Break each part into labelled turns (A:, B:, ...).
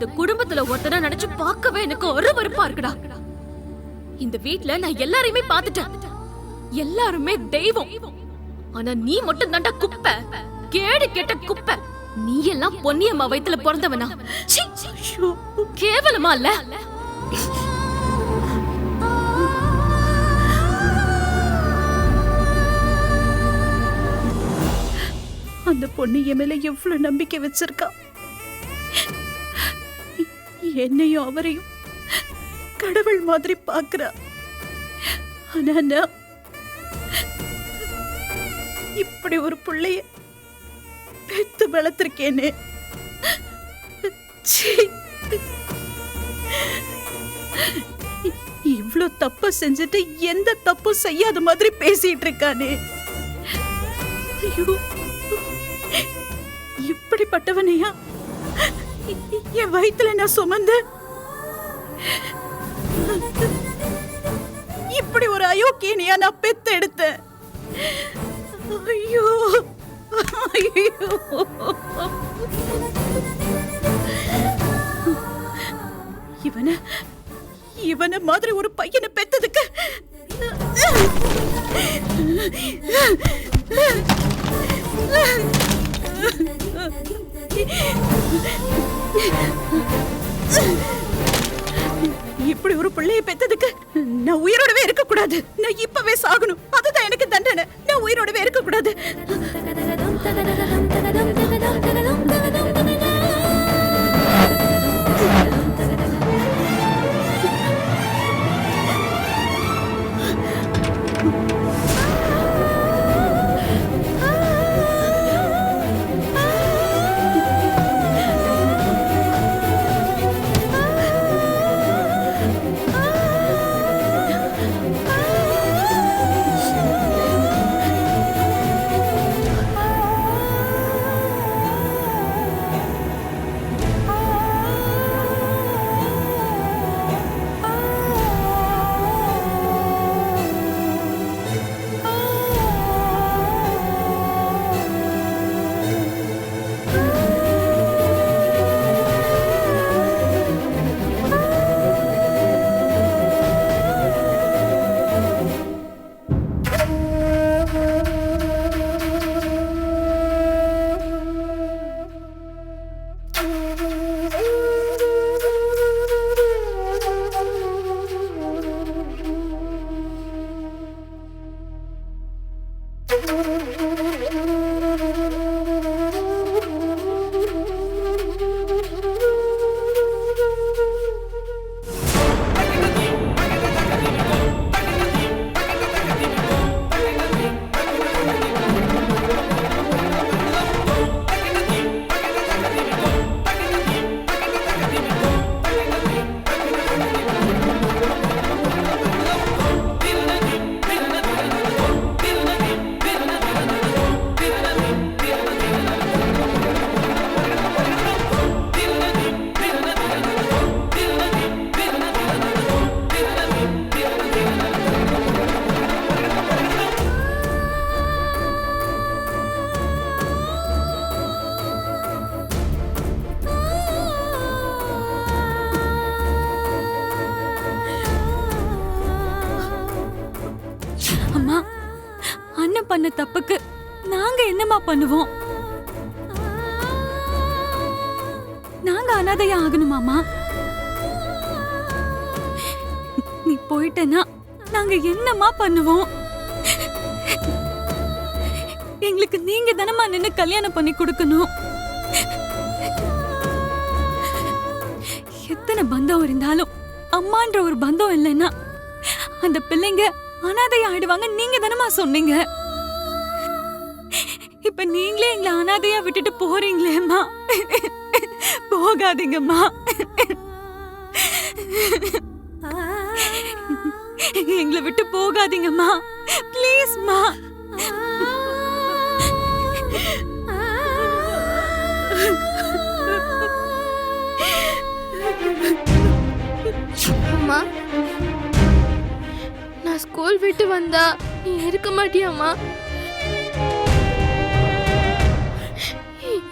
A: இந்த குடும்பத்துல ஒருத்தனா நினைச்சு பார்க்கவே எனக்கு அருவருப்பா இருக்குடா. இந்த வீட்ல நான் எல்லாரையுமே பார்த்துட்டேன். எல்லாருமே தெய்வம். ஆனா நீ மட்டும் தாண்டா குப்பை, கேடு கெட்ட குப்பை. நீ எல்லாம் பொன்னியம்மா வயித்துல பிறந்தவனா? கேவலமா இல்ல?
B: அந்த பொண்ணு என் மேல எவ்வளவு நம்பிக்கை வச்சிருக்கா. என்னையும் அவரையும் கடவுள் மாதிரி பாக்குறா. ஆனா நான் இப்படி ஒரு பிள்ளைய பெத்து வளர்த்திருக்கேனே. இவ்ளோ தப்பு செஞ்சுட்டு எந்த தப்பும் செய்யாத மாதிரி பேசிட்டு இருக்கானே. ஐயோ, இப்படிப்பட்டவனையா என் வயித்துல நான் சுமந்த? இப்படி ஒரு அயோக்கியனையா நான் பெத்து எடுத்தேன். ஐயோ ஐயோ, இவன மாதிரி ஒரு பையனை பெத்ததுக்கு இப்படி ஒரு பிள்ளைய பெத்ததுக்கு நான் உயிரோடவே இருக்க கூடாது. நான் இப்பவே சாகணும். அதுதான் எனக்கு தண்டனை. நான் உயிரோடவே இருக்க கூடாது.
A: பண்ண தப்புக்கு நாங்க என்னமா பண்ணுவோம்? நாங்க அனாதையா ஆகணுமாமா? நீ போயிட்டனா நாங்க என்னமா பண்ணுவோம்? எங்களுக்கு நீங்க தானமா நின்னு கல்யாணம் பண்ணி கொடுக்கணும். எத்தனை பந்தம் இருந்தாலும் அம்மான்ற ஒரு பந்தம் இல்லைன்னா அந்த பிள்ளைங்க அனாதையா ஆயிடுவாங்க. நீங்க தானமா சொன்னீங்க. இப்ப நீங்களே எங்களை அனாதையா விட்டுட்டு போறீங்களேம்மா. போகாதீங்கம்மா. எங்களை விட்டு போகாதீங்கம்மா, ப்ளீஸ்மா.
C: அம்மா, நான் ஸ்கூல் விட்டு வந்தா நீ இருக்க மாட்டியாம்மா?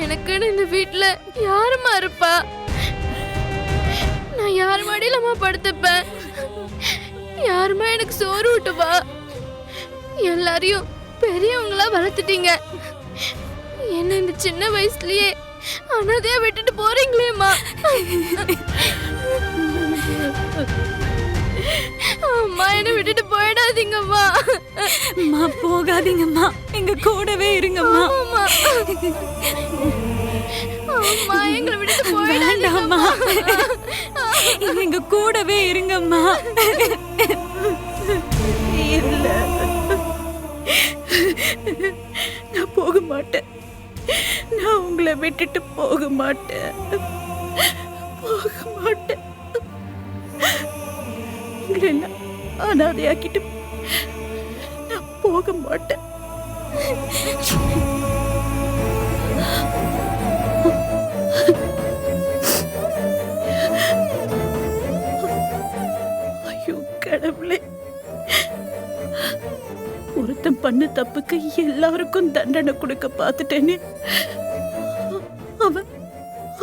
C: எனக்குன்னு இந்த வீட்டுல யாருமா இருப்பா? நான் யார் மடியிலமா படுத்துப்பேன்? யாருமா எனக்கு சோறு ஊட்டுவா? எல்லாரையும் பெரியவங்களா வளர்த்துட்டீங்க. என்ன இந்த சின்ன வயசுலயே அனாதையா விட்டுட்டு போறீங்களேம்மா. அம்மா என்ன விட்டுட்டு போயிடாதீங்கம்மா.
B: அம்மா போகாதீங்கம்மா, எங்க கூடவே இருங்கம்மா.
C: அம்மா அம்மா எங்களை விட்டுட்டு போயிடாதீங்கம்மா.
B: எங்க கூடவே இருங்கம்மா. இல்ல, நான் போக மாட்டேன். நான் உங்களை விட்டுட்டு போக மாட்டேன். போக மாட்டேன். உங்களை எல்லாம் அனாதையாக்கிட்டு நான் போக மாட்டேன். ஐயோ கடவுளே, ஒருத்தன் பண்ண தப்புக்கு எல்லாருக்கும் தண்டனை கொடுக்க பார்த்துட்டேனே. அவன்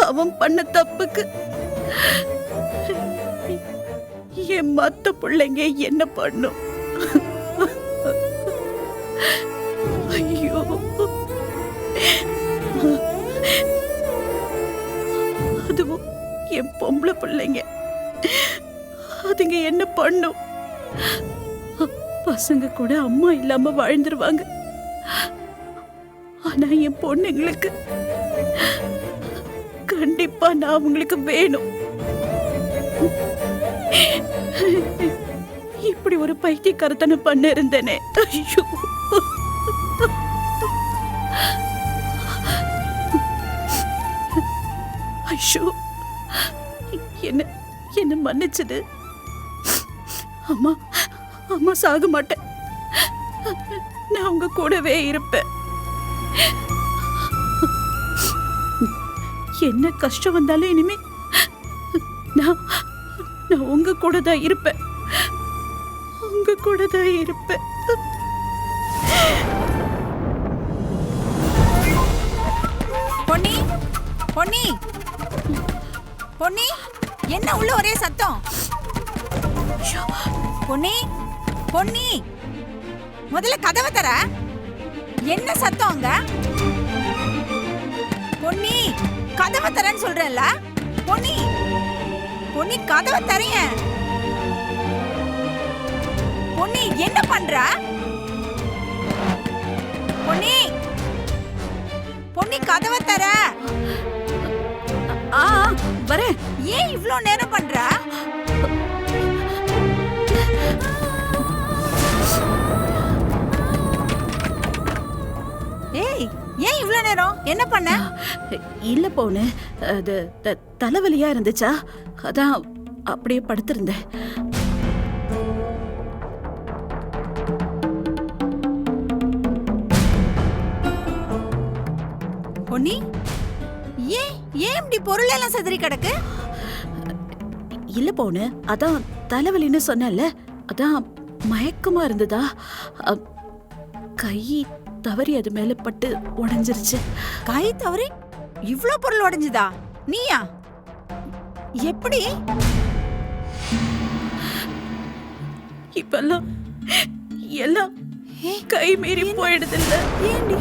B: அவன் பண்ண தப்புக்கு என் மத்த பிள்ளைங்க என்ன பண்ணும்? ஐயோ, அதுவும் என் பொம்பளை பிள்ளைங்க, அதுங்க என்ன பண்ணும்? பசங்க கூட அம்மா இல்லாம வாழ்ந்துருவாங்க. ஆனா என் பொண்ணுங்களுக்கு கண்டிப்பா நான் அவங்களுக்கு வேணும். இப்படி ஒரு பைத்தியக்காரத்தனம் பண்ண இருந்தேனே. ஐயோ, ஐயோ, என்ன என்ன மன்னிச்சது. அம்மா, அம்மா சாக மாட்டேன். நான் உங்க கூடவே இருப்பேன். என்ன கஷ்டம் வந்தாலும் இனிமே நான் நான் உங்க கூட தான் இருப்பேன். உங்க கூட தான் இருப்பேன்.
D: பொன்னி, பொன்னி, பொன்னி, என்ன உள்ள ஒரே சத்தம்? பொன்னி, பொன்னி, முதல்ல கதவை தர. என்ன சத்தம் அங்க? பொன்னி, கதவை தரேன்னு சொல்றேன்ல. பொன்னி, பொன்னி, கதவை தரேன். பொன்னி, என்ன பண்ற? பொன்னி, பொன்னி, கதவை தர.
B: வரேன்.
D: ஏன் இவ்ளோ நேரம் பண்ற? ஏய், ஏன் இவ்ளோ நேரம்? என்ன பண்ண?
B: இல்ல போனு, அது தலைவலியா இருந்துச்சா, அதான் அப்படியே படுத்திருந்தேன்.
D: பொன்னி, ஏன் ஏன் இப்படி பொருள் எல்லாம் சிதறி கிடக்கு?
B: இல்ல போனு, அதான் தலைவலின்னு சொன்னல, அதான் மயக்கமா இருந்ததா, கை தவறி அது மேல பட்டு உடைஞ்சிருச்சு.
D: கை தவறி இவ்ளோ பொருள் உடைஞ்சுதா? நீயா? எப்படி?
B: இப்பெல்லாம் எல்லாம் கை மீறி போயிடுது இல்ல?
D: ஏண்டி?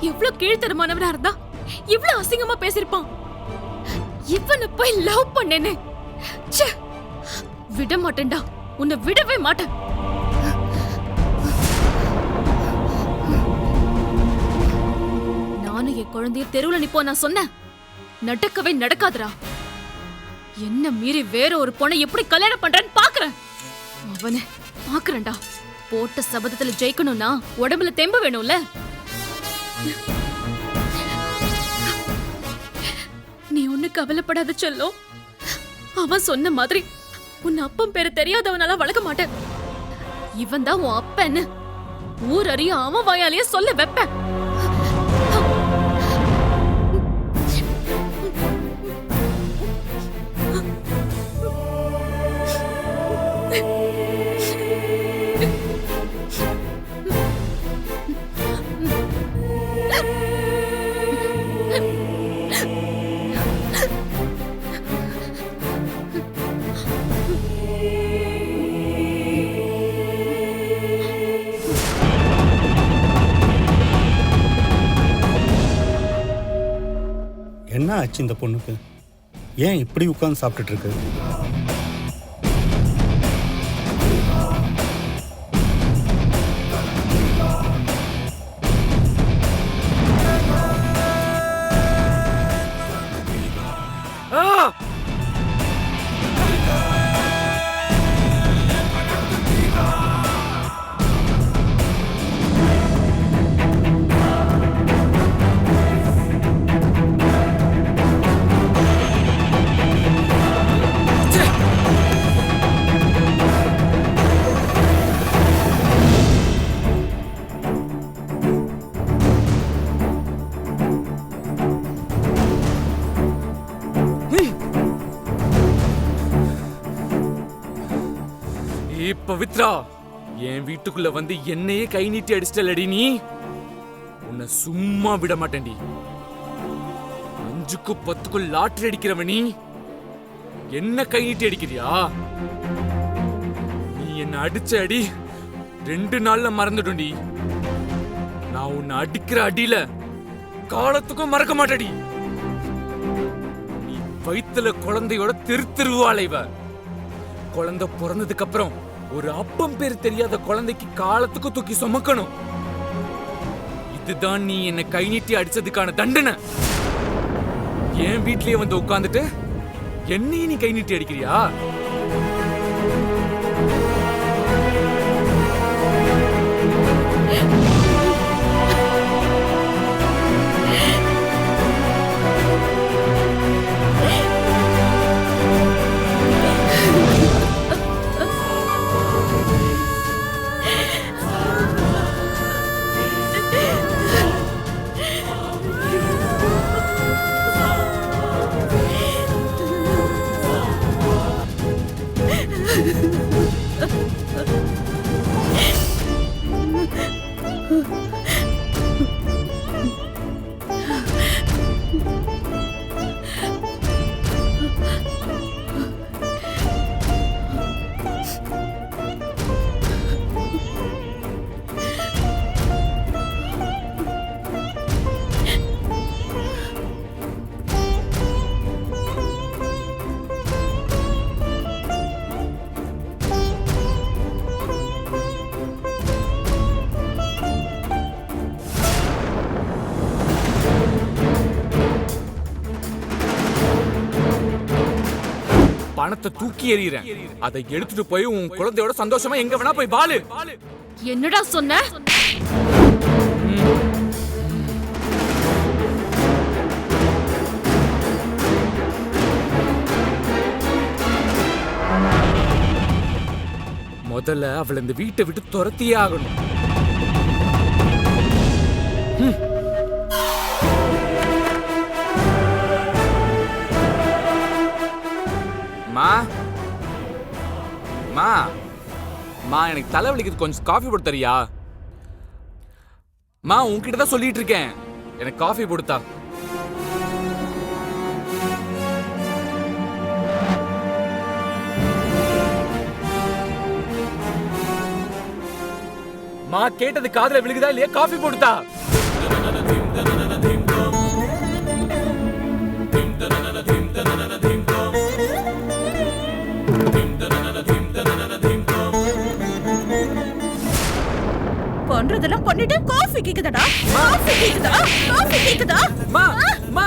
A: எவ்வளவு கீழ்த்தரமானவனா இருந்தா இவ்வளவு அசிங்கமா பேசிருப்பான். இவனை போய் லவ் பண்ணேனே. ச்சே, விட மாட்டேன்டா, உன்னை விடவே மாட்டேன். நானும் என் குழந்தைய தெருவுல நிப்போ நான் சொன்னேன், நடக்கவே நடக்காதுடா. என்ன மீறி வேற ஒரு பொண்ணை எப்படி கல்யாணம் பண்றேன்னு பாக்குறேன். அவனை பாக்குறேன்டா. போட்ட சபதத்துல ஜெயிக்கணும்னா உடம்புல தெம்பு வேணும்ல. நீ ஒண்ணு கவலைப்படாத செல்லம். அவன் சொன்ன மாதிரி உன் அப்பன் பேரு தெரியாதவனால வளர்க்க மாட்டேன். இவன் தான் உன் அப்பன்னு ஊர் அறிய அவன் வாயாலேயே சொல்ல வைப்பேன்.
E: என்ன ஆச்சு இந்த பொண்ணுக்கு? ஏன் இப்படி உட்கார்ந்து சாப்பிட்டுட்டு இருக்கு?
F: பவித்ரா, என் வீட்டுக்குள்ள வந்து என்னையே கை நீட்டி அடிச்சிட்டலடி நீ. உன்னை சும்மா விட மாட்டேன்டி. 5க்கு 10க்கு லாட்டரி அடிக்கிறவ நீ என்ன கை நீட்டி அடிக்கிறியா? நீ என்ன அடிச்ச அடி 2 நாள்ல மறந்துடும்டி. நான் உன்னை அடிக்கிற அடியில காலத்துக்கும் மறக்க மாட்டேடி. நீ வயித்துல குழந்தையோட திருவாளை இவ. குழந்தை பிறந்ததுக்கு அப்புறம் ஒரு அப்பம் பேர் தெரியாத குழந்தைக்கு காலத்துக்கு தூக்கி சுமக்கணும். இதுதான் நீ என்ன கை நீட்டி அடிச்சதுக்கான தண்டனை. என் வீட்லயே வந்து உட்கார்ந்துட்டு என்னையும் நீ கை நீட்டி அடிக்கிறியா? பணத்தை தூக்கி எறிகிறேன். அதை எடுத்துட்டு போய் உன் குழந்தையோட சந்தோஷமா எங்க வேணா போய் வாழு.
A: என்னடா சொன்ன?
F: முதல்ல அவளை இந்த வீட்டை விட்டு துரத்தியே ஆகணும். மா எனக்கு தலைவலிக்குது, கொஞ்சம் காஃபி போட்டு தரியா? மா உன்கிட்ட தான் சொல்லிட்டு இருக்கேன், எனக்கு காஃபி போடுத்தா. மா கேட்டது காதுல விழுகுதா இல்லையா? காஃபி போடுத்தா.
B: பண்றதெல்லாம் பண்ணிட்டு காஃபி கேக்குதடா? காஃபி கேக்குதா? காஃபி கேக்குதா?
F: மா மா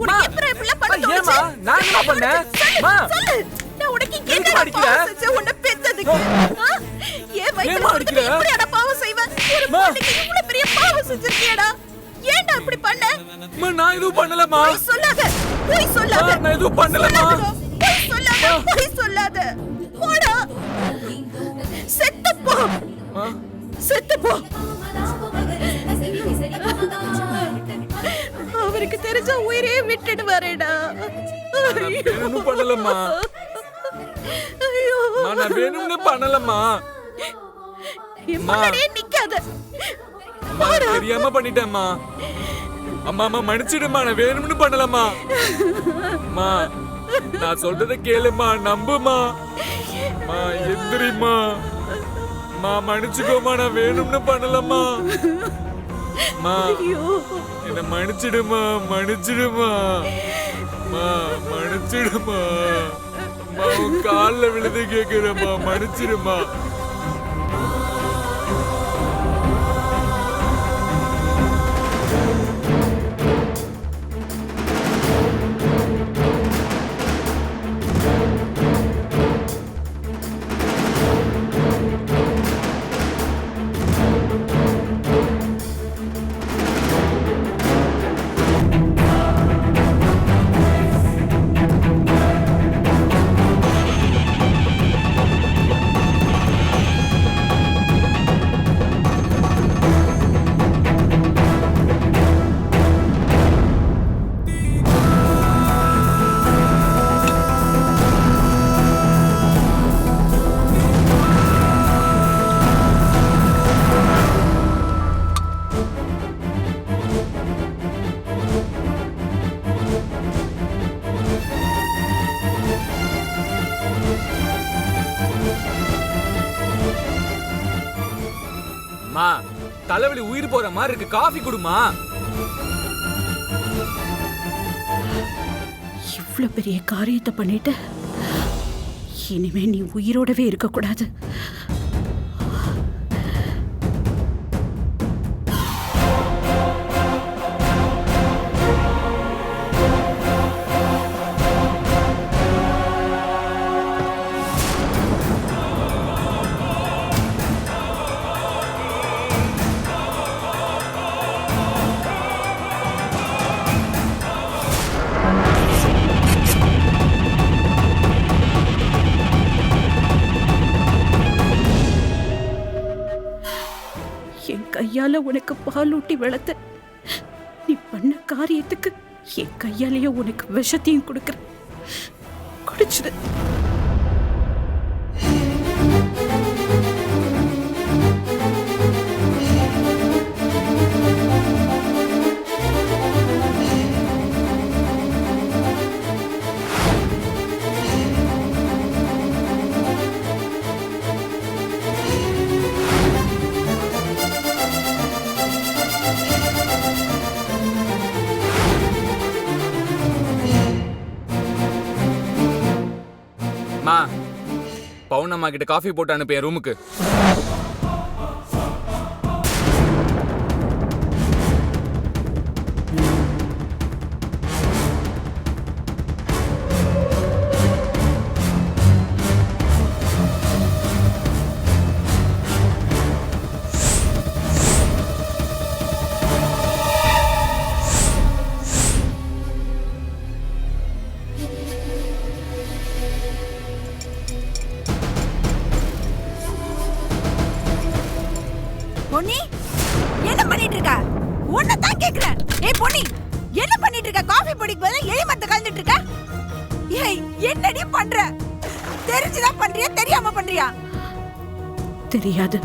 B: உனக்கு எப்பற இப்படி பண்ண தோணுச்சு?
F: ஏமா நான் என்ன பண்ணேன்? மா
B: சொல்லு. நான் உனக்கு கேக்குறேன். செஞ்ச உன்னை பெத்ததுக்கு. ஏன் வயித்துல அடிக்கிற? இப்படி அட பாவம் செய்வ? ஒரு பொண்ணுக்கு இவ்வளவு பெரிய பாவம் செஞ்சிருக்கியடா. ஏன்டா இப்படி பண்ண?
F: மா நான் எதுவும் பண்ணலமா.
B: போய் சொல்லாத. போய் சொல்லாத.
F: நான் எதுவும் பண்ணலமா.
B: போய் சொல்லாத. போய் சொல்லாத. போடா. செத்து போ. செத்து போ. அவருக்கு தெரிஞ்ச உயிரே விட்டுடுவாரேடா.
F: வேணும்னு பண்ணலமா.
B: ஐயோ
F: நான் வேணும்னு பண்ணலமா.
B: முன்னாடியே நிக்காத.
F: அம்மா தெரியாம பண்ணிட்டேம்மா. அம்மா அம்மா மன்னிச்சிடுமா, நான் வேணும்னு பண்ணலம்மா. அம்மா நான் சொல்றத கேளுமா, நம்புமா. அம்மா எந்திரிம்மா. அம்மா மன்னிச்சுக்கோமா, நான் வேணும்னு பண்ணலம்மா. அம்மா என்ன மன்னிச்சிடுமா, மன்னிச்சிடுமா. அம்மா மன்னிச்சிடுமா. அம்மா உன் கால்ல விழுந்து கேக்குறேம்மா, மன்னிச்சிடுமா. அம்மா தலைவலி உயிர் போற மாதிரி இருக்கு, காஃபி குடுமா.
B: இவ்ளோ பெரிய காரியத்தை பண்ணிட்டு இனிமே நீ உயிரோடவே இருக்க கூடாது. என் கையால உனக்கு பாலூட்டி வளர்த்த நீ பண்ண காரியத்துக்கு என் கையாலேயே உனக்கு விஷத்தையும் கொடுக்கறேன். குடிச்சிடு.
F: மா பவுனம்மா கிட்ட காஃபி போட்டு அனுப்பு என் ரூமுக்கு.
D: பொன்னி என்ன பண்ணிட்டு இருக்க? உன்னதான் கேக்குறேன். ஏய் பொன்னி என்ன பண்ணிட்டு இருக்க? காபி பொடிக்கு பதிலா எலி மரத்தை கலந்துட்டு இருக்க. ஏய் என்னடி பண்ற? தெரிஞ்சுதான் பண்றியா தெரியாம பண்றியா?
B: தெரியாது.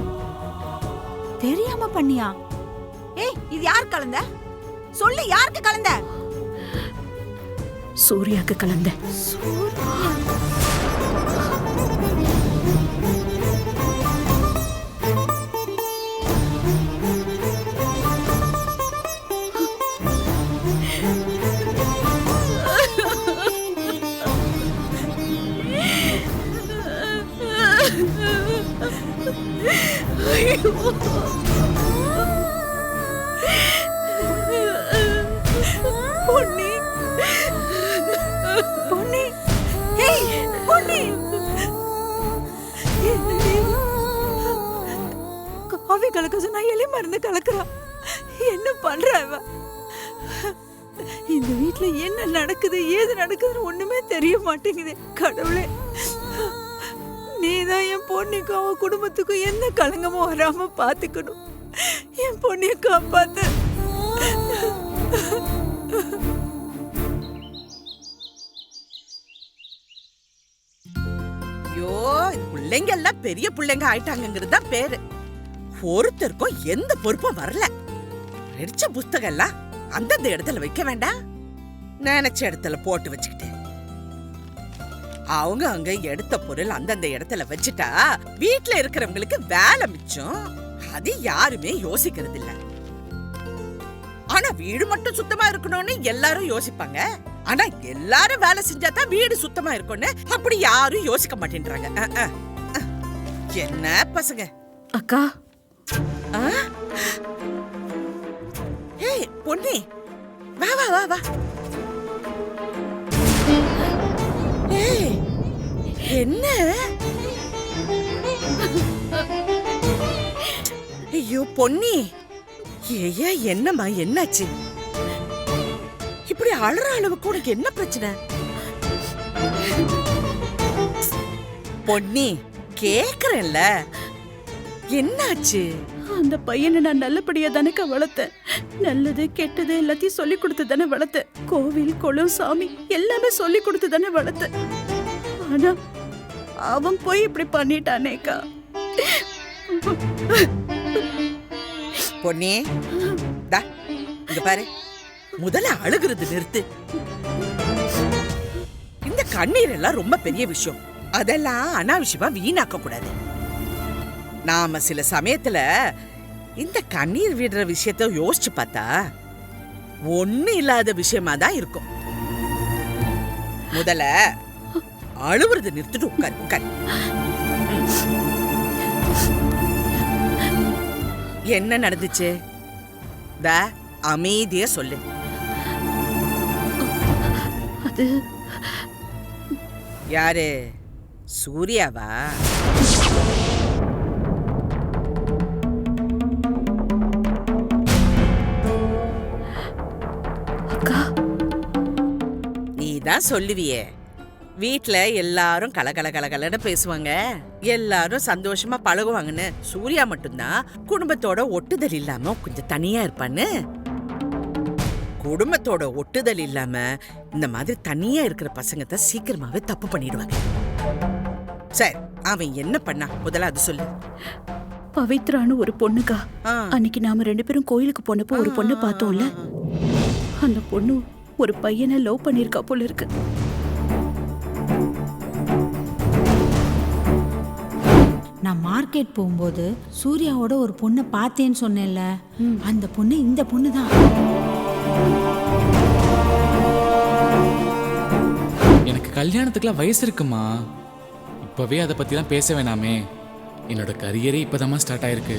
D: தெரியாம பண்ணியா? ஏய் இது யார் கலந்த? சொல்லு, யாருக்கு கலந்த?
B: சூர்யாக்கு கலந்த.
D: பொன்னி பொன்னி ஏய் பொன்னி காஃபி கலக்க சொன்னா எலி மருந்து கலக்குறா. என்ன பண்ற அவ? இந்த வீட்ல என்ன நடக்குது ஏது நடக்குதுன்னு ஒண்ணுமே தெரிய மாட்டேங்குது. கடவுளே, நீதான் என் பொண்ணுக்கும் அவன் குடும்பத்துக்கும் எந்த களங்கமும் வராம பாத்துக்கணும். என் பொண்ணைய காப்பாத்து.
B: ஐயோ, பிள்ளைங்க எல்லாம் பெரிய பிள்ளைங்க ஆயிட்டாங்கிறது தான் பேரு. ஒருத்தருக்கும் எந்த பொறுப்பும் வரல. படிச்ச புஸ்தகம் எல்லாம் அந்தந்த இடத்துல வைக்க வேண்டாம், நினைச்ச இடத்துல போட்டு வச்சுக்கிட்டு அவங்க அங்க எடுத்த பொருள் அந்தந்த இடத்துல வச்சுட்டா வீட்டுல இருக்கிறவங்களுக்கு வேலை மிச்சம். அது யாருமே யோசிக்கிறது இல்ல. ஆனா வீடு மட்டும் சுத்தமா இருக்கணும்னு எல்லாரும் யோசிப்பாங்க. ஆனா எல்லாரும் வேலை செஞ்சாதான் வீடு சுத்தமா இருக்கும்னு அப்படி யாரும் யோசிக்க மாட்டேன்றாங்க. என்ன பசங்க.
D: அக்கா,
B: ஏய் பொன்னி, வா வா வா வா. ஏய் என்ன? ஐயோ பொன்னி, ஏயா என்னம்மா, என்னாச்சு? இப்படி அழற அளவுக்கு உனக்கு என்ன பிரச்சனை? பொன்னி கேக்குறேன்ல, என்னாச்சு?
D: அந்த பையனை நான் நல்லபடியா தானேக்கா வளர்த்தேன். நல்லது கெட்டது எல்லாத்தையும் சொல்லி கொடுத்து தானே வளர்த்தேன். கோவில் குளம் சாமி எல்லாமே சொல்லி கொடுத்து தானே வளர்த்தேன். ஆனா அவன் போய் இப்படி பண்ணிட்டானேக்கா.
B: பொன்னி டா இங்க பாரு, முதல்ல அழுகுறது நிறுத்து. இந்த கண்ணீர் எல்லாம் ரொம்ப பெரிய விஷயம், அதெல்லாம் அனாவசியமா வீணாக்க கூடாது. நாம சில சமயத்துல இந்த கண்ணீர் விடுற விஷயத்த யோசிச்சு பார்த்தா ஒண்ணு இல்லாத விஷயமா தான் இருக்கும். முதல்ல அழுவுறது நிறுத்திட்டு உட்கார் உட்கார். என்ன நடந்துச்சு? அமைதியா சொல்லு.
D: அது
B: யாரு? சூர்யாவா?
D: அக்கா,
B: நீதான் சொல்லுவியே, வீட்ல எல்லாரும் கலகலன்னு பேசுவாங்க, எல்லாரும் சந்தோஷமா பழகுவாங்கன்னு. சூர்யா மட்டும்தான் குடும்பத்தோட ஒட்டுதல் இல்லாம கொஞ்சம் தனியா இருப்பான்னு. குடும்பத்தோட ஒட்டுதல் இல்லாம இந்த மாதிரி தனியா இருக்கிற பசங்க தான் சீக்கிரமாவே தப்பு பண்ணிடுவாங்க. சரி, அவன் என்ன பண்ணா முதல்ல அது சொல்லு.
D: பவித்ரான்னு ஒரு பொண்ணுக்கா. அன்னைக்கு நாம 2 பேரும் கோயிலுக்கு போனப்போ ஒரு பொண்ணை பார்த்தோம்ல, அந்த பொண்ணு ஒரு பையனை லவ் பண்ணிருக்கா போல இருக்கு.
G: நான் மார்க்கெட் போகும்போது சூர்யாவோட ஒரு பொண்ணை பார்த்தேன்னு சொன்னேன்ல, அந்த பொண்ணு இந்த பொண்ணு தான்.
F: எனக்கு கல்யாணத்துக்குலாம் வயசு இருக்குமா, இப்பவே அதை பத்திலாம் பேச வேணாமே. என்னோட கரியரே இப்போதாம்மா ஸ்டார்ட் ஆயிருக்கு.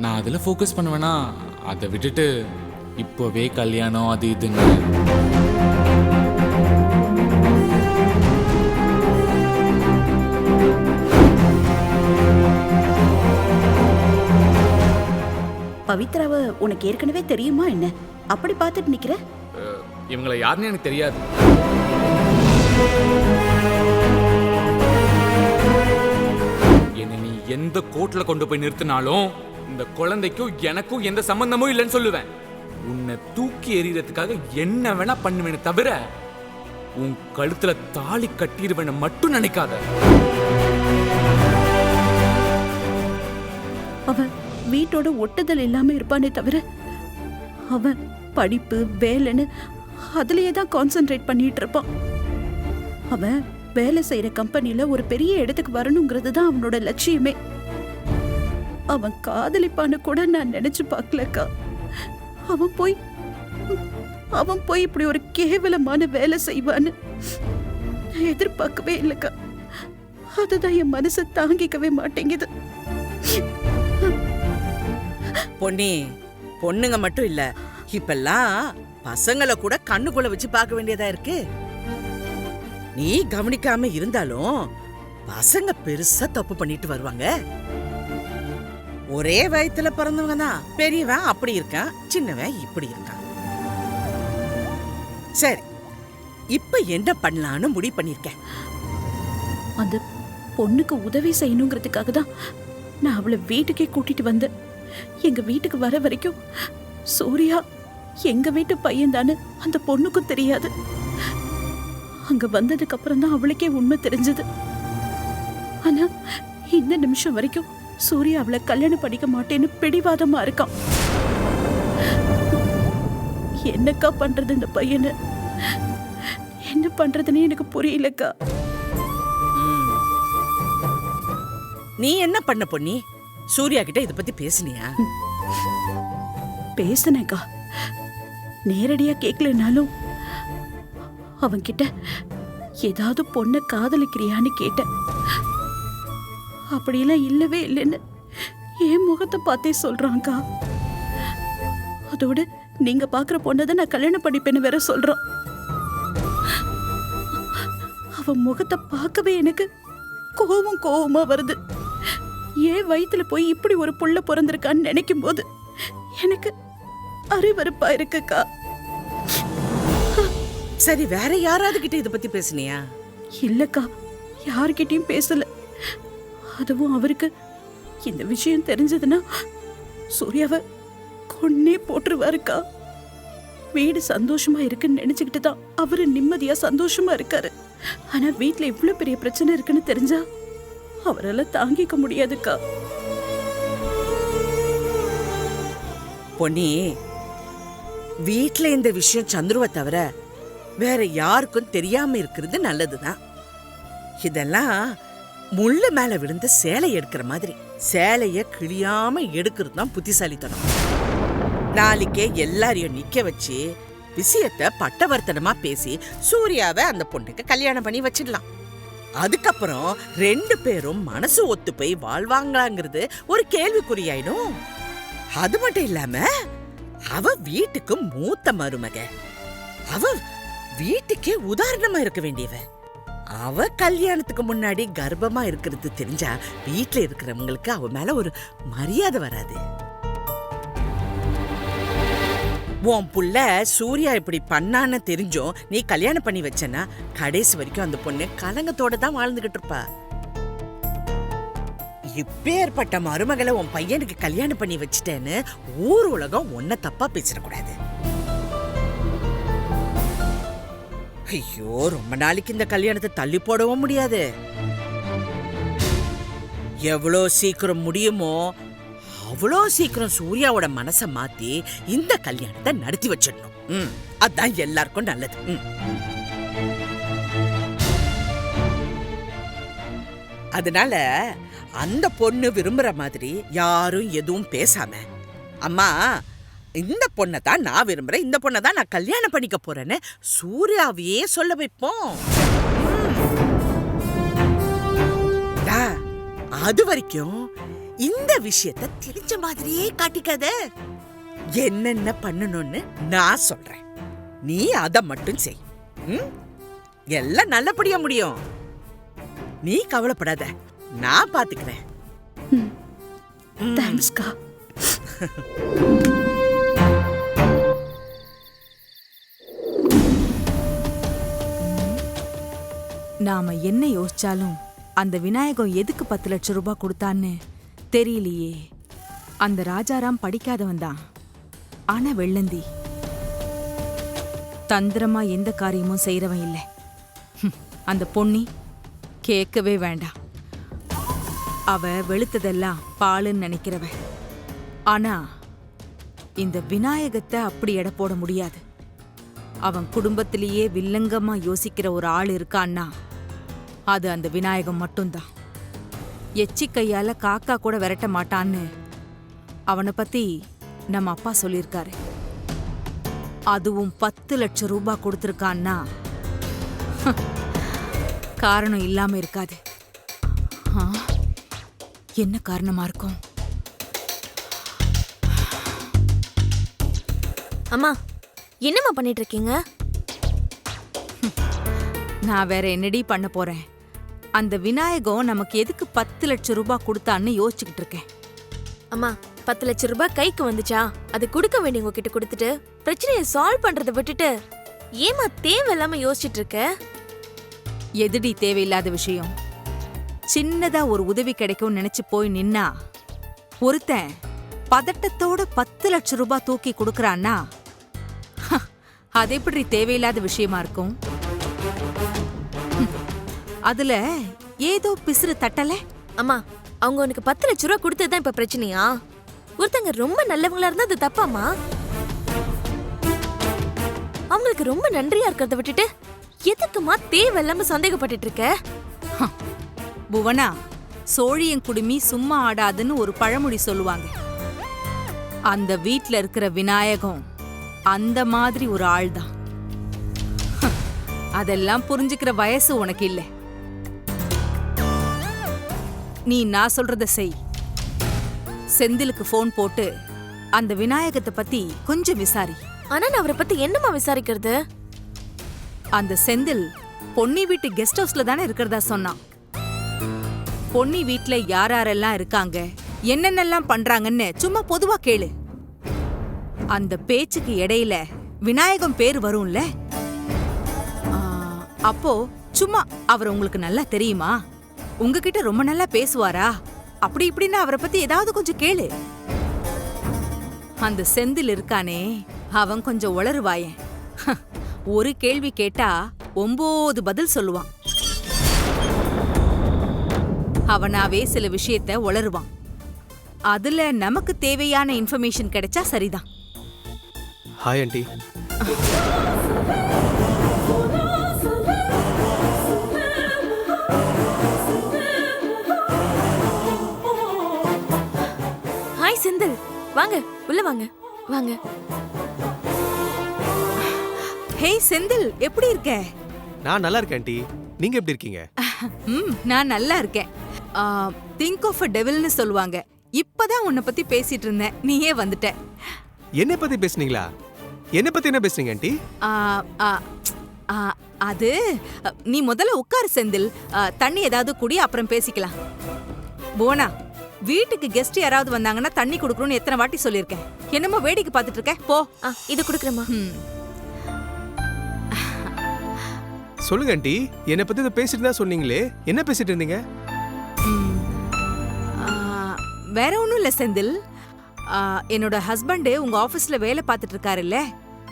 F: நான் அதில் ஃபோக்கஸ் பண்ணுவேன்னா அதை விட்டுட்டு இப்போவே கல்யாணம் அது இதுன்னு.
D: பவித்ராவை உனக்கு ஏற்கனவே தெரியுமா என்ன? அப்படி பார்த்துட்டு நிக்கிற?
F: இவங்களை யாருன்னு எனக்கு தெரியாது. என்ன நீ எந்த கோர்ட்ல கொண்டு போய் நிறுத்தினாலும் இந்த குழந்தைக்கும் எனக்கும் எந்த சம்பந்தமும் இல்லைன்னு சொல்லுவேன். உன்னை தூக்கி எறியறதுக்காக என்ன வேணா பண்ணுவேன்னு தவிர உன் கழுத்துல தாலி கட்டிடுவேன்னு மட்டும் நினைக்காத.
D: அவன் வீட்டோட ஒட்டுதல் இல்லாம இருப்பானே தவிர அவன் படிப்பு வேலைன்னு அதுலயே தான் கான்சென்ட்ரேட் பண்ணிட்டு இருப்பான். அவன் வேலை செய்யற கம்பெனில ஒரு பெரிய இடத்துக்கு வரணுங்கிறது தான் அவனோட லட்சியமே. அவன் காதலிப்பான்னு கூட நான் நினைச்சு பார்க்கலக்கா. அவன் போய் இப்படி ஒரு கேவலமான வேலை செய்வான்னு எதிர்பார்க்கவே இல்லக்கா. அதுதான் என் மனசை தாங்கிக்கவே மாட்டேங்குது.
B: பொன்னி, பொண்ணுங்க மட்டும் இல்ல, இப்பெல்லாம் பசங்களை கூட கண்ணுக்குள்ள வச்சு பார்க்க வேண்டியதா இருக்கு. நீ கவனிக்காம இருந்தாலும் பசங்க பெருசா தப்பு பண்ணிட்டு வருவாங்க. ஒரே வயத்துல பிறந்தவங்க தான். பெரியவன் அப்படி இருக்கான், சின்னவன் இப்படி இருக்கான். சரி, இப்ப என்ன பண்ணலான்னு முடிவு பண்ணிருக்கேன்.
D: அந்த பொண்ணுக்கு உதவி செய்யணுங்கிறதுக்காக தான் நான் அவளை வீட்டுக்கே கூட்டிட்டு வந்தேன். எங்க வீட்டுக்கு வர வரைக்கும் சூர்யா எங்க வீட்டு பையன் தானே அந்த பொண்ணுக்கும் தெரியாது. அங்க வந்ததுக்கு அப்புறம் தான் அவளுக்கே உண்மை தெரிஞ்சது. ஆனா இந்த நிமிஷம் வரைக்கும் சூர்யா அவளை கல்யாணம் பண்ணிக்க மாட்டேன்னு பிடிவாதமா இருக்கான். என்னக்கா பண்றது இந்த பையனை? என்ன பண்றதுன்னு எனக்கு புரியலக்கா.
B: நீ என்ன பண்ண பொன்னி? சூர்யா கிட்ட இத பத்தி பேசுனியா?
D: பேசுனேக்கா. நேரடியா கேட்கலனாலும் அவன்கிட்ட ஏதாவது பொண்ணை காதலிக்கிறியான்னு கேட்டேன். அப்படியெல்லாம் இல்லவே இல்லைன்னு என் முகத்தை பார்த்தே சொல்றான்க்கா. அதோட நீங்க பாக்குற பொண்ணதான் நான் கல்யாணம் பண்ணிப்பேன்னு வேற சொல்றான். அவன் முகத்தை பார்க்கவே எனக்கு கோவமா வருது. ஏன் வயித்துல போய் இப்படி ஒரு புள்ள பிறந்திருக்கான்னு நினைக்கும் போது எனக்கு அருவருப்பா இருக்குக்கா.
B: சரி, வேற யாராவது கிட்ட இத பத்தி பேசுனியா?
D: இல்லக்கா, யார்கிட்டயும் பேசல. அதுவும் அவருக்கு இந்த விஷயம் தெரிஞ்சதுன்னா சூர்யாவை கொன்னே போட்டுருவாருக்கா. வீடு சந்தோஷமா இருக்குன்னு நினைச்சுக்கிட்டு தான் அவரு நிம்மதியா சந்தோஷமா இருக்காரு. ஆனா வீட்டுல இவ்வளவு பெரிய பிரச்சனை இருக்குன்னு தெரிஞ்சா அவரால தாங்கிக்க முடியாதுக்கா.
B: பொன்னி, வீட்ல இந்த விஷயம் சந்துருவை தவிர வேற யாருக்கும் தெரியாம இருக்கிறது நல்லதுதான். இதெல்லாம் முள்ளு மேல விழுந்த சேலை எடுக்கிற மாதிரி சேலைய கிழியாம எடுக்கிறது தான் புத்திசாலித்தனம். நாளைக்கே எல்லாரையும் நிக்க வச்சு விஷயத்த பட்டவர்த்தனமா பேசி சூர்யாவை அந்த பொண்ணுக்கு கல்யாணம் பண்ணி வச்சிடலாம். அதுக்கப்புறம் 2 பேரும் மனசு ஒத்து போய் வாழ்வாங்களாங்கிறது ஒரு கேள்விக்குறியாயிடும். அது மட்டும் இல்லாம அவ வீட்டுக்கு மூத்த மருமக, அவ வீட்டுக்கே உதாரணமா இருக்க வேண்டியவ. அவ கல்யாணத்துக்கு முன்னாடி கர்ப்பமா இருக்கிறது தெரிஞ்சா வீட்டுல இருக்கிறவங்களுக்கு அவ மேல ஒரு மரியாதை வராது. உன் புள்ள சூர்யா இப்படி பண்ணான்னு தெரிஞ்சும் நீ கல்யாணம் பண்ணி வச்சனா கடைசி வரைக்கும் அந்த பொண்ணு கலங்கத்தோட தான் வாழ்ந்துகிட்டு இருப்பா. இப்பேற்பட்ட மருமகளை உன் பையனுக்கு கல்யாணம் பண்ணி வச்சிட்டேன்னு ஊர் உலகம் உன்னை தப்பா பேசிடக்கூடாது. ஐயோ, ரொம்ப நாளைக்கு இந்த கல்யாணத்தை தள்ளி போடவும் முடியாது. எவ்வளோ சீக்கிரம் முடியுமோ அவ்வளோ சீக்கிரம் சூர்யாவோட மனசை மாத்தி இந்த கல்யாணத்தை நடத்தி வச்சிடணும். அதான் எல்லாருக்கும் நல்லது. அதனால அந்த பொண்ணு விரும்புற மாதிரி யாரும் எதுவும் பேசாம, அம்மா இந்த பொண்ணை தான் நான் விரும்புறேன், இந்த பொண்ணை தான் நான் கல்யாணம் பண்ணிக்க போறேன்னு சூர்யாவையே சொல்ல வைப்போம். அது வரைக்கும் இந்த விஷயத்தை தெரிஞ்ச மாதிரியே காட்டிக்காத. என்னென்ன பண்ணணும்னு நான் சொல்றேன், நீ அதை மட்டும் செய். எல்லாம் நல்லபடியா முடியும். நீ கவலைப்படாத, நான் பாத்துக்கிறேன்.
D: தேங்க்ஸ்க்கா.
G: நாம என்ன யோசிச்சாலும் அந்த விநாயகம் எதுக்கு 10 லட்சம் ரூபாய் கொடுத்தான்னு தெரியலையே. அந்த ராஜாராம் படிக்காதவன் தான், ஆனா வெள்ளந்தி. தந்திரமா எந்த காரியமும் செய்யறவன் இல்லை. அந்த பொண்ணி கேட்கவே வேண்டாம். அவ வெளுத்ததெல்லாம் பாலுன்னு நினைக்கிறவ. ஆனா இந்த விநாயகத்தை அப்படி எடை போட முடியாது. அவன் குடும்பத்திலேயே வில்லங்கமா யோசிக்கிற ஒரு ஆள் இருக்கான்னா அது அந்த விநாயகம் மட்டும்தான். எச்சி கையால காக்கா கூட விரட்ட மாட்டான்னு அவனை பத்தி நம்ம அப்பா சொல்லியிருக்காரு. அதுவும் 10 லட்சம் ரூபாய் கொடுத்துருக்கான்னா காரணம் இல்லாம இருக்காது. என்ன காரணமா இருக்கும்?
C: அம்மா, என்னம்மா பண்ணிட்டு இருக்கீங்க?
G: நான் வேற என்னடி பண்ண போறேன்? அந்த விநாயகம் நமக்கு எதுக்கு 10 லட்சம் ரூபாய் கொடுத்தான்னு யோசிச்சுக்கிட்டு இருக்கேன்.
C: அம்மா, 10 லட்சம் ரூபாய் கைக்கு வந்துச்சா அது கொடுக்க வேண்டியவங்க கிட்ட கொடுத்துட்டு பிரச்சனையை சால்வ் பண்றதை விட்டுட்டு ஏமா தேவையில்லாம யோசிச்சுட்டு இருக்க?
G: எதுடி தேவையில்லாத விஷயம்? சின்னதா ஒரு உதவி கிடைக்கும் நினைச்சு போய் நின்னா ஒருத்தன் பதட்டத்தோட 10 லட்சம் ரூபாய் தூக்கி கொடுக்கறான்னா அது எப்படி தேவையில்லாத விஷயமா இருக்கும்? அதுல ஏதோ பிசுறு தட்டல.
C: அம்மா, அவங்க உனக்கு 10 லட்சம் ரூபாய் கொடுத்ததுதான் இப்ப பிரச்சனையா? ஒருத்தங்க ரொம்ப நல்லவங்களா இருந்தா அது தப்பாமா? அதுக்கு ரொம்ப நன்றியா இருக்கிறத விட்டுட்டு எதுக்குமா தேவையில்லாம சந்தேகப்பட்டுட்டு இருக்க?
G: புவனா, சோழியன் குடுமி சும்மா ஆடாதுன்னு ஒரு பழமொழி சொல்லுவாங்க. அந்த வீட்ல இருக்கிற விநாயகம் அந்த மாதிரி ஒரு ஆள்தான். அதெல்லாம் புரிஞ்சுக்கிற வயசு உனக்கு இல்ல. நீ நான் சொல்றத செய். செந்திலுக்கு போன் போட்டு அந்த விநாயகத்தை பத்தி கொஞ்சம் விசாரி.
C: ஆனா நான் அவரை பத்தி என்னமா விசாரிக்கிறது?
G: அந்த செந்தில் பொன்னி வீட்டு கெஸ்ட் ஹவுஸ்ல தானே இருக்கிறதா சொன்னான். பொன்னி வீட்ல யாரெல்லாம் இருக்காங்க, என்னென்னலாம் பண்றாங்கன்னு சும்மா பொதுவா கேளு. அந்த பேச்சுக்கு இடையில விநாயகம் பேர் வரும்ல. அப்போ சும்மா அவர் உங்களுக்கு நல்லா தெரியுமா, உங்ககிட்ட ரொம்ப நல்லா பேசுவாரா, அப்படி இப்படின்னு அவரை பத்தி ஏதாவது கொஞ்சம் கேளு. அந்த செந்தில் இருக்கானே, அவன் கொஞ்சம் உளறுவாயன். ஒரு கேள்வி கேட்டா 9 பதில் சொல்லுவான். அவனாவே சில விஷயத்த உளறுவான். அதுல நமக்கு தேவையான இன்ஃபர்மேஷன் கிடைச்சா சரிதான்.
H: Hi aunty.
C: ஹாய் செந்தில், வாங்க உள்ள வாங்க. வாங்க.
G: ஹே செந்தில், எப்படி இருக்க?
H: நான் நல்லா இருக்கேன் ஆண்டி. நீங்க எப்படி இருக்கீங்க?
G: நான் நல்லா இருக்கேன். திங்க் ஆஃப் அ டெவில்னு சொல்லுவாங்க. இப்பதான் உன்னை பத்தி பேசிட்டு இருந்தேன், நீயே வந்துட்ட.
H: என்னை பத்தி பேசுனீங்களா? என்னை பத்தி என்ன பேசுனீங்க ஆண்டி?
G: ஆ, ஆ, ஆ, அது நீ முதல்ல உட்காரு செந்தில். தண்ணி ஏதாவது குடி, அப்புறம் பேசிக்கலாம். புவனா, வீட்டுக்கு கெஸ்ட் யாராவது வந்தாங்கன்னா தண்ணி குடுக்கணும்னு எத்தனை வாட்டி சொல்லியிருக்கேன். என்னமோ வேடிக்கை பார்த்துட்டு இருக்க, போ.
C: இது குடுக்குறேம்மா.
H: சொல்லுங்க ஆண்டி, என்னை பத்தி இதை பேசிட்டு தான் சொன்னீங்களே, என்ன பேசிட்டு இருந்தீங்க?
G: வேற ஒன்றும் இல்லை செந்தில். என்னோட ஹஸ்பண்டு உங்க ஆஃபீஸ்ல வேலை பார்த்துட்டு இருக்காருல்ல,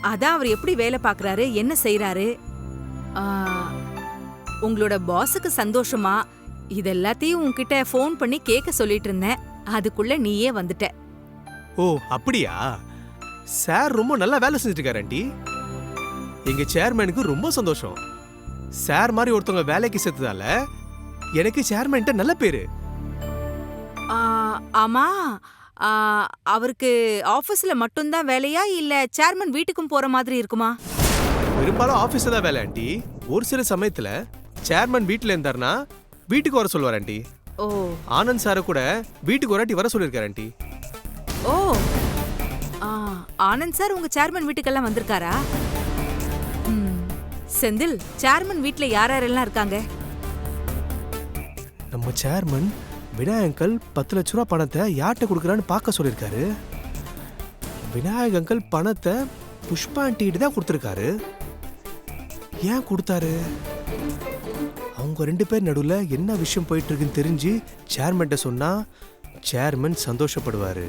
G: அதான் அவர் எப்படி வேலை பார்க்குறாரு, என்ன செய்யறாரு, உங்களோட பாஸுக்கு சந்தோஷமா, இதெல்லாத்தையும் உன்கிட்ட ஃபோன் பண்ணி கேட்க சொல்லிட்டு இருந்தேன். அதுக்குள்ள நீயே வந்துட்ட.
H: ஓ அப்படியா? சார் ரொம்ப நல்லா வேலை செஞ்சுட்டு இருக்காரு ஆண்டி. எங்க சேர்மேனுக்கு ரொம்ப சந்தோஷம். சார் மாதிரி ஒருத்தவங்க வேலைக்கு சேர்த்ததால எனக்கு சேர்மேன்ட்ட நல்ல பேரு.
G: ஆமா, அவருக்கு ஆபீஸ்ல மட்டும்தான் வேலையா, இல்ல சேர்மன் வீட்டுக்கும் போற மாதிரி இருக்குமா?
H: பெரும்பாலும் ஆபீஸ்ல தான் வேலை ஆண்டி. ஒரு சில சமயத்துல சேர்மன் வீட்டுல இருந்தாருன்னா வீட்டுக்கு வர சொல்லுவார் ஆண்டி.
G: ஓ,
H: ஆனந்த் சார கூட வீட்டுக்கு ஒரு வாட்டி வர சொல்லிருக்காரு ஆண்டி.
G: ஓ, ஆனந்த் சார் உங்க சேர்மன் வீட்டுக்கெல்லாம் வந்திருக்காரா? செந்தில், சேர்மன் வீட்ல யாரெல்லாம் இருக்காங்க?
H: நம்ம சேர்மன் விநாயக் அங்கிள் 10 லட்ச ரூபா பணத்தை யார்கிட்ட கொடுக்குறான்னு பார்க்க சொல்லியிருக்காரு. விநாயக் அங்கிள் பணத்தை புஷ்பா ஆண்டிகிட்ட தான் கொடுத்துருக்காரு. ஏன் கொடுத்தாரு? அவங்க 2 பேர் நடுவில் என்ன விஷயம் போயிட்டு இருக்குன்னு தெரிஞ்சு சேர்மன்ட்ட சொன்னா சேர்மன் சந்தோஷப்படுவாரு.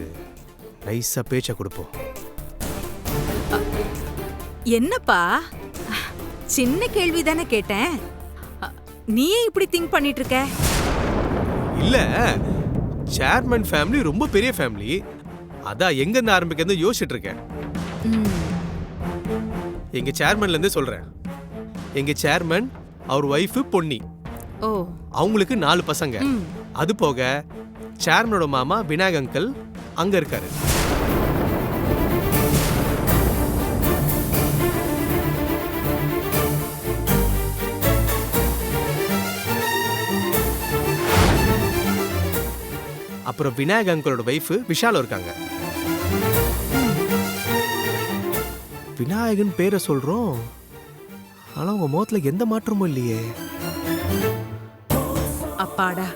H: நைஸா பேச்ச கொடுப்போம்.
G: என்னப்பா, சின்ன கேள்வி தானே கேட்டேன். நீயே இப்படி திங்க் பண்ணிட்டு இருக்க?
H: இல்ல, சேர்மன் ஃபேமிலி ரொம்ப பெரிய ஃபேமிலி. அதான் எங்க இருந்து ஆரம்பிக்கிறது யோசிச்சுட்டு இருக்கேன். எங்க சேர்மன்ல இருந்து சொல்றேன். எங்க சேர்மன், அவர் ஒய்ஃப் பொன்னி,
G: ஓ,
H: அவங்களுக்கு 4 பசங்க. அது போக சேர்மனோட மாமா விநாயக் அங்கிள் அங்க இருக்காரு. அப்புறம் விநாயக் அங்கிளோட வைஃப் விஷாலும் இருக்காங்க. விநாயகன் பேரை சொல்றோம், ஆனா உங்க முகத்துல எந்த மாற்றமும் இல்லையே.
G: அப்பாடா,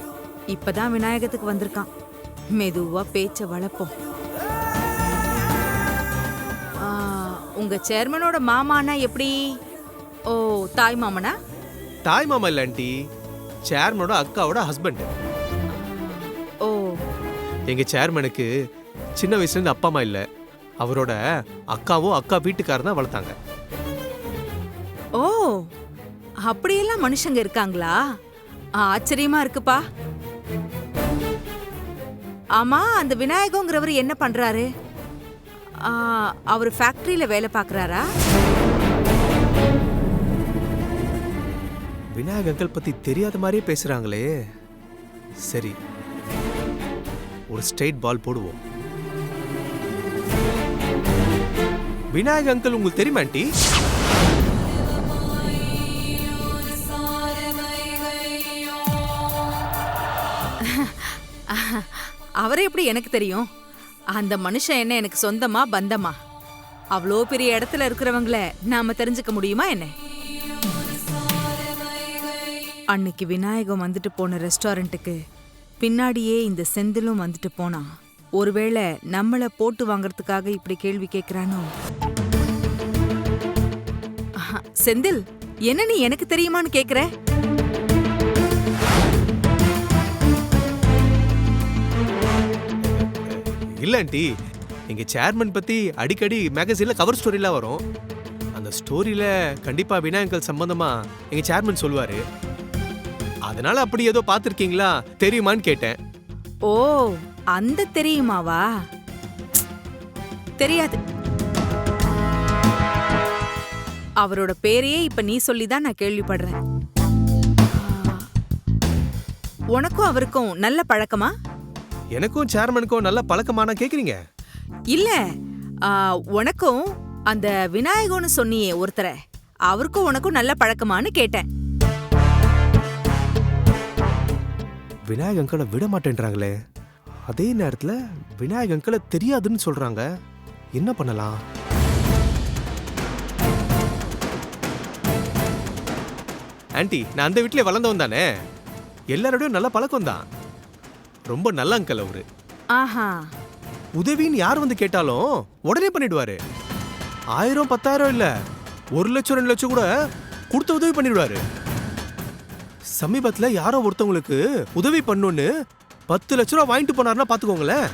G: இப்பதான் விநாயகத்துக்கு வந்திருக்கான். மெதுவா பேச்ச வளர்ப்போம். உங்க சேர்மனோட மாமானா எப்படி? ஓ, தாய் மாமனா?
H: தாய் மாமா இல்ல ஆண்டி, சேர்மனோட அக்காவோட ஹஸ்பண்ட்.
G: ஓ,
H: எங்க சேர்மனுக்கு சின்ன வயசுல இருந்து அப்பா அம்மா இல்ல. அவரோட அக்காவோ அக்கா வீட்டுக்காரர் தான் வளர்த்தாங்க.
G: ஓ, அப்படியெல்லாம் மனுஷங்க இருக்காங்களா? ஆச்சரியமா இருக்குப்பா. ஆமா, அந்த விநாயகங்கிறவர் என்ன பண்றாரு? அவர் ஃபேக்டரியில வேலை பார்க்கறாரா?
H: விநாயக் அங்கிள் பத்தி தெரியாத மாதிரியே பேசுறாங்களே. சரி, ஒரு ஸ்ட்ரெயிட் பால் போடுவோம். விநாயக் அங்கிள் உங்களுக்கு தெரியுமா ஆண்டி?
G: அவரை எப்படி எனக்கு தெரியும்? அந்த மனுஷன் என்ன எனக்கு சொந்தமா பந்தமா? அவ்வளோ பெரிய இடத்துல இருக்கிறவங்கள நாம தெரிஞ்சுக்க முடியுமா என்ன? அன்னைக்கு விநாயகம் வந்துட்டு போன ரெஸ்டாரண்ட்டுக்கு பின்னாடியே இந்த செந்திலும் வந்துட்டு போனா. ஒருவேளை நம்மள போட்டு வாங்கறதுக்காக இப்படி கேள்வி கேட்கிறானோ? செந்தில், என்ன நீ எனக்கு தெரியுமான்னு கேக்குற?
H: இல்ல ஆண்டி, எங்க சேர்மன் பத்தி அடிக்கடி மேகசின்ல கவர் ஸ்டோரிலாம் வரும். அந்த ஸ்டோரியில கண்டிப்பா விநாயக் அங்கிள் சம்பந்தமா எங்க சேர்மன் சொல்லுவாரு. அதனால அப்படி ஏதோ பாத்திருக்கீங்களா, தெரியுமான்னு கேட்டேன்.
G: ஓ, அந்த தெரியுமாவா? தெரியாது. அவரோட பேரையே இப்ப நீ சொல்லிதான் நான் கேள்விப்படுறேன். உனக்கும் அவருக்கும் நல்ல பழக்கமா?
H: எனக்கும் சேர்மனுக்கும் நல்ல பழக்கமான கேக்குறீங்க?
G: இல்ல, உனக்கும் அந்த விநாயகம்னு சொன்னியே ஒருத்தர, அவருக்கும் உனக்கும் நல்ல பழக்கமான்னு கேட்டேன்.
H: விநாயக் அங்கிளை விட மாட்டேன்றாங்களே, அதே நேரத்துல விநாயக் அங்கிளை தெரியாதுன்னு சொல்றாங்க. என்ன பண்ணலாம்? ஆண்டி, நான் அந்த வீட்டிலே வளர்ந்தவன் தானே, எல்லாரோடையும் நல்ல பழக்கம் தான். ரொம்ப நல்ல அங்கிள் அவரு.
G: ஆஹா,
H: உதவின்னு யார் வந்து கேட்டாலும் உடனே பண்ணிடுவாரு. 1000 10,000 இல்ல, 1 லட்சம் 2 லட்சம் கூட கொடுத்த உதவி பண்ணிடுவாரு. சமீபத்துல யாரோ ஒருத்தவங்களுக்கு உதவி பண்ணுன்னு 10 லட்சம் ரூபாய் வாங்கிட்டு போனாருன்னா பாத்துக்கோங்களேன்.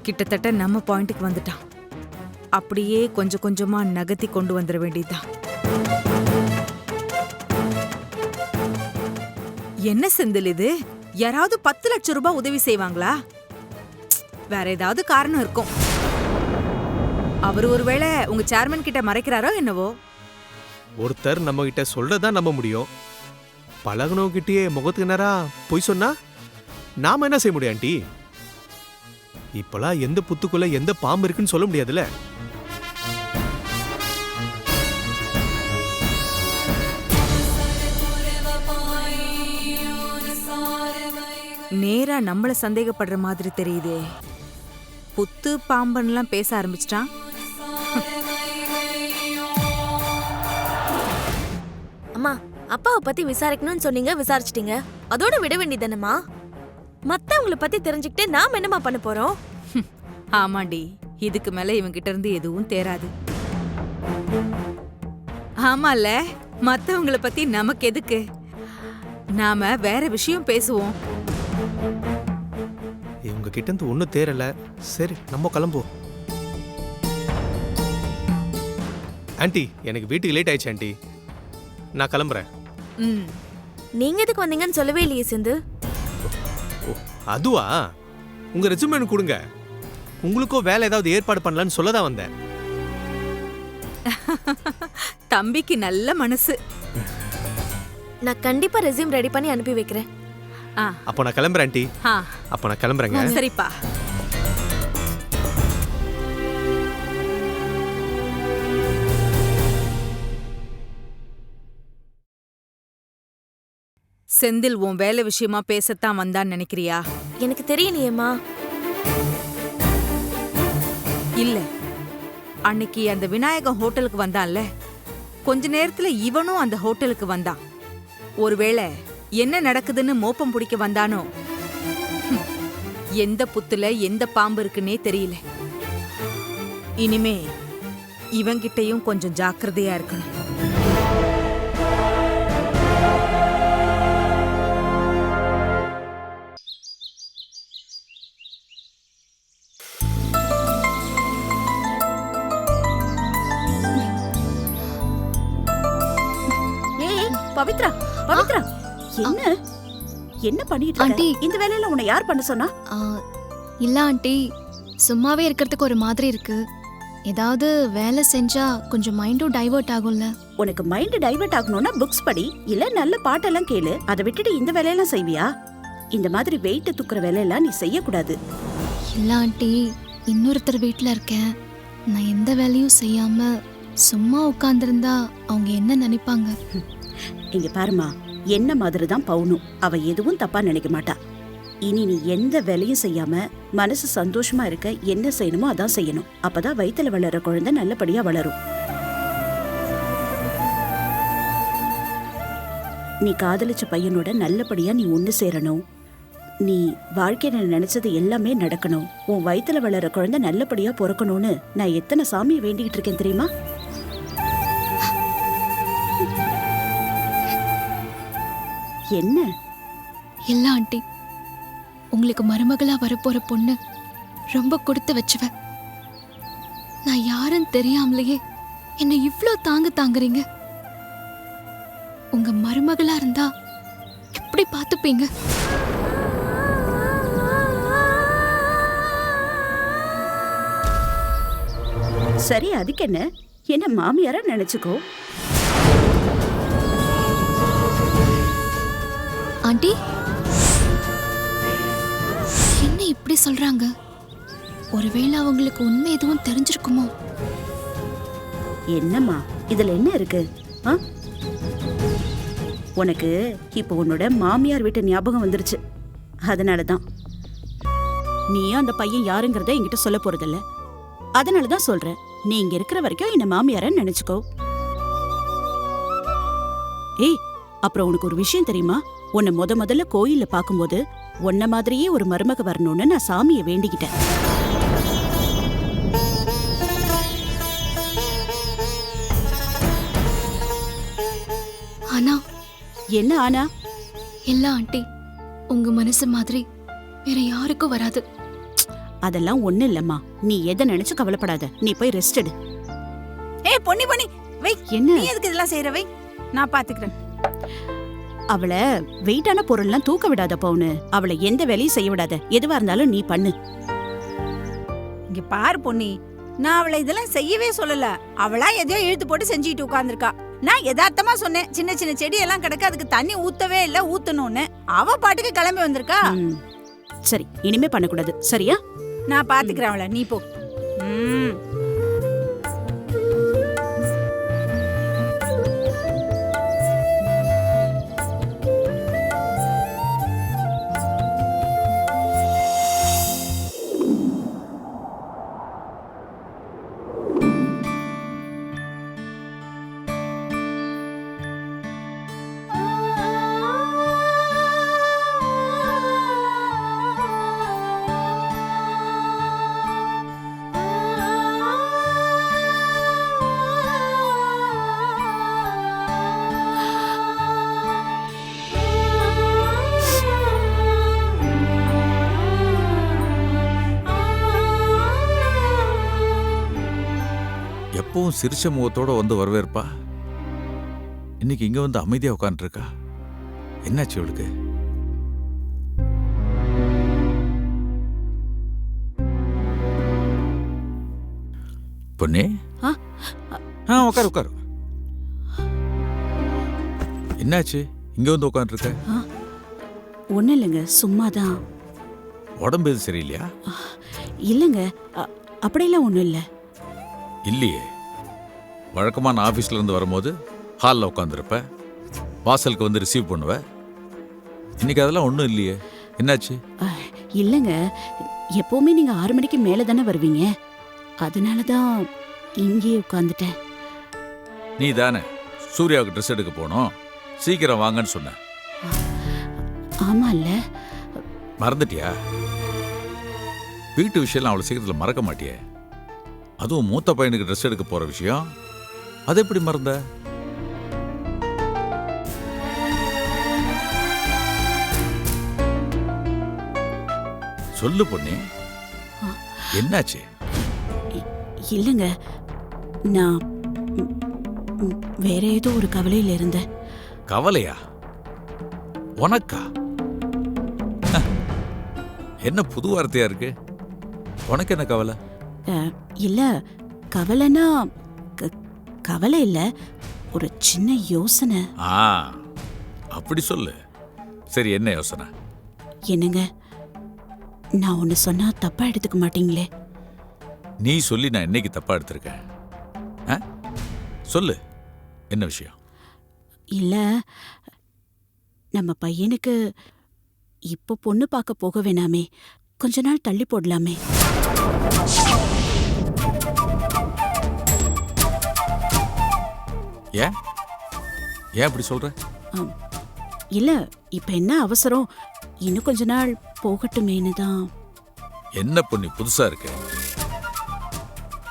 G: கிட்டத்தட்ட நம்ம பாயிண்ட்டுக்கு வந்துட்டான். அப்படியே கொஞ்சம் கொஞ்சமா நகர்த்தி கொண்டு வந்துட வேண்டியதுதான். என்ன செந்தில் இது? யாராவது 10 லட்சம் ரூபாய் உதவி செய்வாங்களா? வேற ஏதாவது காரணம் இருக்கும். அவர் ஒருவேளை உங்க சேர்மன் கிட்ட மறைக்கிறாரோ என்னவோ?
H: ஒருத்தர் நம்ம கிட்ட சொல்றதான் நம்ப முடியும். பழகணும் கிட்டயே முகத்துக்கு நேரா பொய் சொன்னா நாம என்ன செய்ய முடியும் ஆண்டி? இப்பெல்லாம் எந்த புத்துக்குள்ள எந்த பாம்பு இருக்குன்னு சொல்ல முடியாதுல்ல.
G: நேரா நம்மள சந்தேகப்படுற மாதிரி தெரியுதே. புத்து பாம்பன்லாம் பேச ஆரம்பிச்சிட்டான்.
C: அம்மா, அப்பாவை பத்தி விசாரிக்கணும்னு சொன்னீங்க, விசாரிச்சிட்டீங்க. அதோட விட வேண்டியதானம்மா? மத்தவங்கள பத்தி தெரிஞ்சுக்கிட்டு நாம என்னமா பண்ண போறோம்?
G: ஆமாண்டி, இதுக்கு மேல இவங்கிட்ட இருந்து எதுவும் தேராது. ஆமால, மத்தவங்கள பத்தி நமக்கு எதுக்கு? நாம வேற விஷயம் பேசுவோம்.
H: இவங்க கிட்ட இருந்து ஒன்னும் தேரல. சரி, நம்ம கிளம்புவோம். ஆண்டி, எனக்கு வீட்டுக்கு லேட் ஆயிடுச்சு ஆண்டி, நான் கிளம்புறேன்.
G: ம்,
C: நீங்க எதுக்கு வந்தீங்கன்னு சொல்லவே இல்லையே செந்தில்.
H: ஓ, அதுவா? உங்க ரெசுமே கொடுங்க, உங்களுக்கும் வேலை ஏதாவது ஏற்பாடு பண்ணலான்னு சொல்லதான் வந்தேன்.
G: தம்பிக்கு நல்ல மனசு.
C: நான் கண்டிப்பா ரெஸ்யூம் ரெடி பண்ணி அனுப்பி வைக்கிறேன்.
H: அப்போ நான் கிளம்புறேன் ஆண்டி.
G: ஆ,
H: அப்போ நான் கிளம்புறேங்க.
G: சரிப்பா. செந்தில் உன் வேலை விஷயமா பேசத்தான் வந்தான்னு நினைக்கிறியா?
C: எனக்கு தெரியலையேம்மா.
G: இல்ல, அன்னைக்கு அந்த விநாயகம் ஹோட்டலுக்கு வந்தான்ல, கொஞ்ச நேரத்துல இவனும் அந்த ஹோட்டலுக்கு வந்தான். ஒருவேளை என்ன நடக்குதுன்னு மோப்பம் பிடிக்க வந்தானோ? எந்த புத்துல எந்த பாம்பு இருக்குன்னே தெரியல. இனிமே இவங்கிட்டையும் கொஞ்சம் ஜாக்கிரதையா இருக்கணும்.
C: பவித்ரா, பவித்ரா,
D: என்ன என்ன பண்ணிட்டு இருக்க?
A: ஆண்டி.
D: இந்த வேலையில உன்னை யார் பண்ண சொன்னா?
A: இல்ல ஆண்டி, சும்மாவே இருக்கிறதுக்கு ஒரு மாதிரி இருக்கு. ஏதாவது வேலை செஞ்சா கொஞ்சம் மைண்டும் டைவர்ட் ஆகும்ல.
D: உனக்கு மைண்ட் டைவர்ட் ஆகணும்னா புக்ஸ் படி, இல்ல நல்ல பாட்டெல்லாம் கேளு. அதை விட்டுட்டு இந்த வேலையெல்லாம் செய்வியா? இந்த மாதிரி வெயிட் தூக்குற வேலையெல்லாம் நீ செய்யக்கூடாது.
A: இல்ல ஆண்டி, இன்னொருத்தர் வீட்ல இருக்கேன். நான் எந்த வேலையும் செய்யாம சும்மா உட்கார்ந்திருந்தா அவங்க என்ன நினைப்பாங்க?
D: இங்க பாருமா, என்ன மாதிரி தான் பவுனும். அவ எதுவும் தப்பா நினைக்க மாட்டா. இனி நீ எந்த வேலையும் செய்யாம மனசு சந்தோஷமா இருக்க என்ன செய்யணுமோ அதான் செய்யணும். அப்பதான் வயித்துல வளர்ற குழந்தை நல்லபடியா வளரும். நீ காதலிச்ச பையனோட நல்லபடியா நீ ஒண்ணு சேரணும். நீ வாழ்க்கையில நினைச்சது எல்லாமே நடக்கணும். உன் வயித்துல வளர்ற குழந்தை நல்லபடியா பிறக்கணும்னு நான் எத்தனை சாமியை வேண்டிக்கிட்டு இருக்கேன் தெரியுமா? என்ன?
A: இல்ல ஆண்டி, உங்களுக்கு மருமகளா வரப்போற பொண்ணு ரொம்ப கொடுத்து வச்சவ. நான் யாருன்னு தெரியாமலேயே என்ன இவ்ளோ தாங்குறீங்க. உங்க மருமகளா இருந்தா எப்படி பாத்துப்பீங்க?
D: சரி, அதுக்கு என்ன? என்ன மாமியாரா நினைச்சுக்கோ.
A: ஆண்டி, என்ன இப்படி சொல்றாங்க? ஒருவேளை அவங்களுக்கு உண்மை எதுவும் தெரிஞ்சிருக்குமோ?
D: என்னம்மா இதுல என்ன இருக்கு? உனக்கு இப்போ உன்னோட மாமியார் வீட்டு ஞாபகம் வந்துருச்சு. அதனாலதான் நீயும் அந்த பையன் யாருங்கிறத என்கிட்ட சொல்ல போறதில்ல. அதனாலதான் சொல்றேன், நீ இங்க இருக்கிற வரைக்கும் என்ன மாமியார நினைச்சுக்கோ. ஏய், அப்புறம் உனக்கு ஒரு விஷயம் தெரியுமா? உன்னை முதல்ல கோயில்ல பாக்கும்போது உன்ன மாதிரியே ஒரு மருமக வரணும்னு நான் சாமியை வேண்டிக்கிட்டேன்.
A: ஆனா
D: என்ன ஆனா?
A: இல்ல ஆண்டி, உங்க மனசு மாதிரி வேற யாருக்கும் வராது.
D: அதெல்லாம் ஒண்ணு இல்லம்மா. நீ எதை நினைச்சு கவலைப்படாத. நீ போய் ரெஸ்ட் எடு.
I: ஏய் பொன்னி வை.
D: என்ன?
I: நீ எதுக்கு இதெல்லாம் செய்யற? வை, நான் பாத்துக்கிறேன்.
D: அவளை வெயிட்டான பொருள்லாம் தூக்க விடாத பவுனு. அவளை எந்த வேலையும் செய்ய விடாத. எதுவா இருந்தாலும் நீ பண்ணு.
I: இங்க பாரு பொன்னி, நான் அவளை இதெல்லாம் செய்யவே சொல்லல. அவளா எதையோ இழுத்து போட்டு செஞ்சுட்டு உட்கார்ந்துருக்கா. நான் யதார்த்தமா சொன்னேன், சின்ன சின்ன செடி எல்லாம் கிடக்கு, அதுக்கு தண்ணி ஊத்தவே இல்ல, ஊத்தணும்னு. அவ பாட்டுக்கு கிளம்பி வந்திருக்கா.
D: சரி, இனிமே பண்ணக்கூடாது, சரியா?
I: நான் பாத்துக்கிறேன் அவளை, நீ போ.
J: எப்பவும் சிரிச்ச முகத்தோட வந்து வரவேற்பா. இன்னைக்கு இங்க வந்து அமைதியா உட்காந்துருக்கா. என்னாச்சு இவளுக்கு? பொன்னே, உட்காரு உட்காரு. என்னாச்சு இங்க வந்து உட்காந்துருக்க?
D: ஒண்ணு இல்லைங்க, சும்மாதான்.
J: உடம்பு எதுவும் சரியில்லையா?
D: இல்லைங்க, அப்படியெல்லாம் ஒண்ணும் இல்ல.
J: இல்லையே, வழக்கமா நான் ஆஃபீஸ்ல இருந்து வரும்போது ஹாலில் உட்காந்துருப்ப, வாசலுக்கு வந்து ரிசீவ் பண்ணுவ. இன்னைக்கு அதெல்லாம் ஒன்றும் இல்லையே, என்னாச்சு?
D: இல்லைங்க, எப்பவுமே நீங்க 6 மணிக்கு மேல தானே வருவீங்க. அதனாலதான் இங்கேயே உட்காந்துட்டேன்.
J: நீ தானே சூர்யாவுக்கு ட்ரெஸ் எடுக்க போனோம், சீக்கிரம் வாங்கன்னு சொன்ன.
D: ஆமா இல்ல?
J: மறந்துட்டியா? வீட்டு விஷயம் அவ்வளோ சீக்கிரத்தில் மறக்க மாட்டியே. அதுவும் மூத்த பையனுக்கு ட்ரெஸ் எடுக்க போற விஷயம், அது எப்படி மறந்த? சொல்லு பொண்ணே, என்னாச்சு?
D: இல்லைங்க, நான் வேற ஏதோ ஒரு கவலையில இருந்தேன்.
J: கவலையா? உனக்கா? என்ன புது வார்த்தையா இருக்கு? உனக்கு என்ன கவலை?
D: இல்ல கவலைனா கவலை இல்ல, ஒரு சின்ன யோசனை.
J: அப்படி சொல்லு. சரி, என்ன யோசனை?
D: என்னங்க, நான் ஒன்னு சொன்னா தப்பா எடுத்துக்க மாட்டீங்களே?
J: நீ சொல்லி நான் என்னைக்கு தப்பா எடுத்திருக்கேன்? சொல்லு, என்ன விஷயம்?
D: இல்ல, நம்ம பையனுக்கு இப்போ பொண்ணு பார்க்க போக வேணாமே, கொஞ்ச நாள் தள்ளி போடலாமே.
J: ஏன் ஏன் அப்படி சொல்ற?
D: இல்ல, இப்ப என்ன அவசரம், இன்னும் கொஞ்ச நாள் போகட்டுமேனு தான்.
J: என்ன பொண்ணு புதுசா இருக்கு?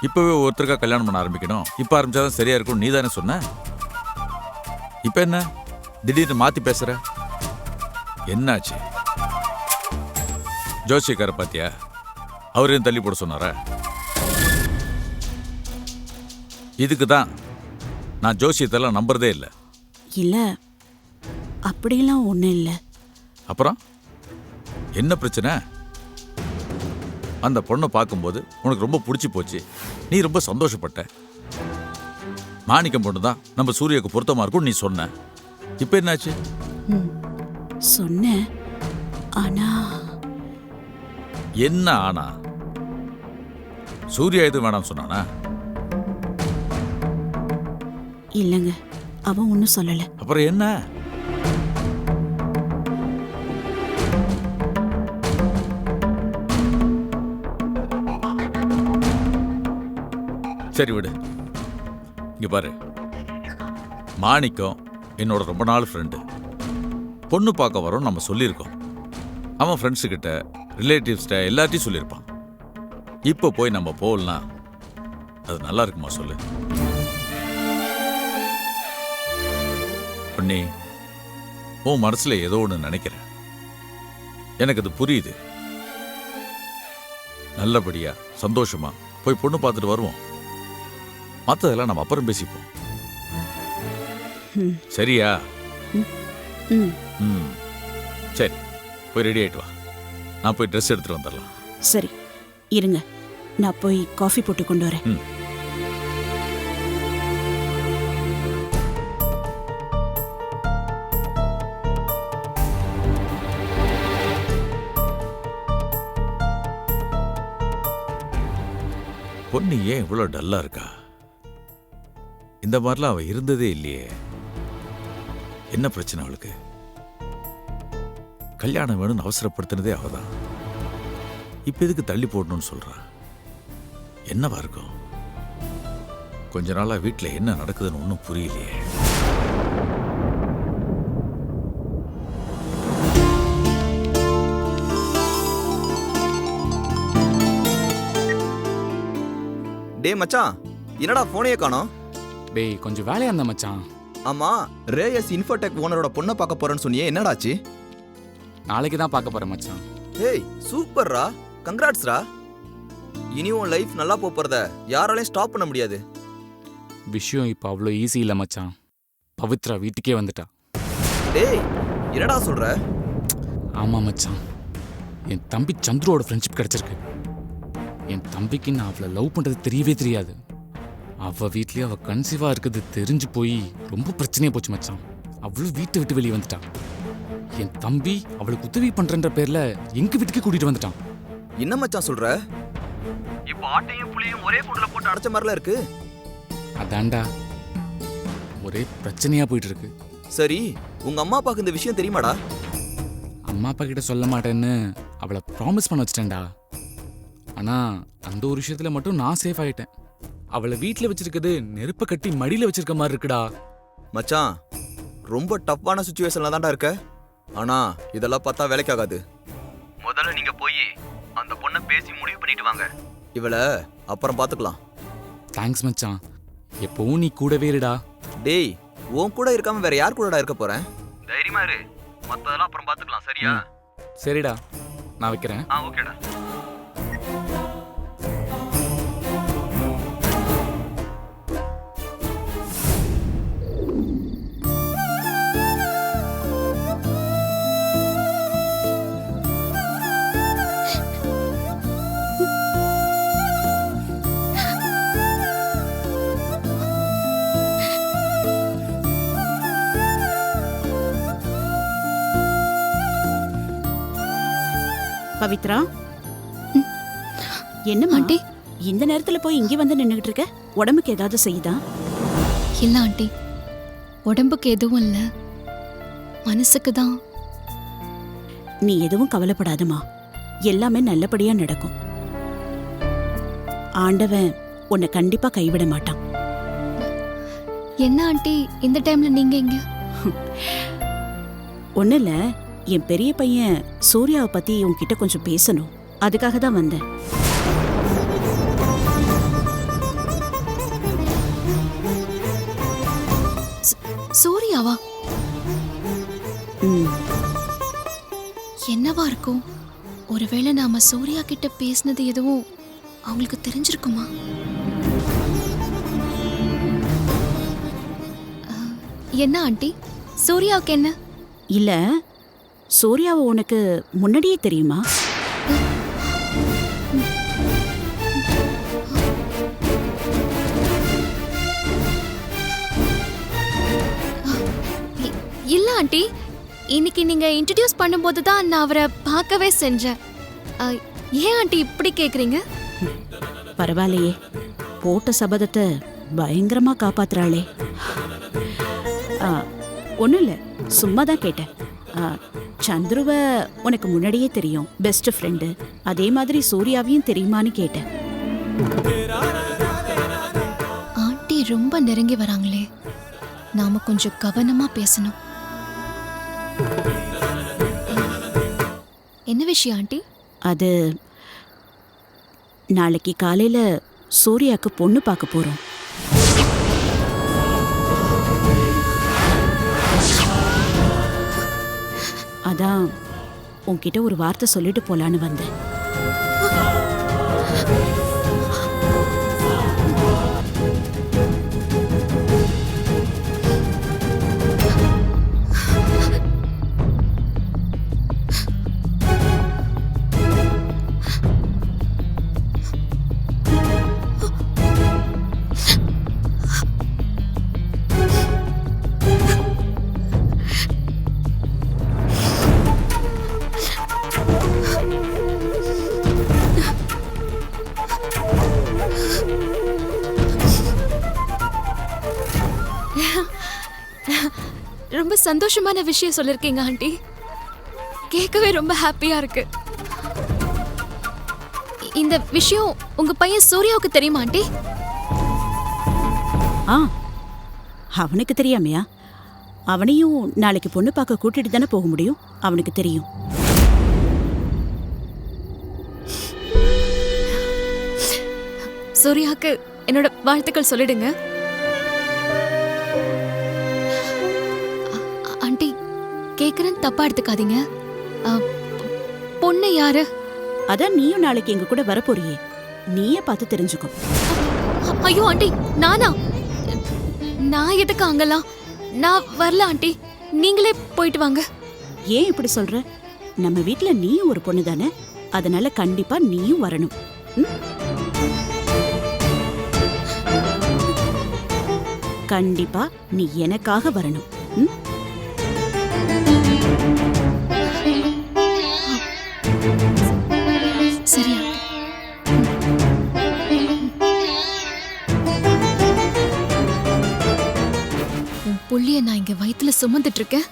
J: இப்பவே ஒருத்தருக்கா கல்யாணம் பண்ண ஆரம்பிக்கணும், இப்ப ஆரம்பிச்சாதான் சரியா இருக்கும் நீ தானே சொன்ன. இப்ப என்ன திடீர்னு மாத்தி பேசுற? என்னாச்சு? ஜோசியக்கார பாத்தியா? அவரையும் தள்ளி போட சொன்னார? இதுக்கு தான் நான் ஜோசியத்தெல்லாம் நம்புறதே இல்லை.
D: இல்ல, அப்படிலாம் ஒண்ணும் இல்ல.
J: அப்புறம் என்ன பிரச்சனை? அந்த பொண்ணை பார்க்கும்போது உனக்கு ரொம்ப பிடிச்சி போச்சு, நீ ரொம்ப சந்தோஷப்பட்ட. மாணிக்கம் பொண்ணு தான் நம்ம சூர்யாவுக்கு பொருத்தமா இருக்கும் நீ சொன்ன. இப்ப என்னாச்சு?
D: சொன்னேன், ஆனா.
J: என்ன ஆனா? சூர்யா எதுவும் வேணாம் சொன்னானா?
D: இல்லங்க, அவன் ஒன்னும் சொல்லல.
J: அப்புறம் என்ன? சரி விடு. இங்க பாரு, மாணிக்கம் என்னோட ரொம்ப நாள் ஃப்ரெண்டு. பொண்ணு பார்க்க வரோம் நம்ம சொல்லியிருக்கோம். அவன் ஃப்ரெண்ட்ஸு கிட்ட, ரிலேட்டிவ்ஸ்கிட்ட எல்லாத்தையும் சொல்லியிருப்பான். இப்போ போய் நம்ம போகலாம், அது நல்லா இருக்குமா சொல்லு? பொண்ணி, உன் மனசுல ஏதோ ஒன்று நினைக்கிறேன், எனக்கு அது புரியுது. நல்லபடியா சந்தோஷமா போய் பொண்ணு பார்த்துட்டு வருவோம். மற்றதெல்லாம் நம்ம அப்புறம் பேசிப்போம், சரியா? சரி, போய் ரெடி ஆயிட்டு வா, நான் போய் ட்ரெஸ் எடுத்துட்டு வந்துடலாம்.
D: சரி இருங்க, நான் போய் காஃபி போட்டு கொண்டு வரேன்.
J: பொண்ணு ஏன் இவ்வளோ டல்லா இருக்கா? இந்த மாதிரிலாம் அவ இருந்ததே இல்லையே. என்ன பிரச்சனை அவளுக்கு? கல்யாணம் வேணும்னு அவசரப்படுத்தினதே அவதான். இப்ப எதுக்கு தள்ளி போடணும்னு சொல்றா? என்னவா இருக்கும்? கொஞ்ச நாளா வீட்டுல என்ன நடக்குதுன்னு ஒன்றும் புரியலையே.
K: டே மச்சான், என்னடா போனையே காணோம்?
F: டேய், கொஞ்சம் வேலையா இருந்த மச்சான்.
K: ஆமா, ரேஎஸ் இன்ஃபோடெக் ஓனரோட பொண்ணை பார்க்க போறேன்னு சொன்னியே, என்னடாச்சு?
F: நாளைக்கு தான் பார்க்க போறேன் மச்சான்.
K: ஏய் சூப்பர்ரா, கங்க்ராட்ஸ்ரா. இனி உன் லைஃப் நல்லா போறத யாராலையும் ஸ்டாப் பண்ண முடியாது.
F: விஷயம் இப்போ அவ்வளோ ஈஸி இல்லை மச்சான். பவித்ரா வீட்டுக்கே வந்துட்டா.
K: டேய் என்னடா சொல்ற?
F: ஆமா மச்சான், என் தம்பி சந்துருவோட ஃப்ரெண்ட்ஷிப் கிடைச்சிருக்கு. என் தம்பிக்கு நான் அவளை லவ் பண்றது தெரியவே தெரியாது. அவ வீட்லயே அவ கன்சீவா இருக்குது தெரிஞ்சு போய் ரொம்ப பிரச்சனையா போச்சு மச்சான். அவளும் வீட்டை விட்டு வெளியே வந்துட்டான். என் தம்பி அவளுக்கு உதவி பண்றன்ற பேர்ல எங்க வீட்டுக்கே கூட்டிட்டு வந்துட்டான்.
K: என்ன மச்சான் சொல்ற? இப்போ ஆட்டையும் புளியும் ஒரே கூண்டுல போட்டு அடைச்ச மாதிரில இருக்கு.
F: அதான்டா, ஒரே பிரச்சனையா போயிட்டு இருக்கு.
K: சரி, உங்க அம்மா அப்பாக்கு இந்த விஷயம் தெரியுமாடா?
F: அம்மா அப்பா கிட்ட சொல்ல மாட்டேன்னு அவளை ப்ராமிஸ் பண்ண வச்சிட்டேன்டா. ஆனா அந்த ஒரு விஷயத்துல மட்டும் நான் சேஃப் ஆயிட்டேன். அவளை வீட்டுல வச்சிருக்கிறது நெருப்ப கட்டி மடியில வச்சிருக்க மாதிரி இருக்குடா.
K: மச்சான், ரொம்ப டஃப்பான சிச்சுவேஷன்ல தான்டா இருக்க. ஆனா இதெல்லாம் பார்த்தா வேலைக்காகாது. முதல்ல நீங்க போய் அந்த பொண்ணை பேசி முடிவு பண்ணிட்டு வாங்க. இவளை அப்புறம் பாத்துக்கலாம்.
F: தேங்க்ஸ் மச்சான், எப்பவும் நீ கூடவே இருடா.
K: டேய், உன் கூட இருக்காம வேற யார் கூடடா இருக்க போறேன்? தைரியமா இரு, மத்ததெல்லாம் அப்புறம் பாத்துக்கலாம், சரியா?
F: சரிடா, நான் வைக்கிறேன்.
K: ஓகேடா.
D: பவித்ரா என்னம்மா
A: ஆண்டி
D: இந்த நேரத்துல போய் இங்க வந்து நின்னுகிட்டு இருக்க? உடம்புக்கு ஏதாவது செய்யுதா?
A: இல்ல ஆண்டி, உடம்புக்கு எதுவும் இல்ல, மனசுக்கு தான்.
D: நீ எதுவும் கவலைப்படாதம்மா, எல்லாமே நல்லபடியா நடக்கும். ஆண்டவன் உன்னை கண்டிப்பா கைவிட மாட்டான்.
A: என்ன ஆண்டி இந்த டைம்ல நீங்க எங்க?
D: ஒண்ணு இல்ல, என் பெரிய பையன் சூர்யாவை பத்தி உன்கிட்ட கொஞ்சம் பேசணும், அதுக்காக தான் வந்தேன்.
A: சூர்யாவா?
D: ம்,
A: என்னவா இருக்கும்? ஒருவேளை நாம சூர்யா கிட்ட பேசினது எதுவும் அவங்களுக்கு தெரிஞ்சிருக்குமா? என்ன ஆண்டி, சூர்யாவுக்கு என்ன?
D: இல்ல சூர்யாவை உனக்கு முன்னாடியே தெரியுமா?
A: இல்ல ஆண்டி, இன்னைக்கு நீங்க இன்ட்ரடியூஸ் பண்ணும்போது தான் நான் அவரை பார்க்கவே செஞ்சேன். ஏன் ஆண்டி இப்படி கேக்குறீங்க?
D: பரவாயில்லையே, போட்ட சபதத்தை பயங்கரமா காப்பாத்துறாளே. ஒன்றும் இல்லை, சும்மா தான் கேட்டேன். சந்துருவை உனக்கு முன்னாடியே தெரியும், பெஸ்ட் ஃப்ரெண்டு. அதே மாதிரி சூர்யாவையும் தெரியுமான்னு கேட்டேன்.
A: ஆண்டி ரொம்ப நெருங்கி வராங்களே, நாம கொஞ்சம் கவனமா பேசணும். என்ன விஷயம் ஆண்டி?
D: அது நாளைக்கு காலையில சூர்யாவுக்கு பொண்ணு பார்க்க போறோம். அதான் உன்கிட்ட ஒரு வார்த்தை சொல்லிட்டு போலான்னு வந்தேன்.
A: ரொம்ப சந்தோஷமான விஷயம் சொல்லிருக்கீங்க ஆண்டி, கேட்கவே ரொம்ப ஹாப்பியா இருக்கு. இந்த விஷயம் உங்க பையன் சூர்யாவுக்கு தெரியுமா ஆண்டி?
D: அவனுக்கு தெரியாமையா? அவனையும் நாளைக்கு பொண்ணு பார்க்க கூட்டிட்டு தானே போக முடியும், அவனுக்கு தெரியும்.
A: சூர்யாவுக்கு என்னோட வாழ்த்துக்கள் சொல்லிடுங்க. ஆண்டி, கேக்குறேன்னு தப்பா எடுத்துக்காதீங்க. பொண்ணு யாரு?
D: அதான் நீயும் நாளைக்கு எங்க கூட வரப்போறியே, நீயே பார்த்து தெரிஞ்சுக்கோ.
A: ஐயோ ஆண்டி, நானா? நான் எதுக்கு அங்கலாம்? நான் வரல ஆண்டி, நீங்களே போயிட்டு வாங்க.
D: ஏன் இப்படி சொல்ற? நம்ம வீட்ல நீயும் ஒரு பொண்ணு தானே, அதனால கண்டிப்பா நீயும் வரணும். கண்டிப்பா நீ எனக்காக வரணும்.
A: சரியா? உன் புள்ளிய நான் இங்க வயித்துல சுமந்துட்டு இருக்கேன்,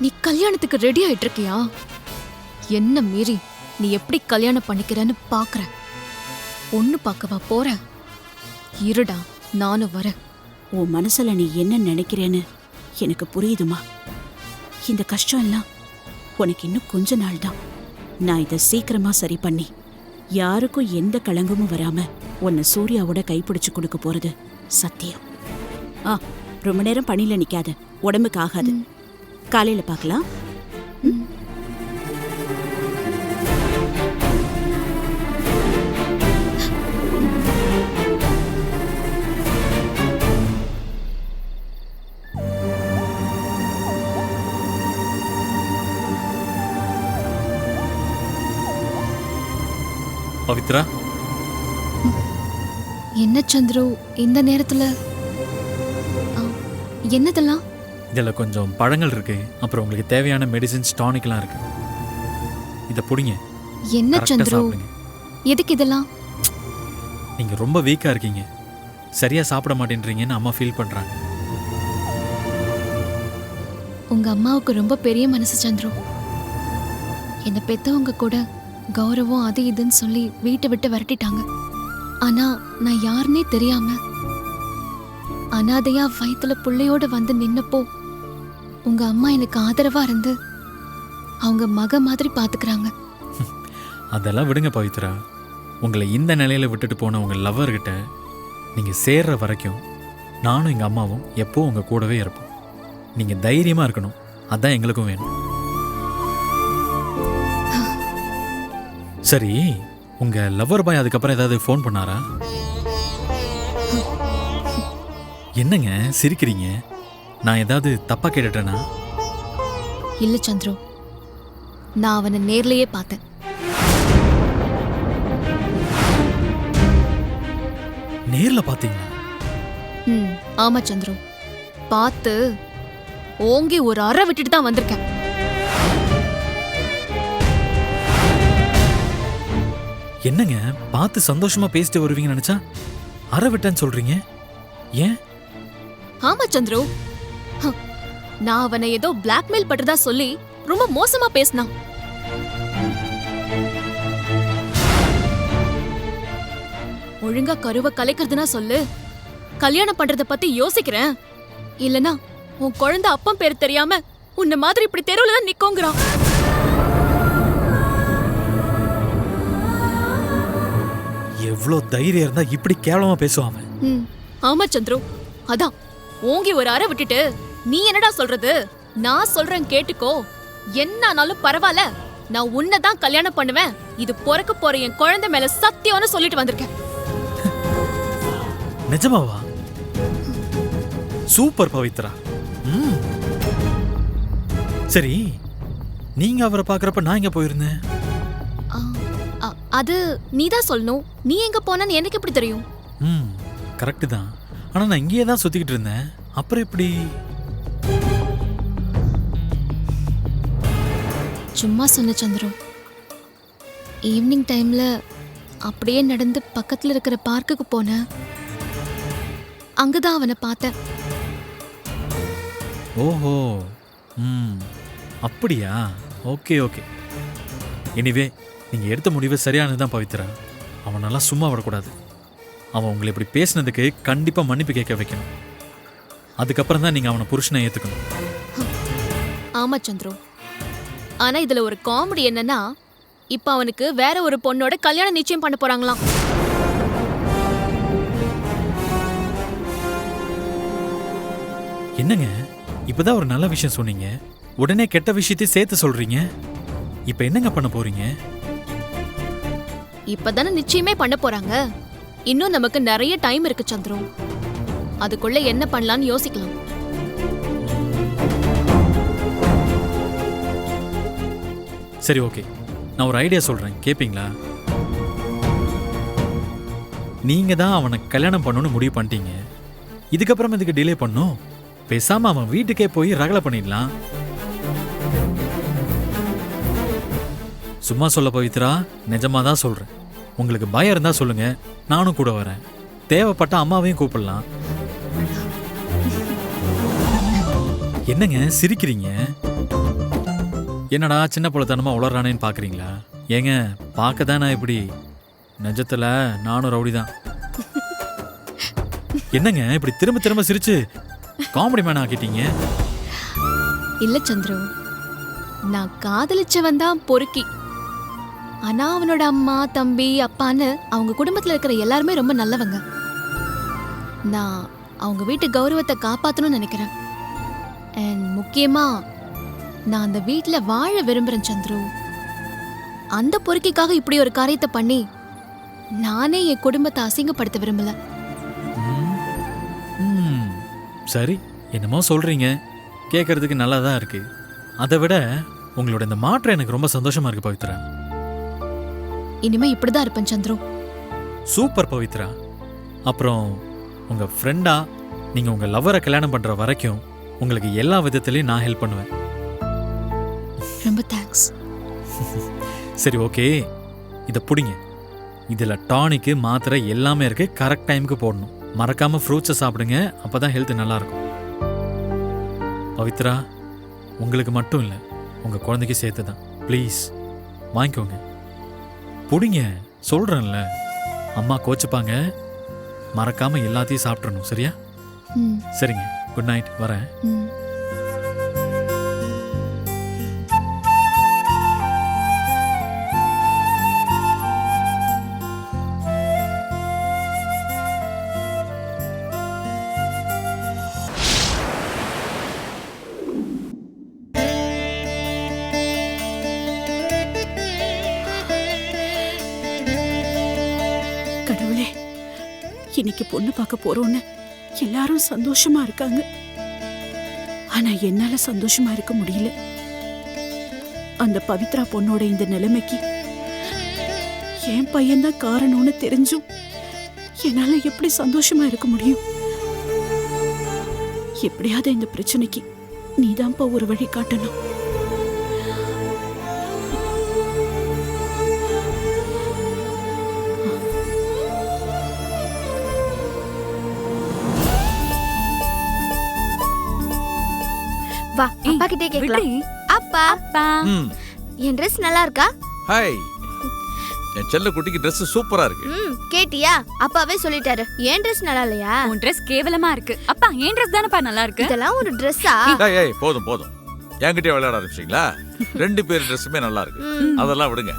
A: நீ கல்யாணத்துக்கு ரெடி ஆயிட்டு இருக்கியா? என்ன மீறி நீ எப்படி கல்யாணம் பண்ணிக்கிறன்னு பாக்குறேன். பொண்ணு பார்க்கவா போற? இருடா, நானும் வரேன்.
D: உன் மனசுல நீ என்ன நினைக்கிறேன்னு எனக்கு புரியுதுமா. இந்த கஷ்டம் எல்லாம் உனக்கு இன்னும் கொஞ்ச நாள் தான். நான் இதை சீக்கிரமா சரி பண்ணி யாருக்கும் எந்த களங்கமும் வராம உன்னை சூர்யாவோட கைப்பிடிச்சு கொடுக்க போறது சத்தியம். ரொம்ப நேரம் பணியில நிக்காத, உடம்புக்கு ஆகாது. காலையில பார்க்கலாம்.
L: பவித்ரா,
A: என்ன சந்துரு இந்த நேரத்துல? என்னதெல்லாம்?
L: இதில் கொஞ்சம் பழங்கள் இருக்கு, அப்புறம் உங்களுக்கு தேவையான மெடிசின்ஸ் டானிக்லாம் இருக்கு. இதை பிடிங்க,
A: என்ன
L: Correct-ஆ
A: சந்துரு
L: சாப்பிடுங்க.
A: எதுக்கு இதெல்லாம்?
L: நீங்க ரொம்ப வீக்கா இருக்கீங்க, சரியா சாப்பிட மாட்டேன்றீங்கன்னு அம்மா ஃபீல் பண்றாங்க.
A: உங்க அம்மாவுக்கு ரொம்ப பெரிய மனசு சந்துரு. என்னை பெத்தவங்க கூட கௌரவம் அது இதுன்னு சொல்லி வீட்டை விட்டு விரட்டிட்டாங்க. ஆனா நான் யாருன்னே தெரியாம அனாதையா வயித்துல புள்ளையோட வந்து நின்னப்போ உங்க அம்மா எனக்கு ஆதரவா இருந்து அவங்க மக மாதிரி பாத்துக்கிறாங்க.
L: அதெல்லாம் விடுங்க பவித்ரா. உங்களை இந்த நிலையில விட்டுட்டு போன உங்க லவ்வர்கிட்ட நீங்க சேர்ற வரைக்கும் நானும் எங்க அம்மாவும் எப்போ உங்க கூடவே இருப்போம். நீங்க தைரியமா இருக்கணும், அதான் எங்களுக்கும் வேணும். சரி, உங்க லவ்வர் பாய் அதுக்கப்புறம் ஏதாவது ஃபோன் பண்ணாரா? என்னங்க சிரிக்கிறீங்க? நான் ஏதாவது தப்பா கேட்டுட்டேனா?
A: இல்ல சந்துரு, நான் அவனை நேர்லயே பார்த்தேன்.
L: நேர்ல பாத்தீங்களா?
A: ஆமா சந்துரு, பார்த்து ஓங்கி ஒரு அறை விட்டுட்டு தான் வந்திருக்கேன்.
L: என்னங்க பார்த்து சந்தோஷமா பேசிட்டு வருவீங்கன்னு நினைச்சா அற விட்டேன்னு சொல்றீங்க, ஏன்?
A: ஆமா சந்துரு, நான் அவனை ஏதோ பிளாக்மெயில் பண்றதா சொல்லி ரொம்ப மோசமா பேசினான். ஒழுங்கா கருவை கலைக்கிறதுனா சொல்லு, கல்யாணம் பண்றத பத்தி யோசிக்கிறேன். இல்லனா உன் குழந்தை அப்பன் பேர் தெரியாம உன்ன மாதிரி இப்படி தெருவுல தான் நிக்கோங்கிறான்.
L: எவ்வளோ தைரியம் இருந்தா இப்படி கேவலமா பேசுவான்.
A: ஆமா சந்துரு, அதான் ஓங்கி ஒரு அறை விட்டுட்டு நீ என்னடா சொல்றது? நான் சொல்றேன் கேட்டுக்கோ. என்னானாலும் பரவாயில்ல, நான் உன்னதான் கல்யாணம் பண்ணுவேன். இது பொறக்க போற என் குழந்தை மேல சத்தியம்னு சொல்லிட்டு வந்திருக்கேன்.
L: நிஜமாவா? சூப்பர் பவித்ரா. சரி, நீங்க அவரை பாக்குறப்ப நான் எங்க போயிருந்தேன்?
A: அது நீதான் சொல்லணும். நீ எங்க போனன்னு எனக்கு எப்படி தெரியும்?
L: கரெக்ட் தான். ஆனா நான் இங்கேயே தான் சுத்திக்கிட்டு இருந்தேன். அப்புறம் எப்படி?
A: சும்மா சொன்ன சந்துரு. ஈவினிங் டைம்ல அப்படியே நடந்து பக்கத்துல இருக்கிற பார்க்குக்கு போனேன். அங்கதான் அவனை பார்த்தேன்.
L: ஓஹோ, அப்படியா? Okay okay. எனிவே, நீங்க எடுத்த முடிவு சரியானதுதான் பவித்ரா. அவனெல்லாம் சும்மா விடக்கூடாது. அவன் உங்களை இப்படி பேசினதுக்கு கண்டிப்பா மன்னிப்பு கேட்க வைக்கணும். அதுக்கப்புறம் தான் நீங்க அவனை புருஷனை ஏத்துக்கணும்.
A: ஆமா சந்துரு, ஆனா இதுல ஒரு காமெடி என்னன்னா, இப்ப அவனுக்கு வேற ஒரு பொண்ணோட கல்யாணம் நிச்சயம் பண்ண போறாங்களாம்.
L: என்னங்க இப்பதான் ஒரு நல்ல விஷயம் சொன்னீங்க, உடனே கெட்ட விஷயத்தை சேர்த்து சொல்றீங்க. இப்ப என்னங்க பண்ண போறீங்க?
A: இப்பதானே நிச்சயமே பண்ண போறாங்க. இன்னும் நமக்கு நிறைய டைம் இருக்கு சந்துரு. அதுக்குள்ள என்ன பண்ணலாம்னு யோசிக்கலாம்.
L: சரி ஓகே, நான் ஒரு ஐடியா சொல்றேன், கேப்பீங்களா? நீங்க தான் அவனை கல்யாணம் பண்ணணும்னு முடிவு பண்ணிட்டீங்க. இதுக்கப்புறம் இதுக்கு டிலே பண்ணும். பேசாம அவன் வீட்டுக்கே போய் ரகலை பண்ணிடலாம். சும்மா சொல்ல பவித்ரா, நிஜமா தான் சொல்றேன். உங்களுக்கு பயம் இருந்தா சொல்லுங்க, நானும் கூட வரேன். தேவைப்பட்ட அம்மாவையும் கூப்பிடலாம். என்னங்க சிரிக்கிறீங்க? என்னடா சின்ன புலத்தனமா உளறானேன்னு பாக்குறீங்களா? ஏங்க பார்க்க தான் நான் இப்படி, நிஜத்துல நானும் ரவுடி தான். என்னங்க இப்படி திரும்ப திரும்ப சிரிச்சு காமெடி மேன் ஆக்கிட்டீங்க?
A: இல்ல சந்துரு, நான் காதலிச்சவன் தான் பொறுக்கி. ஆனா அவனோட அம்மா தம்பி அப்பான்னு அவங்க குடும்பத்துல இருக்கிற எல்லாருமே ரொம்ப நல்லவங்க. நான் அவங்க வீட்டு கௌரவத்தை காப்பாத்தணும்னு நினைக்கிறேன். அண்ட் முக்கியமா நான் அந்த வீட்டுல வாழ விரும்புறேன் சந்துரு. அந்த பொறுக்கிக்காக இப்படி ஒரு காரியத்தை பண்ணி நானே என் குடும்பத்தை அசிங்கப்படுத்த விரும்பல.
L: சரி, என்னமோ சொல்றீங்க, கேட்கறதுக்கு நல்லா தான் இருக்கு. அதை விட உங்களோட இந்த மாற்றம் எனக்கு ரொம்ப சந்தோஷமா இருக்கு பவித்ரா.
A: இனிமே இப்படிதான் இருப்பேன் சந்துரு.
L: சூப்பர் பவித்ரா. அப்புறம் உங்க ஃப்ரெண்டா நீங்க உங்க லவ்வரை கல்யாணம் பண்ற வரைக்கும் உங்களுக்கு எல்லா விதத்திலையும் நான் ஹெல்ப் பண்ணுவேன்.
A: ரொம்ப தேங்க்ஸ்.
L: சரி ஓகே, இதை பிடிங்க. இதில் டானிக்கு மாத்திரை எல்லாமே இருக்கு. கரெக்ட் டைமுக்கு போடணும். மறக்காம ஃப்ரூட்ஸை சாப்பிடுங்க. அப்பதான் ஹெல்த் நல்லா இருக்கும். பவித்ரா, உங்களுக்கு மட்டும் இல்லை, உங்க குழந்தைக்கு சேர்த்து தான். ப்ளீஸ் வாங்கிக்கோங்க. பிடிங்க, சொல்றேன்ல. அம்மா கோச்சுப்பாங்க. மறக்காம எல்லாத்தையும் சாப்பிட்றணும். சரியா? சரிங்க. Good night. வரேன்.
M: கடவுளே, இன்னைக்கு பொண்ணு பார்க்க போறோம்னு எல்லாரும் சந்தோஷமா இருக்காங்க. ஆனா என்னால சந்தோஷமா இருக்க முடியல. அந்த பவித்ரா பொண்ணோட இந்த நிலைமைக்கு என் பையன்தான் காரணம்னு தெரிஞ்சும் என்னால எப்படி சந்தோஷமா இருக்க முடியும்? எப்படியாவது இந்த பிரச்சனைக்கு நீதான்ப்பா ஒரு வழி காட்டணும்.
C: வா, அப்பா கிட்டே கேக்கலாம். அப்பா, என் ட்ரெஸ் நல்லா இருக்கா?
J: ஹாய், என் செல்ல குட்டிக்கு Dress சூப்பரா இருக்கு.
C: கேட்டியா? அப்பாவே சொல்லிட்டாரு. என் ட்ரெஸ் நல்லா இல்லையா?
A: உன் ட்ரெஸ் கேவலமா இருக்கு. அப்பா, என் ட்ரெஸ் தானப்பா நல்லா இருக்கு.
C: இதெல்லாம் ஒரு ட்ரெஸ்ஸா?
J: ஏய் போதும் போதும், என்கிட்டயே விளையாட ஆரம்பிச்சிங்களா? 2 பேர் ட்ரெஸ்ஸுமே நல்லா இருக்கு. அதெல்லாம் விடுங்க.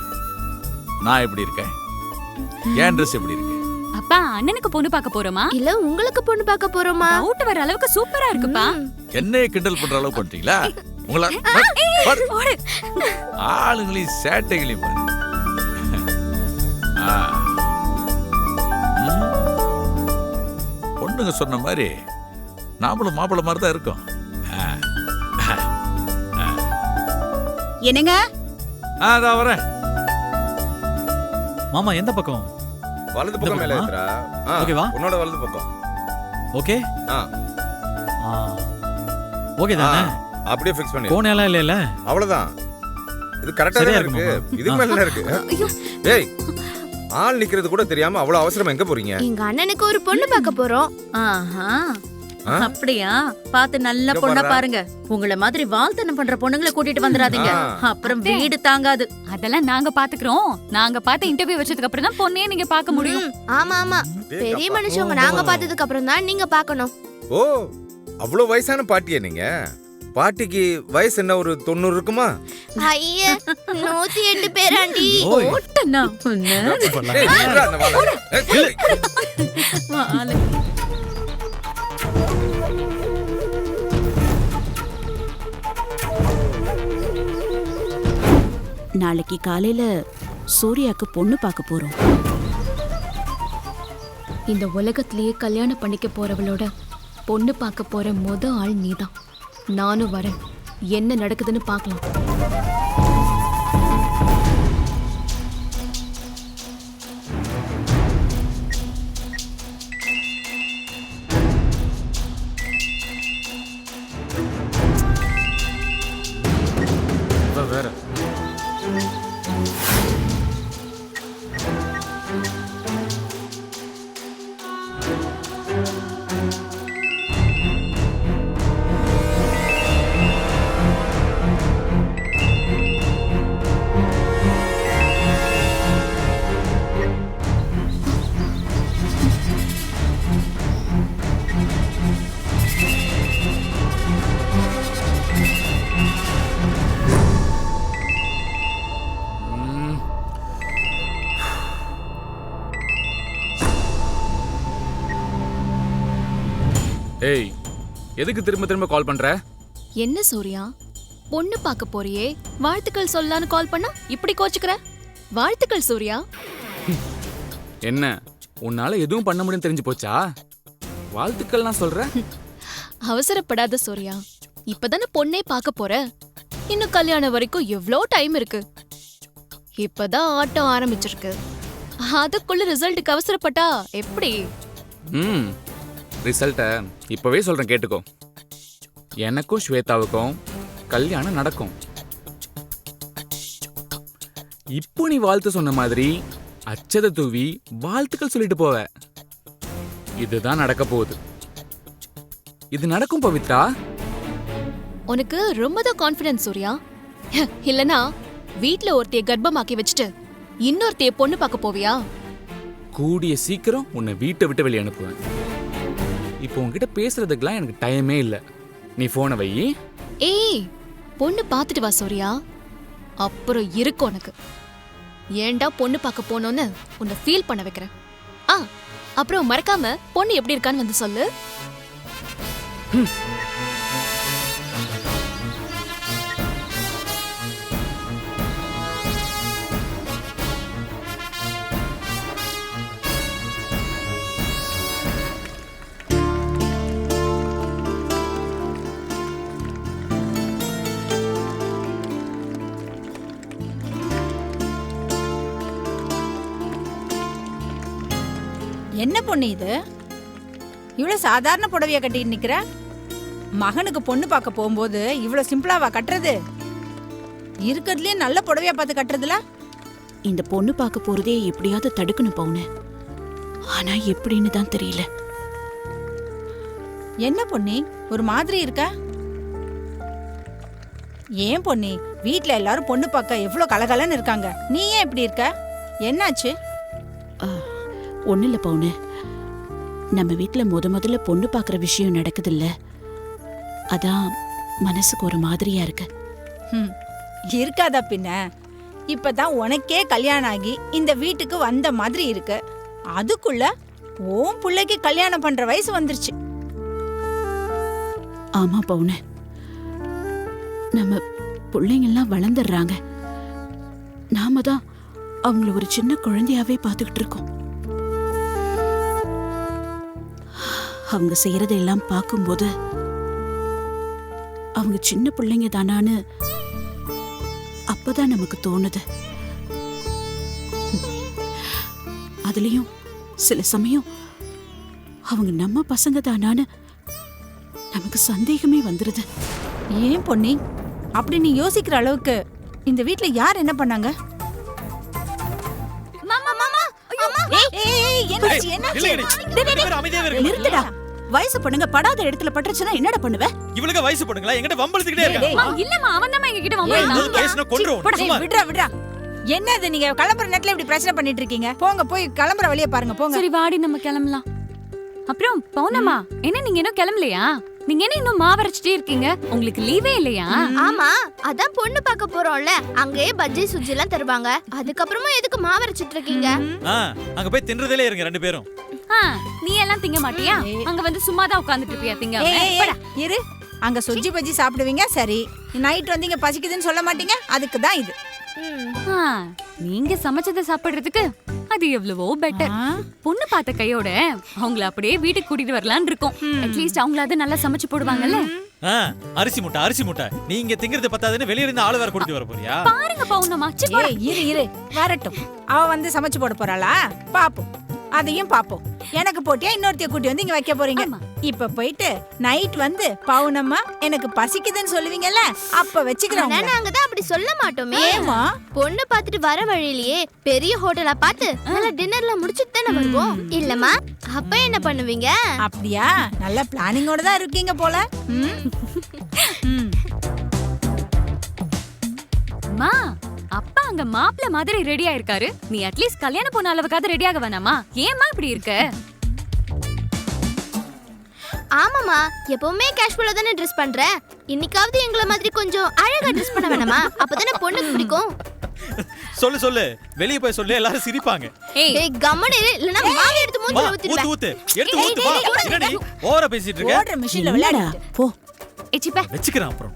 J: நான் எப்படி இருக்கேன், என் ட்ரெஸ் எப்படி இருக்கு?
A: அப்பா, அண்ணனுக்கு பொண்ணு பார்க்க போறோமா
C: இல்ல உங்களுக்கு பொண்ணு பார்க்க போறோமா?
A: டவுட் வர அளவுக்கு சூப்பரா இருக்குப்பா.
J: என்னைய கிண்டல் பண்ற அளவுக்கு பண்ணிட்டீங்களா? உங்கள ஆளுங்களையும் சேட்டைகளையும் பாரு. பொண்ணுங்க சொன்ன மாதிரி நாமளும் மாப்பிள்ளை மாதிரி தான் இருக்கோம்.
M: என்னங்க?
J: அதான் வரேன்.
L: மாமா, எந்த பக்கம்?
N: வலது பக்கம் மேல ஏத்துறா.
L: ஓகேவா?
N: உன்னோட வலது பக்கம்.
L: ஓகே. ஓகே தானே?
N: அப்படியே ஃபிக்ஸ் பண்ணி.
L: கோணேலாம் இல்ல.
N: அவ்வளவுதான். இது கரெக்ட்டா தான் இருக்கு. இதுக்கு மேல இருக்கு. ஏய், ஆள் நிக்கிறது கூட தெரியாம அவ்வளவு அவசரமா எங்க போறீங்க?
C: எங்க அண்ணனுக்கு ஒரு பொண்ணு பார்க்க போறோம்.
A: அப்படியா? பார்த்து நல்ல பொண்ணா பாருங்க. உங்கள மாதிரி வாழ்த்தனம் பண்ற பொண்ணுங்களை கூட்டிட்டு வந்துடாதீங்க. அப்புறம் வீடு தாங்காது. அதெல்லாம் நாங்க பாத்துக்கிறோம். நாங்க பார்த்து இன்டர்வியூ வச்சதுக்கு அப்புறம் தான் பொண்ணே நீங்க பார்க்க முடியும்.
C: ஆமா ஆமா, பெரிய மனுஷங்க நாங்க பார்த்ததுக்கு அப்புறம் தான் நீங்க பார்க்கணும்.
N: ஓ, அவ்வளவு வயசான பாட்டியா நீங்க? பாட்டிக்கு வயசு என்ன, ஒரு 90 இருக்குமா?
C: ஐயே, 108 பேராண்டி.
A: ஓட்டனா பொண்ணு.
N: ஏய், நில்றா அந்த வாளை.
M: நாளைக்கு காலையில சூர்யாக்கு பொண்ணு பார்க்க போறோம்.
A: இந்த உலகத்திலேயே கல்யாணம் பண்ணிக்க போறவளோட பொண்ணு பார்க்க போற முத ஆள் நீதான். நானும் வரேன். என்ன நடக்குதுன்னு பார்க்கலாம்.
F: வேற ஏய், எதுக்கு திரும்ப திரும்ப கால் பண்ற?
A: என்ன சூர்யா, பொண்ணு பார்க்க போறியே, வாழ்த்துக்கள் சொல்லலான்னு கால் பண்ணா இப்படி கோச்சுக்கிற? வாழ்த்துக்கள் சூர்யா.
F: என்ன, உன்னால எதுவும் பண்ண முடியும் தெரிஞ்சு போச்சா? வாழ்த்துக்கள் நான் சொல்ற.
A: அவசரப்படாத சூர்யா, இப்பதானே பொண்ணே பார்க்க போற. இன்னும் கல்யாணம் வரைக்கும் எவ்வளோ டைம் இருக்கு. இப்பதான் ஆட்டம் ஆரம்பிச்சிருக்கு. அதுக்குள்ள ரிசல்ட்டுக்கு அவசரப்பட்டா எப்படி?
F: ரிசல்ட்ட இப்பவே சொல்றேன், கேட்டுக்கோ. எனக்கும் ஸ்வேதாவுக்கும் கல்யாணம் நடக்கும். இப்போ நீ வாழ்த்து சொன்ன மாதிரி அச்சதை தூவி வாழ்த்துக்கள் சொல்லிட்டு போவ. இதுதான் நடக்க போகுது. இது நடக்கும் பவித்ரா.
A: உனக்கு ரொம்ப தான் கான்ஃபிடன்ஸ் சூர்யா. இல்லனா வீட்ல ஒருத்தைய கர்ப்பமாக்கி வச்சுட்டு இன்னொருத்தைய பொண்ணு பார்க்க போவியா?
F: கூடிய சீக்கிரம் உன்னை வீட்டை விட்டு வெளியே அனுப்புவேன். இப்போ உன்கிட்ட பேசுறதுக்கெல்லாம் எனக்கு டைமே இல்லை. நீ போனை வை.
A: ஏய், பொண்ணு பார்த்துட்டு வா சூர்யா, அப்புறம் இருக்கும் உனக்கு. ஏன்டா பொண்ணு பார்க்க போனோன்னு உன்னை ஃபீல் பண்ண வைக்கிறேன். அப்புறம் மறக்காம பொண்ணு எப்படி இருக்கான்னு வந்து சொல்லு.
I: என்ன பொண்ணு இது? இவ்வளவு சாதாரண புடவைய கட்டிட்டு நிக்கிற? மகனுக்கு பொண்ணு பார்க்க போகும்போது இவ்வளவு சிம்பிளாவா கட்டுறது? இருக்கிறதுலயே நல்ல புடவையா பார்த்து கட்டுறதுல?
M: இந்த பொண்ணு பார்க்க போறதே எப்படியாவது தடுக்கணும் பவுனு. ஆனா எப்படின்னு தான் தெரியல.
I: என்ன பொண்ணி ஒரு மாதிரி இருக்க? ஏன் பொண்ணி, வீட்ல எல்லாரும் பொண்ணு பார்க்க எவ்வளவு கலகலன்னு இருக்காங்க, நீ ஏன் இப்படி இருக்க? என்னாச்சு?
M: ஒன்னும் இல்ல பவுனு, நம்ம வீட்டுல முதல்ல பொண்ணு பார்க்குற விஷயம் நடக்குதுல்ல, அதான் மனசுக்கு ஒரு மாதிரியா இருக்கு.
I: இருக்காதா பின்ன? இப்பதான் உனக்கே கல்யாணம் ஆகி இந்த வீட்டுக்கு வந்த மாதிரி இருக்கு. அதுக்குள்ள ஓம் பிள்ளைக்கு கல்யாணம் பண்ற வயசு வந்துருச்சு.
M: ஆமா பவுனு, நம்ம பிள்ளைங்கெல்லாம் வளர்ந்துடுறாங்க. நாம தான் அவங்கள ஒரு சின்ன குழந்தையாவே பார்த்துக்கிட்டு இருக்கோம். அவங்க செய்யறதெல்லாம் பார்க்கும்போது அவங்க சின்ன பிள்ளைங்க தானான்னு அப்பதான் நமக்கு தோணுது. அதுலயும் சில சமயம் அவங்க நம்ம பசங்க தானான்னு நமக்கு சந்தேகமே வந்துருது.
I: ஏன் பொன்னி அப்படி நீ யோசிக்கிற அளவுக்கு இந்த வீட்ல யார் என்ன பண்ணாங்க?
M: நிறுத்துடா. வயசு பொண்ணுங்க படாத இடத்துல பட்டுச்சுன்னா என்னடா பண்ணுவ?
L: இவளுக்கு வயசு பொண்ணுங்களா என்கிட்ட வம்பளத்துக்கிட்டே இருக்காங்க.
A: இல்லம்மா, அவன் தான் எங்ககிட்ட வம்பளறான்.
I: விட்றா விட்றா. என்னது நீங்க கிளம்புற நேரத்துல இப்படி பிரச்சனை பண்ணிட்டு இருக்கீங்க? போங்க, போய் கிளம்புற வழியை பாருங்க, போங்க.
A: சரி வாடி நம்ம கிளம்பலாம். அப்புறம் பவுனம்மா, என்ன நீங்க இன்னும் கிளம்பலையா? நீங்க என்ன இன்னும் மாவரைச்சிட்டே இருக்கீங்க? உங்களுக்கு லீவே இல்லையா?
C: ஆமா, அதான் பொண்ணு பார்க்க போறோம்ல, அங்கேயே பஜ்ஜி சுஜி எல்லாம் தருவாங்க. அதுக்கப்புறமா எதுக்கு மாவரைச்சிட்டு இருக்கீங்க?
L: அங்க போய் தின்றதுல இருங்க ரெண்டு பேரும்.
A: நீ எல்லாம் திங்க மாட்டியா? அங்க வந்து சும்மா தான் உட்கார்ந்துட்டு இருப்பியா? திங்க
I: இரு. அங்க சுஜி பஜ்ஜி சாப்பிடுவீங்க, சரி. நைட் வந்து இங்க பசிக்குதுன்னு சொல்ல மாட்டீங்க, அதுக்கு தான் இது.
A: நீங்க சமைச்சத சாப்பிடுறதுக்கு அது எவ்வளவோ பெட்டர். பொண்ணு பார்த்த கையோட அவங்கள அப்படியே வீட்டுக்கு கூட்டிட்டு வரலான்னு இருக்கோம். அட்லீஸ்ட் அவங்களாவது நல்லா சமைச்சு போடுவாங்கல்ல.
L: அரிசி மூட்டை நீங்க திங்கிறது பத்தாதுன்னு வெளிய இருந்து ஆளு வேற கூட்டிட்டு வர போறியா?
A: பாருங்க பவுனம்மா,
I: இரு வரட்டும். அவ வந்து சமைச்சு போட போறாளா பாப்போம், அதையும் பாப்போம். எனக்கு போட்டியா இன்னொருத்தைய கூட்டி வந்து இங்க வைக்க போறீங்க. இப்ப போயிட்டு நைட் வந்து பவுனம்மா எனக்கு பசிக்குதுன்னு சொல்லுவீங்கல்ல, அப்ப வச்சுக்கிறோம்.
C: நாங்க தான் அப்படி சொல்ல மாட்டோமே.
I: ஏமா?
C: பொண்ணு பார்த்துட்டு வர வழியிலேயே பெரிய ஹோட்டலா பார்த்து நல்ல டின்னர்ல முடிச்சிட்டு தானே வருவோம். இல்லம்மா, அப்ப என்ன பண்ணுவீங்க?
I: அப்படியா? நல்ல பிளானிங்கோட தான் இருக்கீங்க போல.
A: அம்மா, அப்பா அங்க மாப்பிள்ள மாதிரி ரெடியா இருக்காரு. நீ அட்லீஸ்ட் கல்யாணம் போன அளவுக்காவது ரெடி ஆக வேணாமா? ஏம்மா இப்படி இருக்க?
C: ஆமாமா, எப்பவுமே கேஷுவலா தானே ட்ரெஸ் பண்ற. இன்னைக்காவது எங்கள மாதிரி கொஞ்சம் அழகா ட்ரெஸ் பண்ண வேணாமா? அப்பதானே பொண்ணுக்கு பிடிக்கும்.
L: சொல்லு வெளிய போய் சொல்லு, எல்லாரும் சிரிப்பாங்க.
C: ஏய் கம்மனே, இல்லனா மாவு எடுத்து மூஞ்சில ஊத்திடுவேன்.
L: ஊத்து வா. என்னடி ஓவரா பேசிட்டு இருக்க?
I: ஓடுற மெஷின்ல விளையாடு.
M: போ.
A: ஏச்சிப்பா
L: வெச்சுக்கறேன் அப்புறம்.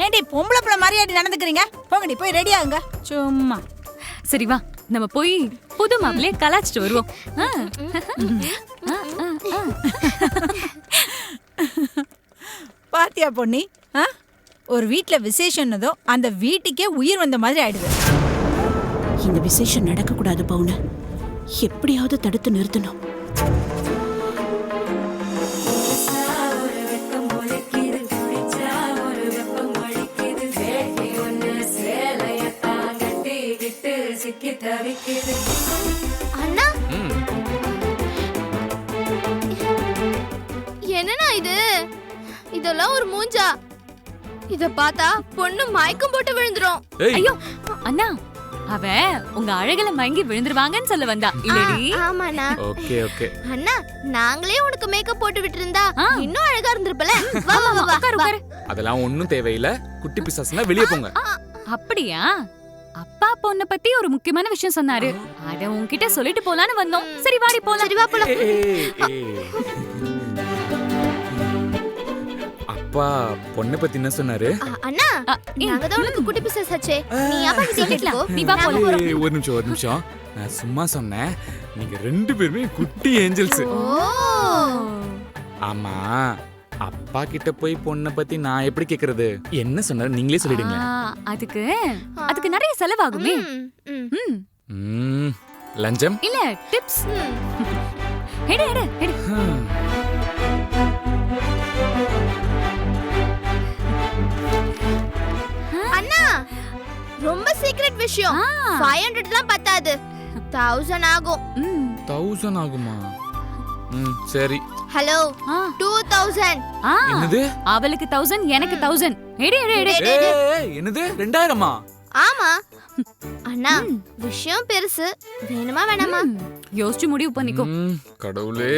I: ஏண்டி பொம்பளை புள்ள மாதிரியாடி நடந்துக்கிறீங்க? போங்கடி, போய் ரெடி ஆகுங்க. சும்மா.
A: சரி வா, நம்ம போய் புது மாப்பிள்ளைய கலாச்சிட்டு வருவோம்.
I: பாத்தியா பொன்னி, ஒரு வீட்ல விசேஷம்னதோ அந்த வீட்டுக்கே உயிர் வந்த மாதிரி ஆயிடுது.
M: இந்த விசேஷம் நடக்க கூடாது பவுனு, எப்படியாவது தடுத்து நிறுத்தணும்.
O: விட்டு
C: அண்ணா
F: ம்.
C: என்னண்ணா இது? இதெல்லாம் ஒரு மூஞ்சா? இத பார்த்தா பொண்ணு மயக்கம் போட்டு விழுந்துரும்.
F: ஏய்.
C: ஐயோ
A: அண்ணா அவ உங்க அழகுல மயங்கி விழுந்துருவாங்கன்னு சொல்ல வந்தா இல்லடி?
C: ஆமாண்ணா.
F: Okay okay.
C: அண்ணா நாங்களே உனக்கு மேக்கப் போட்டு விட்டுருந்தா இன்னும் அழகா இருந்திருப்பல. வா வா வா
A: உட்காரு உட்காரு.
F: அதெல்லாம் ஒண்ணும் தேவையில்ல. குட்டி பிசாசுனா வெளியே போங்க.
A: அப்படியா? அப்பா பொண்ண பத்தி ஒரு முக்கியமான விஷயம் சொன்னாரு. அத உன்கிட்ட சொல்லிட்டு போலான்னு வந்தோம். சரி வாடி போலாம்.
C: சரி வா போலாம்.
F: அப்பா பொண்ணை பத்தி என்ன சொன்னாரு?
C: அண்ணா நாங்க தான் உனக்கு குட்டி பிசாசாச்சே. நீ அப்பா கிட்ட கேட்கலாம்.
A: நீ வா போலாம்.
F: ஏய், ஒரு நிமிஷம். நான் சும்மா சொன்னேன். நீங்க 2 பேருமே குட்டி ஏஞ்சல்ஸ். ஆமா, அப்பா கிட்ட போய் பொண்ணை பத்தி நான் எப்படி கேக்குறது? என்ன சொன்னாரு நீங்களே சொல்லிடுங்க.
A: அதுக்கு நிறைய செலவாகுமே.
F: லஞ்சம்
A: இல்ல டிப்ஸ். எடு எடு எடு.
C: அண்ணா ரொம்ப சீக்ரெட் விஷயம். 500 தான் பத்தாது. 1000 ஆகும்.
F: 1000 ஆகுமா? சரி.
C: ஹலோ 2000.
F: என்னது?
A: அவளுக்கு 1000 எனக்கு 1000. எடு எடு எடு.
F: ஏய் என்னது 2000மா?
C: ஆமா அண்ணா விஷயம் பெருசு. வேணுமா வேணாமா?
A: யோசிச்சு முடிவு பண்ணிக்கோ.
F: கடவுளே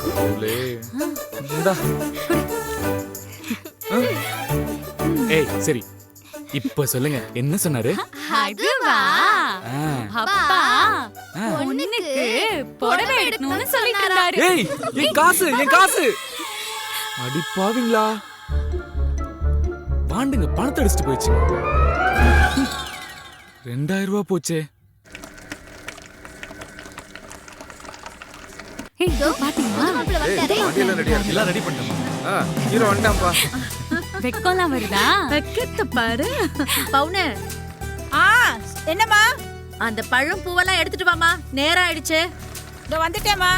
F: கடவுளே. இந்தா. ஏய் சரி இப்ப சொல்லுங்க என்ன சொன்னாரு?
A: அதுவா? அப்பா பொண்ணுக்கு புடவை எடுக்கணும்னு சொல்லிட்டு இருந்தாரு.
F: ஏய் என் காசு. அடி பாவிங்களா. பாண்டுங்க பணத்தை அடிச்சிட்டு போயிடுச்சு. 2000 ரூபாய் போச்சே.
N: எல்லாம் ரெடி பண்ணிட்டோம். ஹீரோ வந்துட்டான்ப்பா.
A: வெக்கம்லாம் வருதா?
D: வெக்கத்தை பாரு. பவுனு என்னம்மா அந்த பழம் பூவெல்லாம் எடுத்துட்டு வாமா. நேரம் ஆயிடுச்சு. இதோ வந்துட்டேம்மா.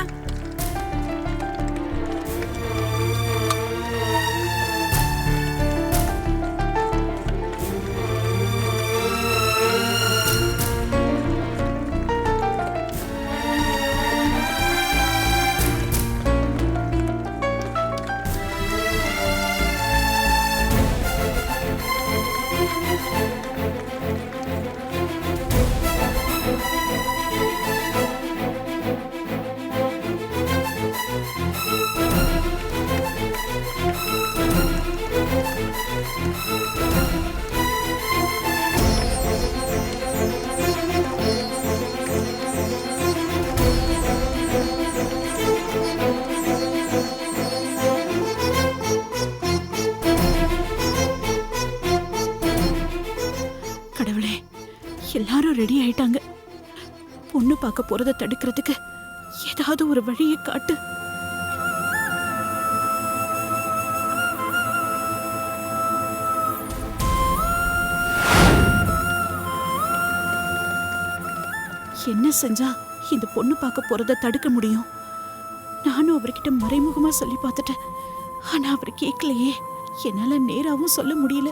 D: கடவுளே எல்லாரும் ரெடி ஆயிட்டாங்க. பொண்ணு பார்க்க போறத தடுக்கிறதுக்கு ஏதாவது ஒரு வழியை காட்டு. என்ன செஞ்சா இந்த பொண்ணு பார்க்க போறத தடுக்க முடியும்? நானும் அவர்கிட்ட மறைமுகமா சொல்லி பார்த்துட்டேன். ஆனா அவர் கேட்கலையே. என்னால நேராவும் சொல்ல முடியல.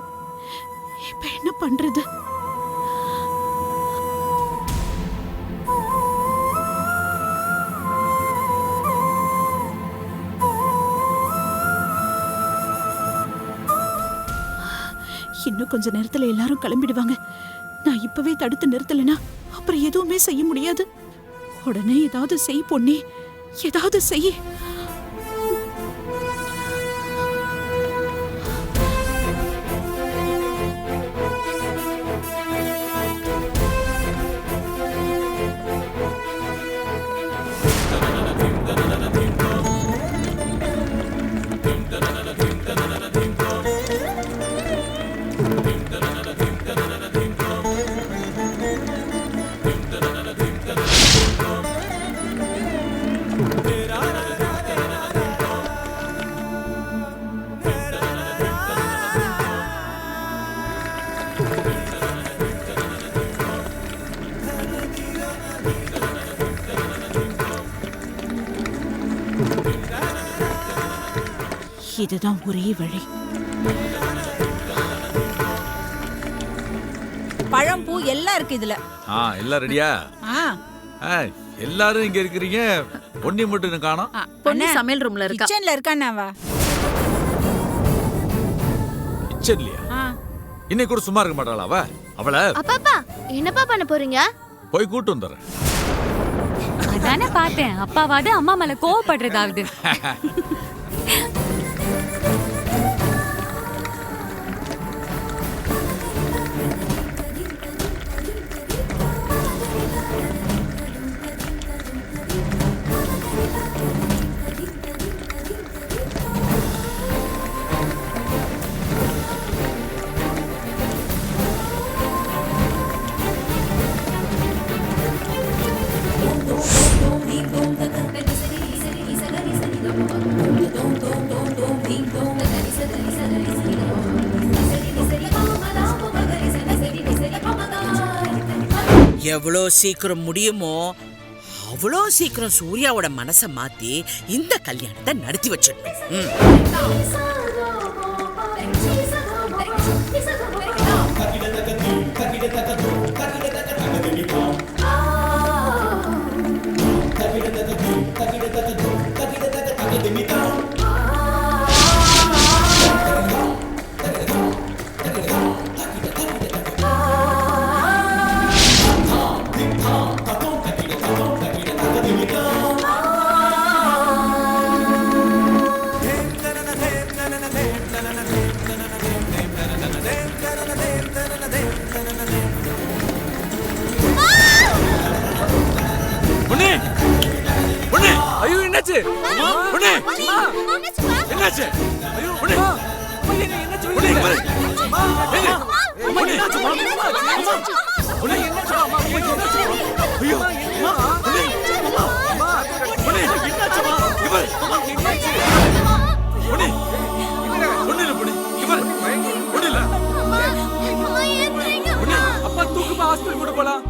D: இப்ப என்ன பண்றது? இன்னும் கொஞ்ச நேரத்துல எல்லாரும் கிளம்பிடுவாங்க. நான் இப்பவே தடுத்து நிறுத்தலைன்னா அப்புறம் எதுவுமே செய்ய முடியாது. உடனே ஏதாவது செய் பொண்ணே, ஏதாவது செய். இதுதான் ஒரே வழி.
I: எல்லாம் இருக்கு இதுல.
J: எல்லாம் ரெடியா? எல்லாரும் இங்க இருக்கிறீங்க, பொன்னி மட்டும் காணோம்.
A: பொன்னி சமையல் ரூம்ல இருக்கா.
I: கிச்சன்ல இருக்கானே அவ.
J: கிச்சன்லயா? இன்னைக்கு கூட சும்மா இருக்க மாட்டாளா அவ? அவள
C: அப்பா என்னப்பா பண்ண போறீங்க?
J: போய் கூட்டு வந்துடுறேன்.
A: அதானே பார்த்தேன், அப்பாவாவது அம்மா மேல கோவப்படுறதாவது.
B: எவ்வளோ சீக்கிரம் முடியுமோ அவ்வளோ சீக்கிரம் சூர்யாவோட மனசை மாத்தி இந்த கல்யாணத்தை நடத்தி வச்சிடணும்.
F: ஐயோ என்னாச்சு? என்னாச்சு? ஐயோ அப்பா தூக்குமா, ஹாஸ்பிட்டல் கூட்டு போலாம்.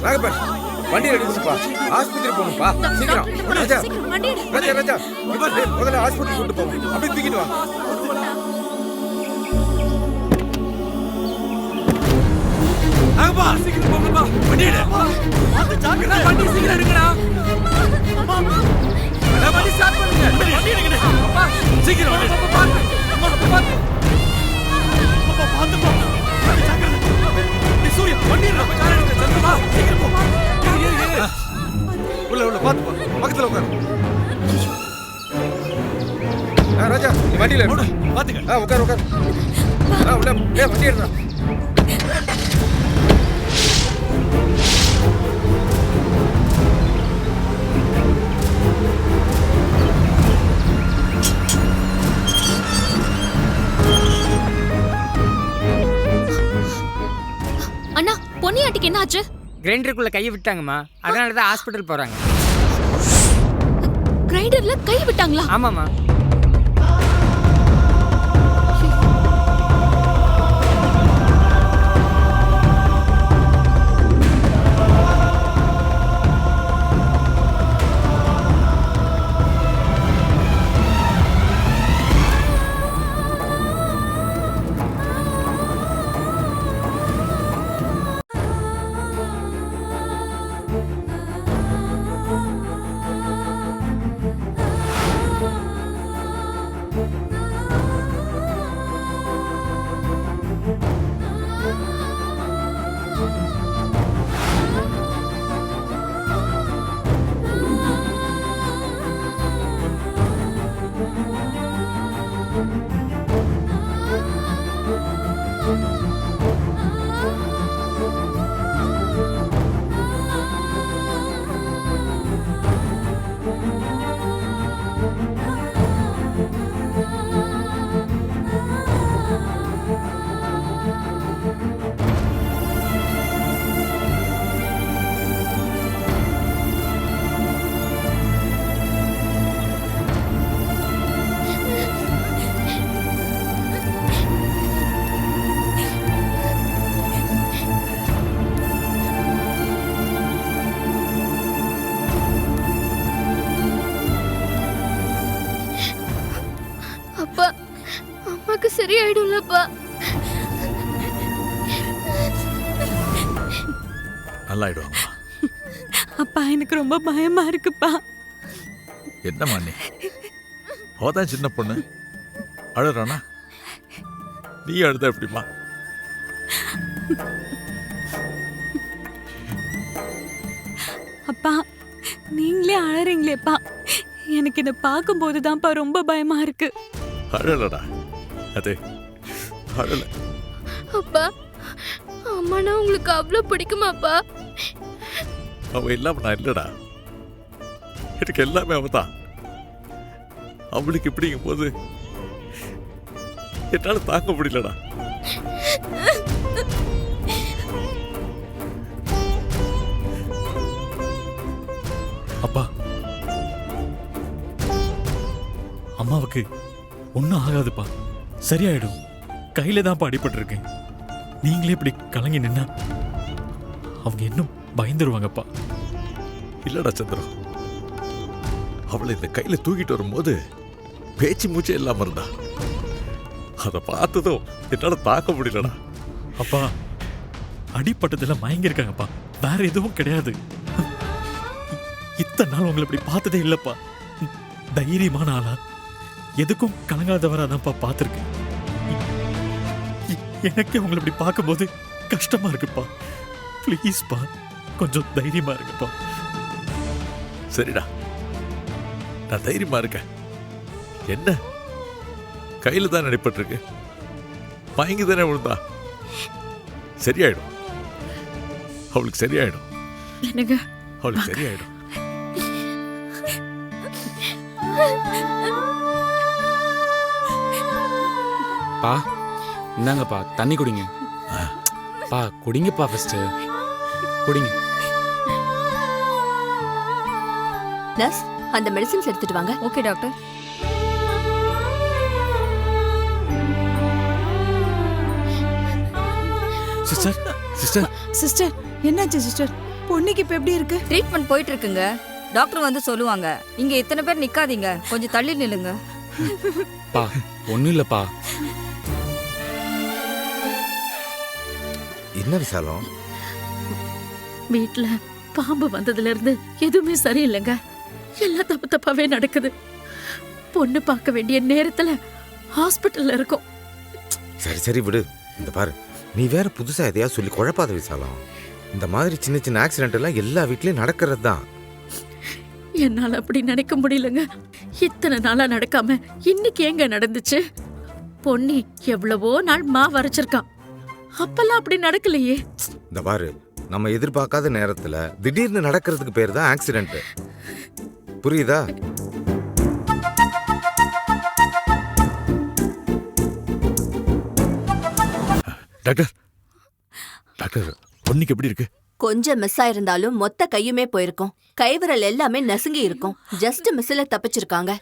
N: ராகப்பன், வண்டி எடுத்துப்பா, ஆஸ்பத்திரி போகணும்பா, சீக்கிரம். ராஜா, ராஜா, ராஜா, முதல்ல ஹாஸ்பிட்டல் கூட்டு போவோம், அப்படியே தூக்கிட்டு வா.
F: ராகப்பா, சீக்கிரம் போங்கப்பா, வண்டி எடு. வண்டி சீக்கிரம் எடுங்கடா. வண்டி ஸ்டார்ட் பண்ணுங்க. வண்டி எடுங்கடா. அப்பா, சீக்கிரம் வண்டி எடு. பாத்து. பாத்து. அப்பா, பாத்து போ. சூர்யா, வண்டி எடு. கார் எடுங்க. சந்தமா, சீக்கிரம் போ. ஏறு.
N: உள்ள பாத்து போ. பக்கத்துல உட்காரு. ராஜா, நீ வண்டியில இரு.
F: பாத்துங்க.
N: உட்காரு. உள்ள. வண்டி எடுடா.
A: அண்ணா, பொன்னியாட்டிக்கு என்ன ஆச்சு?
O: கிரைண்டருக்குள்ள கையை விட்டாங்கம்மா, அதனால தான் ஹாஸ்பிட்டல் போறாங்க.
A: கிரைண்டர்ல கை விட்டாங்களா?
O: ஆமாம்மா.
A: சரியாயிடும்லப்பா.
J: நல்லா ஆயிடுவாங்கம்மா.
G: அப்பா எனக்கு ரொம்ப பயமா இருக்குப்பா.
J: என்னம்மா நீ அவதான் சின்ன பொண்ணு அழுறானா? நீ அழுத எப்படிம்மா?
G: அப்பா நீங்களே அழறீங்களேப்பா. எனக்கு இதை பார்க்கும்போது தான்ப்பா ரொம்ப பயமா இருக்கு.
J: அழலடா, அது அழல.
A: அப்பா, அம்மானா உங்களுக்கு அவ்வளவு பிடிக்குமாப்பா?
J: அவ இல்லாம நான் இல்லடா. எனக்கு எல்லாமே அவதான். அவளுக்கு இப்படிங்கும் போது என்னால தாங்க முடியலடா.
L: அப்பா, அம்மாவுக்கு ஒன்றும் ஆகாதுப்பா, சரியாயிடும். கையில தான்ப்பா அடிபட்டிருக்கேன். நீங்களே இப்படி கலங்கி நின்னா அவங்க இன்னும் பயந்துருவாங்கப்பா.
J: இல்லடா சந்திரம், அவளை இந்த கையில தூக்கிட்டு வரும்போது பேச்சு மூச்சே இல்லாம இருந்தா. அதை பார்த்ததும் என்னால தாக்க முடியலடா.
L: அப்பா, அடிப்பட்டதுல மயங்கிருக்காங்கப்பா, வேற எதுவும் கிடையாது. இத்தனை நாள் உங்களை இப்படி பார்த்ததே இல்லப்பா. தைரியமான ஆளா, எதுக்கும் கலங்காதவரா தான்ப்பா பார்த்துருக்கேன். எனக்கே உங்களை இப்படி பார்க்கும்போது கஷ்டமா இருக்குப்பா. ப்ளீஸ்ப்பா, கொஞ்சம் தைரியமா இருக்குப்பா.
J: சரிடா, நான் தைரியமா இருக்கேன். என்ன கையில தான் நடிப்பட்டிருக்கு, மயங்கி தானே விழுந்தா. சரியாயிடும், அவளுக்கு சரியாயிடும்.
A: என்னங்க,
J: அவளுக்கு சரியாயிடும்.
F: பா இந்தாங்கப்பா, தண்ணி குடிங்க. பா குடிங்கப்பா, ஃபர்ஸ்ட் குடிங்க.
C: நர்ஸ், அந்த மெடிசின்ஸ் எடுத்துட்டு வாங்க.
A: Okay doctor.
L: Sister, sister,
I: sister என்னாச்சு சிஸ்டர்? பொண்ணுக்கு இப்ப எப்படி இருக்கு?
D: ட்ரீட்மெண்ட் போயிட்டு இருக்குங்க. டாக்டர் வந்து சொல்லுவாங்க. இங்க இத்தனை பேர் நிக்காதீங்க, கொஞ்சம் தள்ளி நில்லுங்க.
F: பா ஒன்றும் இல்லைப்பா.
N: என்ன விசாலம்?
A: வீட்ல பாம்பு வந்ததுல இருந்து எதுவுமே சரியில்லைங்க. எல்லாம் தப்பு தப்பாவே நடக்குது. பொண்ணு பார்க்க வேண்டிய நேரத்துல ஹாஸ்பிட்டல்ல இருக்கோம்.
N: சரி சரி விடு. இந்த பாரு, நீ வேற புதுசா எதையா சொல்லி குழப்பாத விசாலம். இந்த மாதிரி சின்ன சின்ன ஆக்சிடென்ட் எல்லாம் எல்லா வீட்லயும் நடக்கிறது தான்.
A: என்னால அப்படி நினைக்க முடியலங்க. இத்தனை நாளா நடக்காம இன்னைக்கு எங்க நடந்துச்சு? பொன்னி எவ்வளவோ நாள் வரைச்சிருக்கான், அப்பெல்லாம் அப்படி நடக்கலையே.
N: இந்த பாரு, நம்ம எதிர்பார்க்காத நேரத்துல திடீர்னு நடக்கிறதுக்கு பேர் தான் ஆக்சிடென்ட். புரியுதா?
J: டாக்டர், டாக்டர், பொண்ணுக்கு எப்படி இருக்கு?
C: கொஞ்சம் மிஸ் ஆயிருந்தாலும் மொத்த கையுமே போயிருக்கும். கைவிரல் எல்லாமே நசுங்கி இருக்கும். ஜஸ்ட் மிஸ்ல தப்பிச்சிருக்காங்க.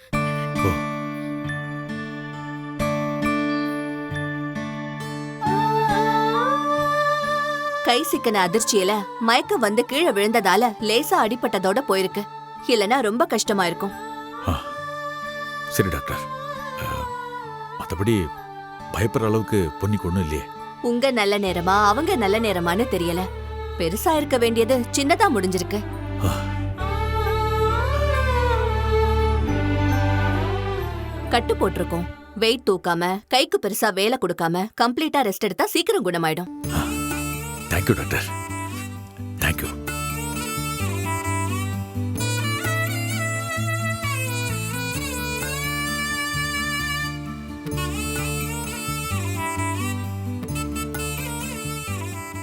C: கை சிக்கன அதிர்ச்சியில மயக்கம் வந்து கீழே விழுந்ததால லேசா அடிபட்டதோட போயிருக்கு. இல்லனா ரொம்ப கஷ்டமா இருக்கும்.
J: சரி டாக்டர், மற்றபடி பயப்படுற அளவுக்கு பொண்ணுக்கு ஒன்றும் இல்லையே?
C: உங்க நல்ல நேரமா அவங்க நல்ல நேரமான்னு தெரியல. பெருசா இருக்க வேண்டியது சின்னதா முடிஞ்சிருக்கு. கட்டு போட்டிருக்கோம். வெயிட் தூக்காம, கைக்கு பெருசா வேலை கொடுக்காம கம்ப்ளீட்டா ரெஸ்ட் எடுத்தா சீக்கிரம் குணமாயிடும்.
J: Thank you doctor, thank you.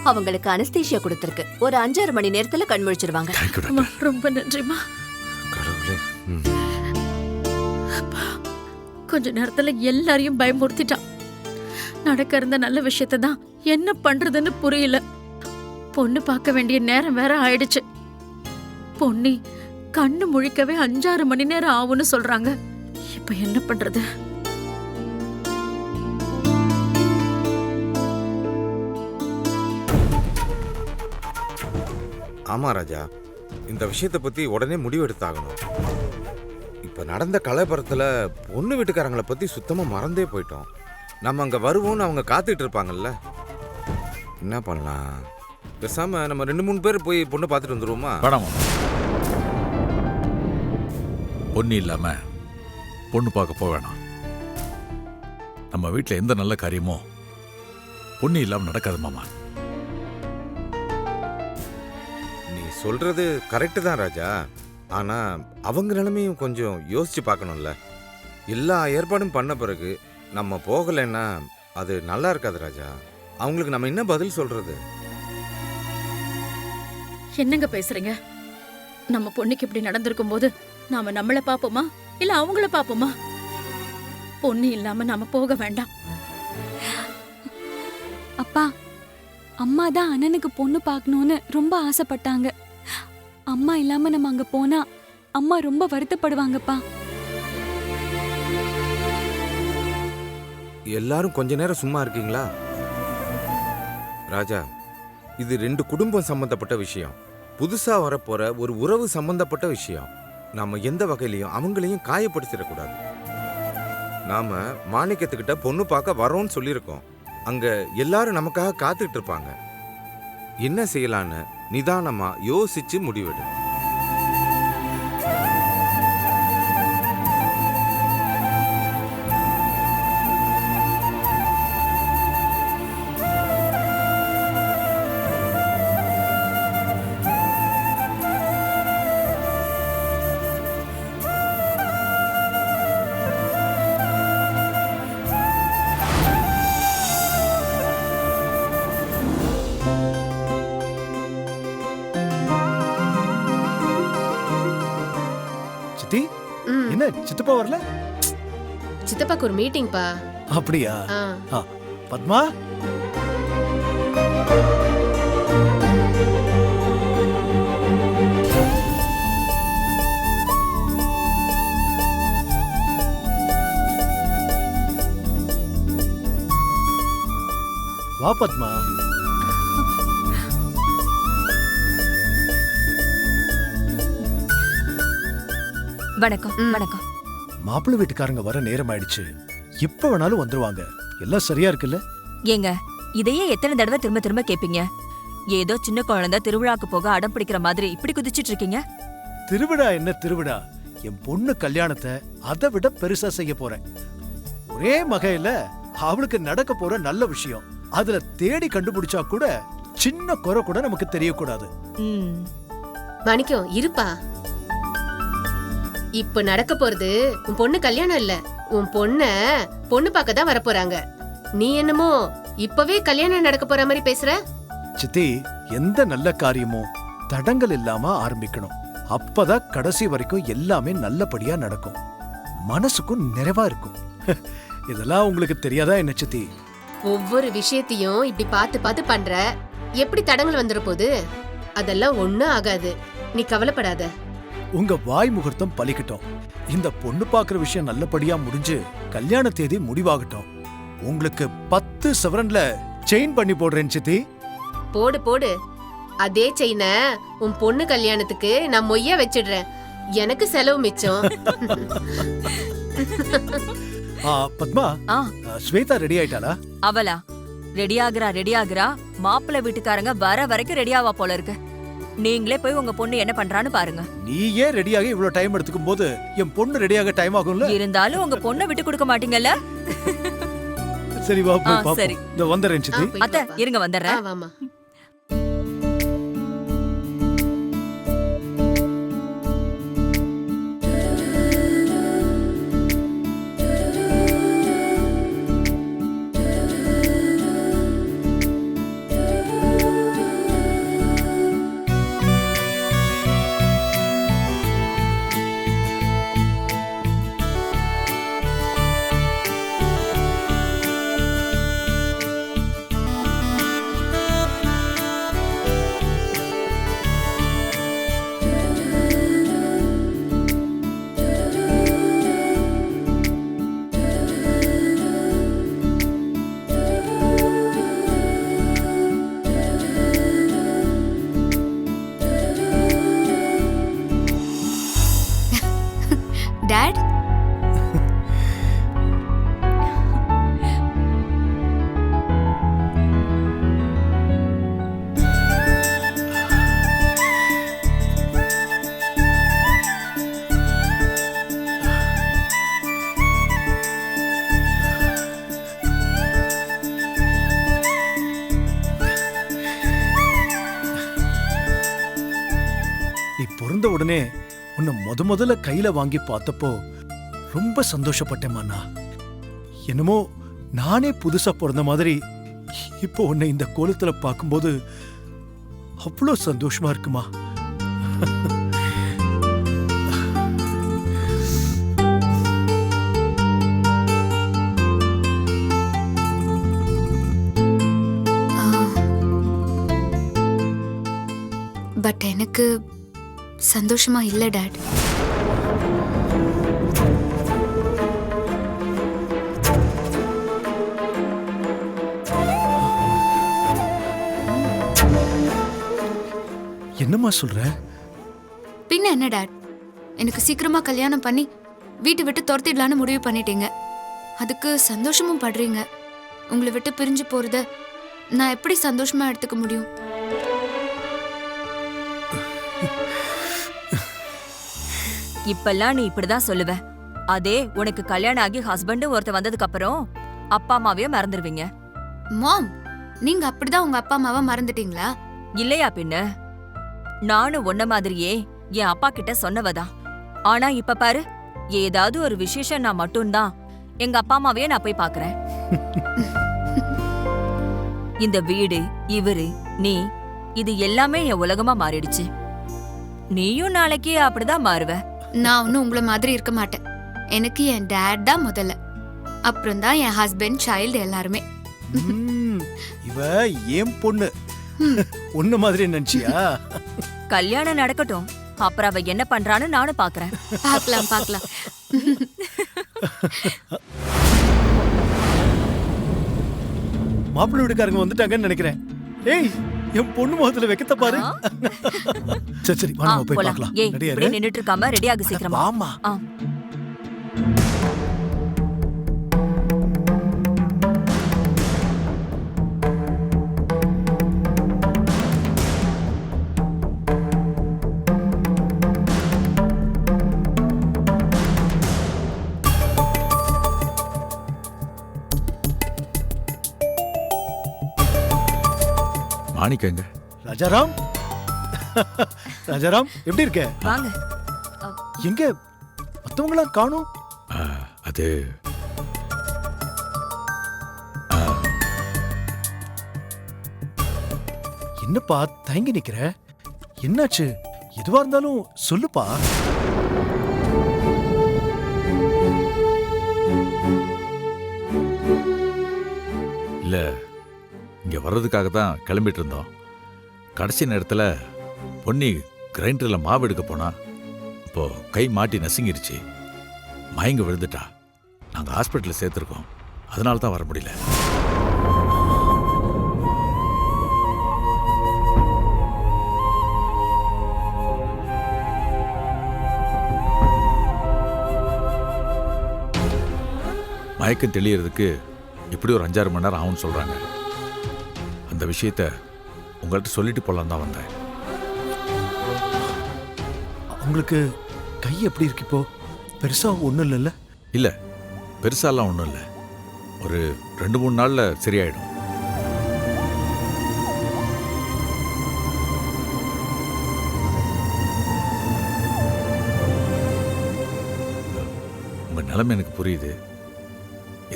C: அவங்களுக்கு அனஸ்தீசியா கொடுத்திருக்கு. ஒரு 5-6 மணி நேரத்துல கண் முழிச்சிருவாங்க.
A: ரொம்ப நன்றிமா. கொஞ்ச நேரத்துல எல்லாரையும் பயமுறுத்திட்டான். நடக்க இருந்த நல்ல விஷயத்தை தான் என்ன பண்றதுன்னு புரியல. பொண்ணு பார்க்க வேண்டிய நேரம் வேற ஆயிடுச்சு. பொன்னி கண்ணு முழிக்கவே 5-6 மணி நேரம் ஆகும்னு சொல்றாங்க. இப்ப என்ன பண்றது?
N: ஆமா ராஜா, இந்த விஷயத்தை பத்தி உடனே முடிவு எடுத்தாகணும். இப்ப நடந்த கலவரத்துல பொண்ணு வீட்டுக்காரங்களை பத்தி சுத்தமா மறந்தே போயிட்டோம். நம்ம அங்க வருவோம்னு அவங்க காத்துட்டு இருப்பாங்கல்ல. என்ன பண்ணலாம்? பேசாம நம்ம 2-3 பேர் போய் பொண்ணு பார்த்துட்டு வந்துருவோமா?
J: வேணாமா? பொண்ணு இல்லாம பொண்ணு பார்க்க போக வேணாம். நம்ம வீட்டில் எந்த நல்ல காரியமோ பொண்ணு இல்லாம நடக்காது மாமா.
N: நீ சொல்றது கரெக்டு தான் ராஜா. ஆனா அவங்க நிலைமையும் கொஞ்சம் யோசிச்சு பார்க்கணும்ல. எல்லா ஏற்பாடும் பண்ண பிறகு நம்ம போகலைன்னா அது நல்லா இருக்காது ராஜா. அவங்களுக்கு நம்ம என்ன பதில் சொல்றது?
A: என்னங்க பேசுறீங்க? நம்ம பொண்ணுக்கு இப்படி நடந்திருக்கும் போது நாம நம்மள பாப்போமா இல்ல அவங்கள பாப்போமா? பொண்ணு இல்லாம நாம போக வேண்டாம்.
P: அப்பா, அம்மா தான் அண்ணனுக்கு பொண்ணு பார்க்கணும்னு ரொம்ப ஆசைப்பட்டாங்க. அம்மா இல்லாம நம்ம அங்க போனா அம்மா ரொம்ப வருத்தப்படுவாங்கப்பா.
N: எல்லாரும் கொஞ்ச நேரம் சும்மா இருக்கீங்களா? ராஜா, இது 2 குடும்பம் சம்பந்தப்பட்ட விஷயம். புதுசா வரப்போற ஒரு உறவு சம்பந்தப்பட்ட விஷயம். நாம எந்த வகையிலையும் அவங்களையும் காயப்படுத்திடக்கூடாது. நாம மாணிக்கத்துக்கிட்ட பொண்ணு பார்க்க வரோம்னு சொல்லியிருக்கோம். அங்க எல்லாரும் நமக்காக காத்துட்டு இருப்பாங்க. என்ன செய்யலான்னு நிதானமா யோசிச்சு முடிவெடு.
H: சித்தி, என்ன சித்தப்பா வரல?
Q: சித்தப்பாக்கு ஒரு மீட்டிங் பா.
H: அப்படியா? பத்மா, வா பத்மா.
C: வணக்கம். வணக்கம்.
H: மாப்பிள்ளை வீட்டுக்காரங்க வர நேரம் ஆயிடுச்சு. எப்ப வேணாலும் வந்துருவாங்க. எல்லாம் சரியா இருக்குல்ல?
C: ஏங்க, இதையே எத்தனை தடவை திரும்ப திரும்ப கேப்பீங்க? ஏதோ சின்ன குழந்தை திருவிழாக்கு போக அடம் பிடிக்கிற மாதிரி இப்படி குதிச்சிட்டு இருக்கீங்க.
H: திருவிழா என்ன திருவிழா? என் பொண்ணு கல்யாணத்தை அதை விட பெருசா செய்ய போறேன். ஒரே மகையில அவளுக்கு நடக்க போற நல்ல விஷயம். அதுல தேடி கண்டுபிடிச்சா கூட சின்ன குறை கூட நமக்கு தெரியக்கூடாது.
Q: மாணிக்கம் இருப்பா. இப்ப நடக்க போறது உன் பொண்ணு கல்யாணம் இல்ல, உன் பொண்ணு பார்க்க தான் வர போறாங்க. நீ என்னமோ இப்பவே கல்யாணம் நடக்க போற மாதிரி பேசுற.
H: சித்தி, எந்த நல்ல காரியமும் தடங்கள் இல்லாம ஆரம்பிக்கணும். அப்பதான் கடைசி வரைக்கும் எல்லாமே நல்லபடியா நடக்கும். மனசுக்கும் நிறைவா இருக்கும். இதெல்லாம் உங்களுக்கு தெரியாதா என்ன சித்தி?
Q: ஒவ்வொரு விஷயத்தையும் இப்படி பார்த்து பார்த்து பண்ற. எப்படி தடங்கள் வந்துற போது? அதெல்லாம் ஒண்ணும் ஆகாது, நீ கவலைப்படாத.
H: உங்க வாய் முகூர்த்தம் பலிக்கட்டும். இந்த பொண்ணு பாக்குற விஷயம் நல்லபடியா முடிஞ்சு கல்யாண தேதி முடிவாகட்டும். உங்களுக்கு 10 சவரன்ல செயின் பண்ணி போடுறேன் சித்தி.
Q: போடு போடு. அதே செயின உன் பொண்ணு கல்யாணத்துக்கு நான் மொய்யா வச்சிடுறேன். எனக்கு செலவு மிச்சம்.
H: பத்மா, ஸ்வேதா ரெடி ஆயிட்டாளா?
C: அவளா? ரெடி ஆகுறா. மாப்பிள்ளை வீட்டுக்காரங்க வர வரைக்கும் ரெடி ஆவா போல இருக்கு. நீங்களே போய் உங்க பொண்ணு என்ன பண்றான்னு பாருங்க.
H: நீயே ரெடியாக இவ்வளவு டைம் எடுத்துக்கும் போது என் பொண்ணு ரெடியாக டைம் ஆகும்ல?
C: இருந்தாலும் உங்க பொண்ணை விட்டு கொடுக்க மாட்டீங்கல்ல?
H: சரி வா போய் பாப்போம்.
C: சரி.
H: இந்த வந்துறேன் சித்தி.
C: அத்தை இருங்க, வந்துடுறேன்.
Q: வாமா.
P: டாட்,
R: உடனே உன்னை முதல்ல கையில வாங்கி பார்த்தப்போ ரொம்ப சந்தோஷப்பட்டேம்மா. என்னமோ நானே புதுசா பிறந்த மாதிரி இப்போ உன்னை இந்த கோலத்துல பார்க்கும்போது அவ்வளோ சந்தோஷமா இருக்குமா.
P: பட் எனக்கு சந்தோஷமா இல்ல டாட்.
R: என்னம்மா சொல்ற?
P: பின்ன என்ன டாட், எனக்கு சீக்கிரமா கல்யாணம் பண்ணி வீட்டை விட்டு துரத்திடலான்னு முடிவு பண்ணிட்டீங்க. அதுக்கு சந்தோஷமும் படுறீங்க. உங்களை விட்டு பிரிஞ்சு போறத நான் எப்படி சந்தோஷமா எடுத்துக்க முடியும்?
S: இப்பெல்லாம் நீ இப்படிதான் சொல்லுவ. அதே உனக்கு கல்யாணம் ஆகி ஹஸ்பண்ட் ஒருத்த வந்ததுக்கு அப்புறம் அப்பா அம்மாவையே மறந்துடுவீங்க.
P: மாம், நீங்க அப்படிதான் உங்க அப்பா அம்மாவை மறந்துட்டீங்களா?
S: இல்லையா பின்ன. நானும் உன்ன மாதிரியே என் அப்பா கிட்ட சொன்னவதான். ஆனா இப்ப பாரு, ஏதாவது ஒரு விசேஷம் நான் மட்டும்தான் எங்க அப்பா அம்மாவையே நான் போய் பாக்குறேன். இந்த வீடு, இவரு, நீ, இது எல்லாமே என் உலகமா மாறிடுச்சு. நீயும் நாளைக்கு அப்படிதான் மாறுவ.
P: நான் ஒன்னும் உங்களை மாதிரி இருக்க மாட்டேன். எனக்கு என் டேட் தான் முதல்ல, அப்புறம் தான் என் ஹஸ்பண்ட், சைல்டு எல்லாருமே.
R: இவ ஏன் பொண்ணு ஒண்ணு மாதிரி நினைச்சியா?
S: கல்யாணம் நடக்கட்டும், அப்புறம் அவ என்ன பண்றான்னு நானும் பாக்குறேன்.
P: பார்க்கலாம் பார்க்கலாம்.
R: மாப்பிள்ளை வீட்டுக்காரங்க வந்துட்டாங்கன்னு நினைக்கிறேன். ஏய், என் பொண்ணு முகத்துல வைக்கத்த பாரு. சரி சரி, வா நம்ம போய் பார்க்கலாம்.
S: ஏய், இப்படி நின்னுட்டு இருக்காம ரெடி ஆகு சீக்கிரமா.
R: ஆமா.
J: மாணிக்கங்க.
R: ராஜாராம், ராஜாராம் எப்படி இருக்க?
S: வாங்க.
R: எங்க மத்தவங்களாம் காணோம்?
J: அது
R: என்னப்பா தயங்கி நிக்கிற? என்னாச்சு? எதுவா இருந்தாலும் சொல்லுப்பா.
J: இல்ல, இங்க வர்றதுக்காக தான் கிளம்பிட்டு இருந்தோம். கடைசி நேரத்துல பொன்னி கிரைண்டர்ல மாவு எடுக்க போனா, இப்போ கை மாட்டி நசுங்கிருச்சு. மயங்க விழுந்துட்டா. நாங்க ஹாஸ்பிட்டல்ல சேர்த்திருக்கோம். அதனால தான் வர முடியல. மயக்கம் தெளியறதுக்கு இப்படி ஒரு 5-6 மணி நேரம் ஆகும்னு சொல்றாங்க. அந்த விஷயத்த உங்கள்கிட்ட சொல்லிட்டு போலாம் தான் வந்தேன்.
R: உங்களுக்கு கை எப்படி இருக்கு இப்போ? பெருசா ஒண்ணும் இல்லைல்ல?
J: இல்ல, பெருசாலாம் ஒன்றும் இல்லை. ஒரு 2-3 நாள்ல சரியாயிடும். உங்க நிலைமை எனக்கு புரியுது.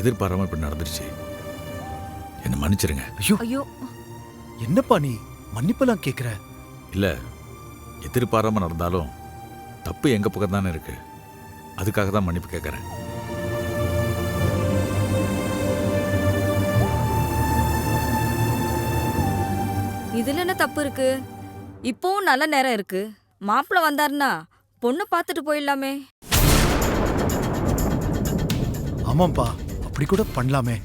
J: எதிர்பாராம இப்படி நடந்துருச்சு. என்ன மன்னிச்சிருங்க.
R: ஐயோ, என்னப்பா நீ மன்னிப்பெல்லாம் கேக்குற?
J: இல்ல, எதிர்பாராம நடந்தாலும் தப்பு எங்க பக்கம் தானே இருக்கு. அதுக்காக தான் மன்னிப்பு கேட்கறேன்.
S: இதுல என்ன தப்பு இருக்கு? இப்போவும் நல்ல நேரம் இருக்கு. மாப்பிள்ள வந்தாருன்னா பொண்ணு பார்த்துட்டு போயிடலாமே.
R: ஆமாப்பா, அப்படி கூட பண்ணலாமே.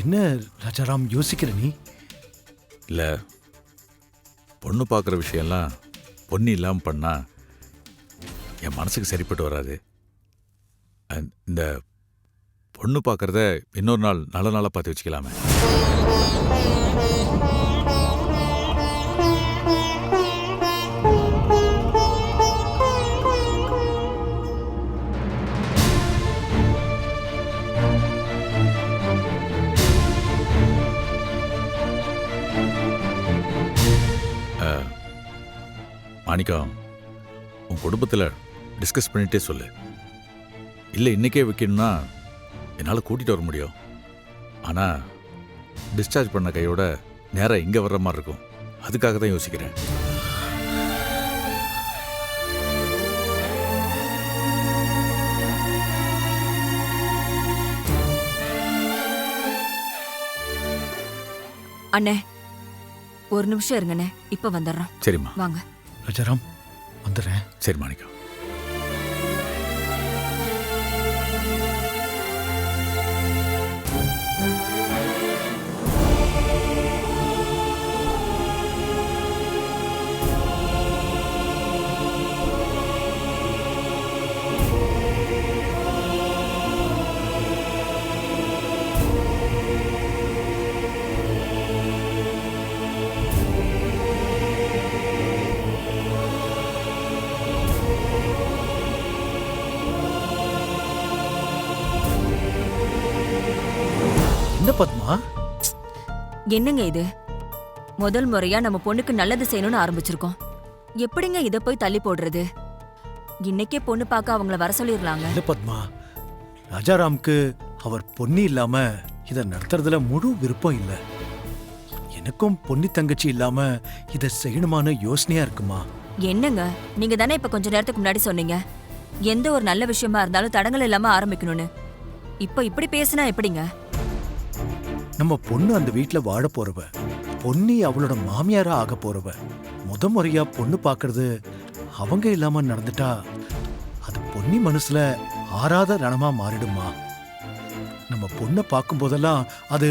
R: என்ன ராஜாராம் யோசிக்கிற நீ?
J: இல்ல, பொண்ணு பார்க்குற விஷயம்லாம் பொண்ணு இல்லாமல் பண்ணா என் மனசுக்கு சரிப்பட்டு வராது. இந்த பொண்ணு பார்க்கறத இன்னொரு நாள் நல்ல நாளாக பார்த்து வச்சுக்கலாமே. மாணிக்கா, உன் குடும்பத்தில் டிஸ்கஸ் பண்ணிட்டே சொல்லு. இல்லை இன்னைக்கே வைக்கணும்னா என்னால் கூட்டிகிட்டு வர முடியும். ஆனால் டிஸ்சார்ஜ் பண்ண கையோட நேராக இங்கே வர்ற மாதிரி இருக்கும். அதுக்காக தான் யோசிக்கிறேன்.
S: அண்ணே, ஒரு நிமிஷம் இருங்கண்ணே, இப்ப வந்துடுறோம்.
J: சரிம்மா.
S: வாங்க.
R: ராஜாராம், வந்துடுறேன்.
J: சரி மாணிக்கா.
R: பத்மா,
S: என்னங்க இது? முதல் முறையா நம்ம பொண்ணுக்கு நல்லது செய்யணும்னு ஆரம்பிச்சிருக்கோம். எப்படிங்க இத போய் தள்ளி போடுறது? இன்னைக்கே பொண்ணு பார்க்க அவங்கள வர சொல்லிடலாங்க.
R: இல்ல பத்மா, ராஜாராம்க்கு அவர் பொன்னி இல்லாம இத நடத்துறதுல முழு விருப்பம் இல்ல. எனக்கும் பொன்னி தங்கச்சி இல்லாம இத செய்யணுமான யோசனையா இருக்குமா?
S: என்னங்க, நீங்க தானே இப்ப கொஞ்ச நேரத்துக்கு முன்னாடி சொன்னீங்க எந்த ஒரு நல்ல விஷயமா இருந்தாலும் தடங்கள் இல்லாம ஆரம்பிக்கணும்னு. இப்ப இப்படி பேசினா எப்படிங்க?
R: நம்ம பொண்ணு அந்த வீட்ல வாழ போறவ, பொன்னி அவளோட மாமியாரா ஆக போறவ. முறையா பொண்ணு பாக்குறது அவங்க இல்லாம நடந்துட்டா அது பொன்னி மனசுல ஆறாத ரணமா மாறிடுமா? நம்ம பொண்ணை பார்க்கும் போதெல்லாம் அது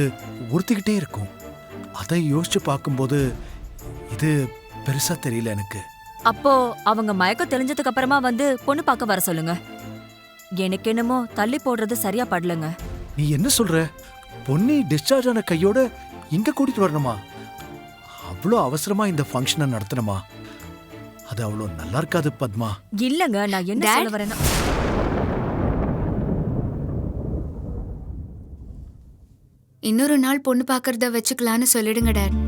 R: உறுத்திக்கிட்டே இருக்கும். அதை யோசிச்சு பார்க்கும்போது இது பெருசா தெரியல எனக்கு.
S: அப்போ அவங்க மயக்கம் தெளிஞ்சதுக்கு அப்புறமா வந்து பொண்ணு பார்க்க வர சொல்லுங்க. எனக்கு என்னமோ தள்ளி போடுறது சரியா படலங்க.
R: நீ என்ன சொல்ற? பொன்னி டிஸ்சார்ஜ் ஆன கையோட இங்க கூட்டிட்டு வரணுமா? அவ்வளோ அவசரமா இந்த ஃபங்க்ஷனை நடத்தணுமா? அது அவ்வளோ நல்லா இருக்காது பத்மா.
S: இல்லங்க, நான் என்ன சொல்ல வரேன்னா,
P: இன்னொரு நாள் பொண்ணு பார்க்கறத வச்சுக்கலான்னு சொல்லிடுங்க டாட்.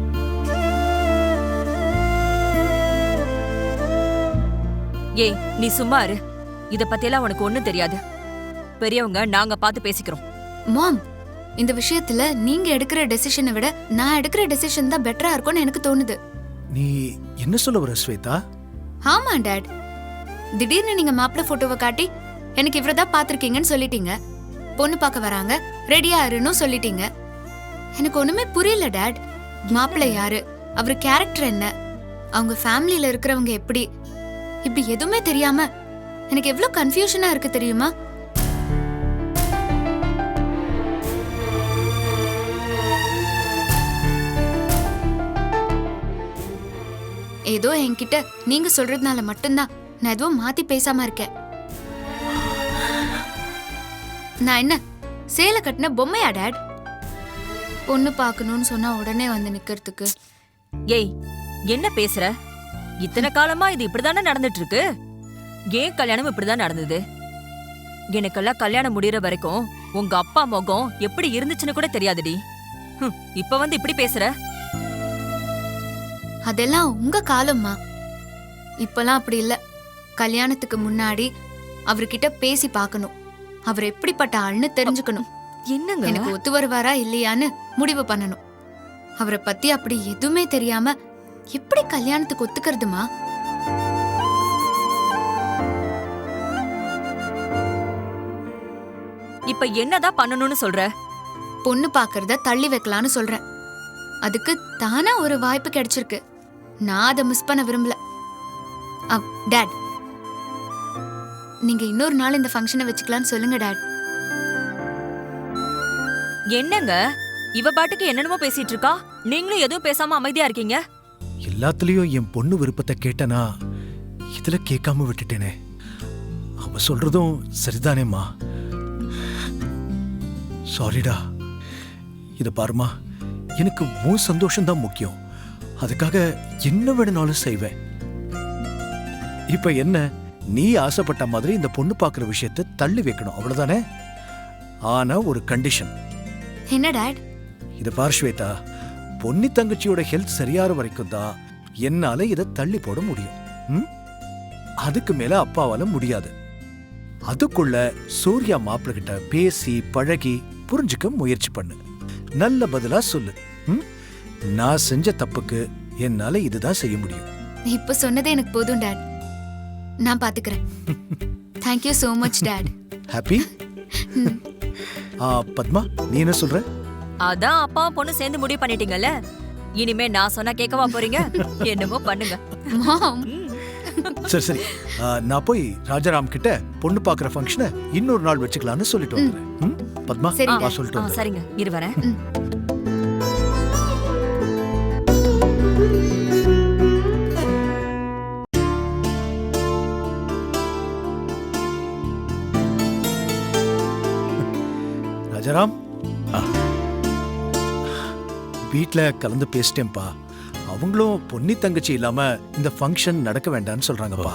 S: ஏய், நீ சும்மா இரு. இத பத்தியெல்லாம் உனக்கு ஒண்ணும் தெரியாது. பெரியவங்க நாங்க பார்த்து பேசிக்கிறோம்.
P: மாம், இந்த விஷயத்துல நீங்க எடுக்கிற டெசிஷனை விட நான் எடுக்கிற டெசிஷன் தான் பெட்டரா இருக்கும்னு எனக்கு தோணுது.
R: நீ என்ன சொல்ல வர ஸ்வேதா?
P: ஆமா டாட், திடீர்னு நீங்க மாப்பிள்ளை போட்டோவை காட்டி எனக்கு இவரதான் பாத்திருக்கீங்கன்னு சொல்லிட்டீங்க. பொண்ணு பார்க்க வராங்க, ரெடியா இருன்னு சொல்லிட்டீங்க. எனக்கு ஒண்ணுமே புரியல டாட். மாப்பிள்ளை யாரு, அவரு கேரக்டர் என்ன, அவங்க ஃபேமிலியில இருக்கிறவங்க எப்படி, இப்படி எதுவுமே தெரியாம எனக்கு எவ்வளவு கன்ஃபியூஷனா இருக்கு தெரியுமா? ஏதோ என்கிட்ட நீங்க சொல்றதுனால மட்டும்தான் நான் எதுவும் மாத்தி பேசாம இருக்கேன். நான் என்ன சேலை கட்டின பொம்மையா டாட்? பொண்ணு பார்க்கணும்னு சொன்னா உடனே வந்து நிக்கிறதுக்கு.
S: ஏய், என்ன பேசுற? இத்தனை காலமா இது இப்படிதானே நடந்துட்டு இருக்கு. ஏன் கல்யாணம் இப்படிதான் நடந்தது? எனக்கெல்லாம் கல்யாணம் முடியற வரைக்கும் உங்க அப்பா முகம் எப்படி இருந்துச்சுன்னு கூட தெரியாதுடி. இப்ப வந்து இப்படி பேசுற?
P: அதெல்லாம் உங்க காலம்மா. இப்பெல்லாம் அப்படி இல்ல. கல்யாணத்துக்கு முன்னாடி அவர்கிட்ட பேசி பார்க்கணும். அவர் எப்படிப்பட்ட ஆள்னு தெரிஞ்சுக்கணும்.
S: என்னங்க,
P: எனக்கு ஒத்து வருவாரா இல்லையான்னு முடிவு பண்ணணும். அவரை பத்தி அப்படி எதுவுமே தெரியாம எப்படி கல்யாணத்துக்கு ஒத்துக்கிறதுமா?
S: இப்ப என்னதான் பண்ணணும்னு சொல்ற?
P: பொண்ணு பாக்குறத தள்ளி வைக்கலான்னு சொல்றேன். அதுக்கு தானா ஒரு வாய்ப்பு கிடைச்சிருக்கு. நான் அதை மிஸ் பண்ண விரும்பல. டாட், நீங்க இன்னொரு நாள் இந்த ஃபங்க்ஷனை வச்சுக்கலாம்னு சொல்லுங்க டாட்.
S: என்னங்க, இவ பாட்டுக்கு என்னென்னமோ பேசிட்டு இருக்கா, நீங்களும் எதுவும் பேசாம அமைதியா இருக்கீங்க.
R: எல்லாத்துலயும் என் பொண்ணு விருப்பத்தை கேட்டனா, இதுல கேட்காம விட்டுட்டேனே. அவ சொல்றதும் சரிதானேம்மா. சாரிடா. இத பாருமா, எனக்கு உன் சந்தோஷம்தான் முக்கியம். அதுக்காக என்ன வேணும்னாலும் செய்வேன். இப்ப என்ன, நீ ஆசைப்பட்ட மாதிரி இந்த பொண்ணு பாக்குற விஷயத்தை தள்ளி வைக்கணும், அவ்வளவுதானே? ஆனா ஒரு கண்டிஷன்.
P: என்ன டாட்?
R: இத பார் ஸ்வேதா, பொன்னி தங்கச்சியோட ஹெல்த் சரியாற வரைக்கும் தான் என்னால இதை தள்ளி போட முடியும். ம்? அதுக்கு மேல அப்பாவால முடியாது. அதுக்குள்ள சூர்யா மாப்பிள்ள கிட்ட பேசி பழகி புரிஞ்சுக்க முயற்சி பண்ணு. நல்ல பதிலா சொல்லு. ம்? நான் செஞ்ச தப்புக்கு என்னால இதுதான் செய்ய முடியும்.
P: இப்ப சொன்னதே எனக்கு போதும் டாட். நான் பாத்துக்கிறேன். Thank you so much dot.
R: Happy? Padma நீ என்ன சொல்ற?
S: அதான் அப்பா பொண்ணு சேர்ந்து முடிவு பண்ணிட்டீங்கல்ல, இனிமே நான் சொன்னா கேட்கவா போறீங்க? என்னமோ பண்ணுங்க.
P: மாம்.
R: சரி சரி, நான் போய் ராஜாராம் கிட்ட பொண்ணு பாக்குற ஃபங்க்ஷனை இன்னொரு நாள் வச்சுக்கலாம்னு சொல்லிட்டு வந்துடுறேன். ம்? பத்மா வா சொல்லிட்டு வந்துடுறேன்.
S: சரிங்க, இரு வரேன்.
R: ராஜாராம், வீட்ல கலந்து பேசிட்டேன்ப்பா. அவங்களும் பொன்னி தங்கச்சி இல்லாம இந்த ஃபங்க்ஷன் நடக்க வேண்டாம்னு சொல்றாங்கப்பா.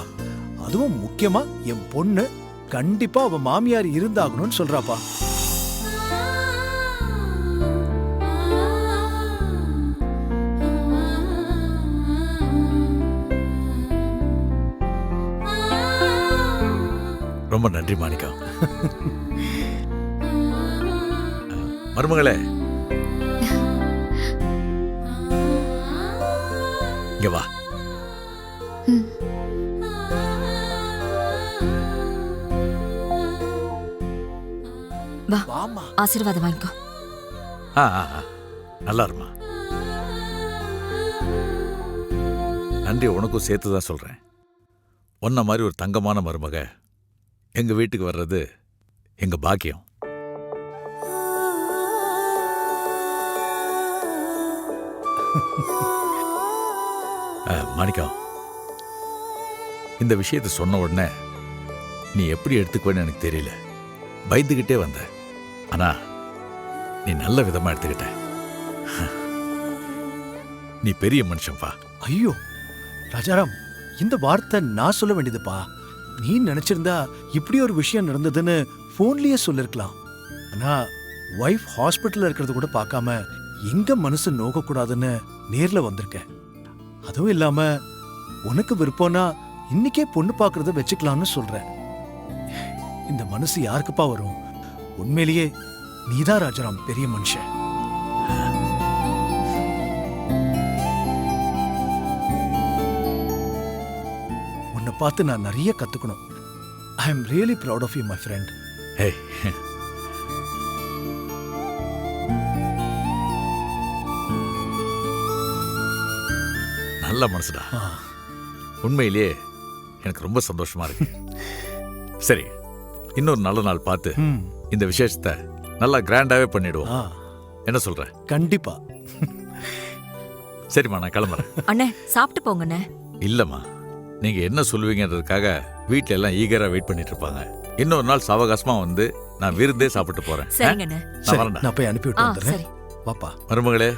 R: அதுவும் முக்கியமா என் பொண்ணு கண்டிப்பா அவ மாமியார் இருந்தாகணும்னு சொல்றாப்பா.
J: ரொம்ப நன்றி மாணிக்கம். மருமகளே, இங்க வா.
S: வா, ஆசீர்வாதம் வாங்கிக்கோ.
J: நல்லா இருமா. நன்றி உனக்கும் சேர்த்துதான் சொல்றேன். உன்ன மாதிரி ஒரு தங்கமான மருமக எங்க வீட்டுக்கு வர்றது எங்க பாக்கியம். மாணிக்கம், இந்த விஷயத்தை சொன்ன உடனே நீ எப்படி எடுத்துக்குவேன்னு எனக்கு தெரியல. பயந்துகிட்டே வந்த. ஆனா நீ நல்ல விதமா எடுத்துக்கிட்ட. நீ பெரிய மனுஷன்ப்பா.
R: ஐயோ ராஜாராம், இந்த வார்த்தை நான் சொல்ல வேண்டியதுப்பா. நீ நினைச்சிருந்தா இப்படி ஒரு விஷயம் நடந்ததுன்னு போன்லயே சொல்லிருக்கலாம். ஆனா வைஃப் ஹாஸ்பிட்டல்ல இருக்கிறது கூட பார்க்காம எங்க மனசு நோக்க கூடாதுன்னு நேர்ல வந்திருக்கேன். அதுவும் இல்லாம உனக்கு விருப்பம்னா இன்னைக்கே பொண்ணு பார்க்கறத வச்சுக்கலாம்னு சொல்றேன். இந்த மனசு யாருக்குப்பா வரும்? உண்மையிலேயே நீதான் ராஜாராம் பெரிய மனுஷன். உன்னை பார்த்து நான் நிறைய கத்துக்கணும். I am really proud of you my friend.
J: நல்ல மனசுடா. உண்மையிலேயே எனக்கு ரொம்ப சந்தோஷமா இருக்கு. சரி, இன்னொரு நல்ல நாள் பார்த்து இந்த விசேஷத்தை நல்லா கிராண்டாவே பண்ணிடுவோம். என்ன சொல்ற?
R: கண்டிப்பா.
J: சரிம்மா, நான் கிளம்புறேன்.
S: அண்ணே சாப்பிட்டு போங்கண்ணே.
J: இல்லம்மா, நீங்க என்ன சொல்லுவீங்கன்றதுக்காக வீட்ல எல்லாம் ஈகரா வெயிட் பண்ணிட்டு இருப்பாங்க. இன்னொரு நாள் சாவகாசமா வந்து நான் விருந்தே சாப்பிட்டு போறேன்.
S: சரிங்கண்ணே.
J: நான் வரேன்டா.
R: நான் போய் அனுப்பி விட்டு வந்துடுறேன். வாப்பா.
J: மருமகளே,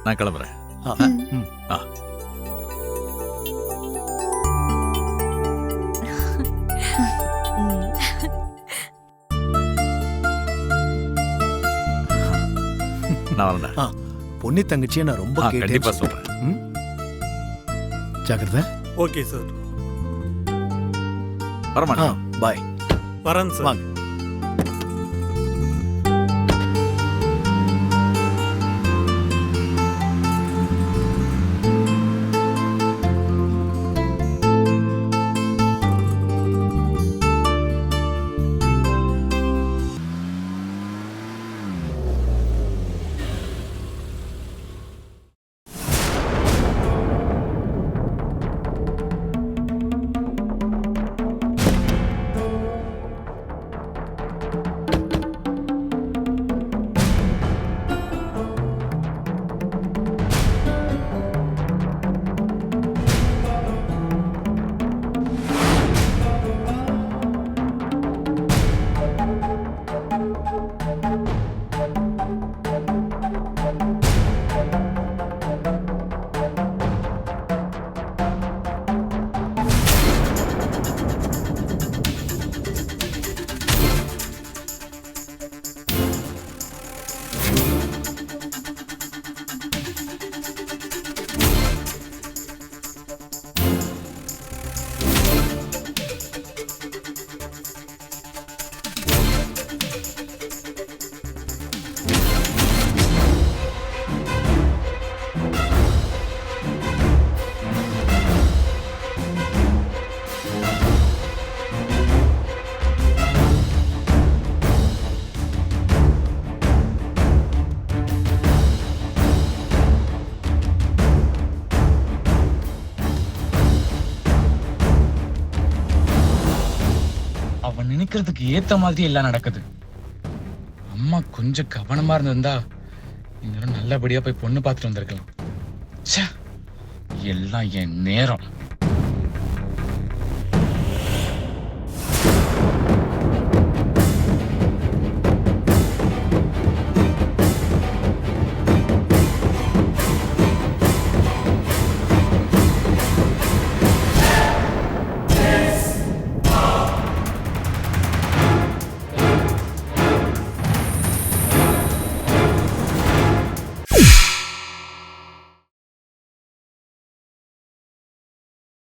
J: நான் கிளம்புறேன்.
R: பொன்னி தங்கச்சியை நான் ரொம்ப
J: கண்டிப்பா சொல்றேன்.
R: ஜாக்கிரதை.
E: Okay sir.
J: வரமாட்டேன்.
R: பாய்.
E: வரேன் சார்.
R: வாங்க.
F: நினைக்கிறதுக்கு ஏத்த மாதிரி எல்லாம் நடக்குது. அம்மா கொஞ்சம் கவனமா இருந்திருந்தா இன்னும் நல்லபடியா போய் பொண்ணு பார்த்துட்டு வந்திருக்கலாம். ச்சே, எல்லாம் என் நேரம்.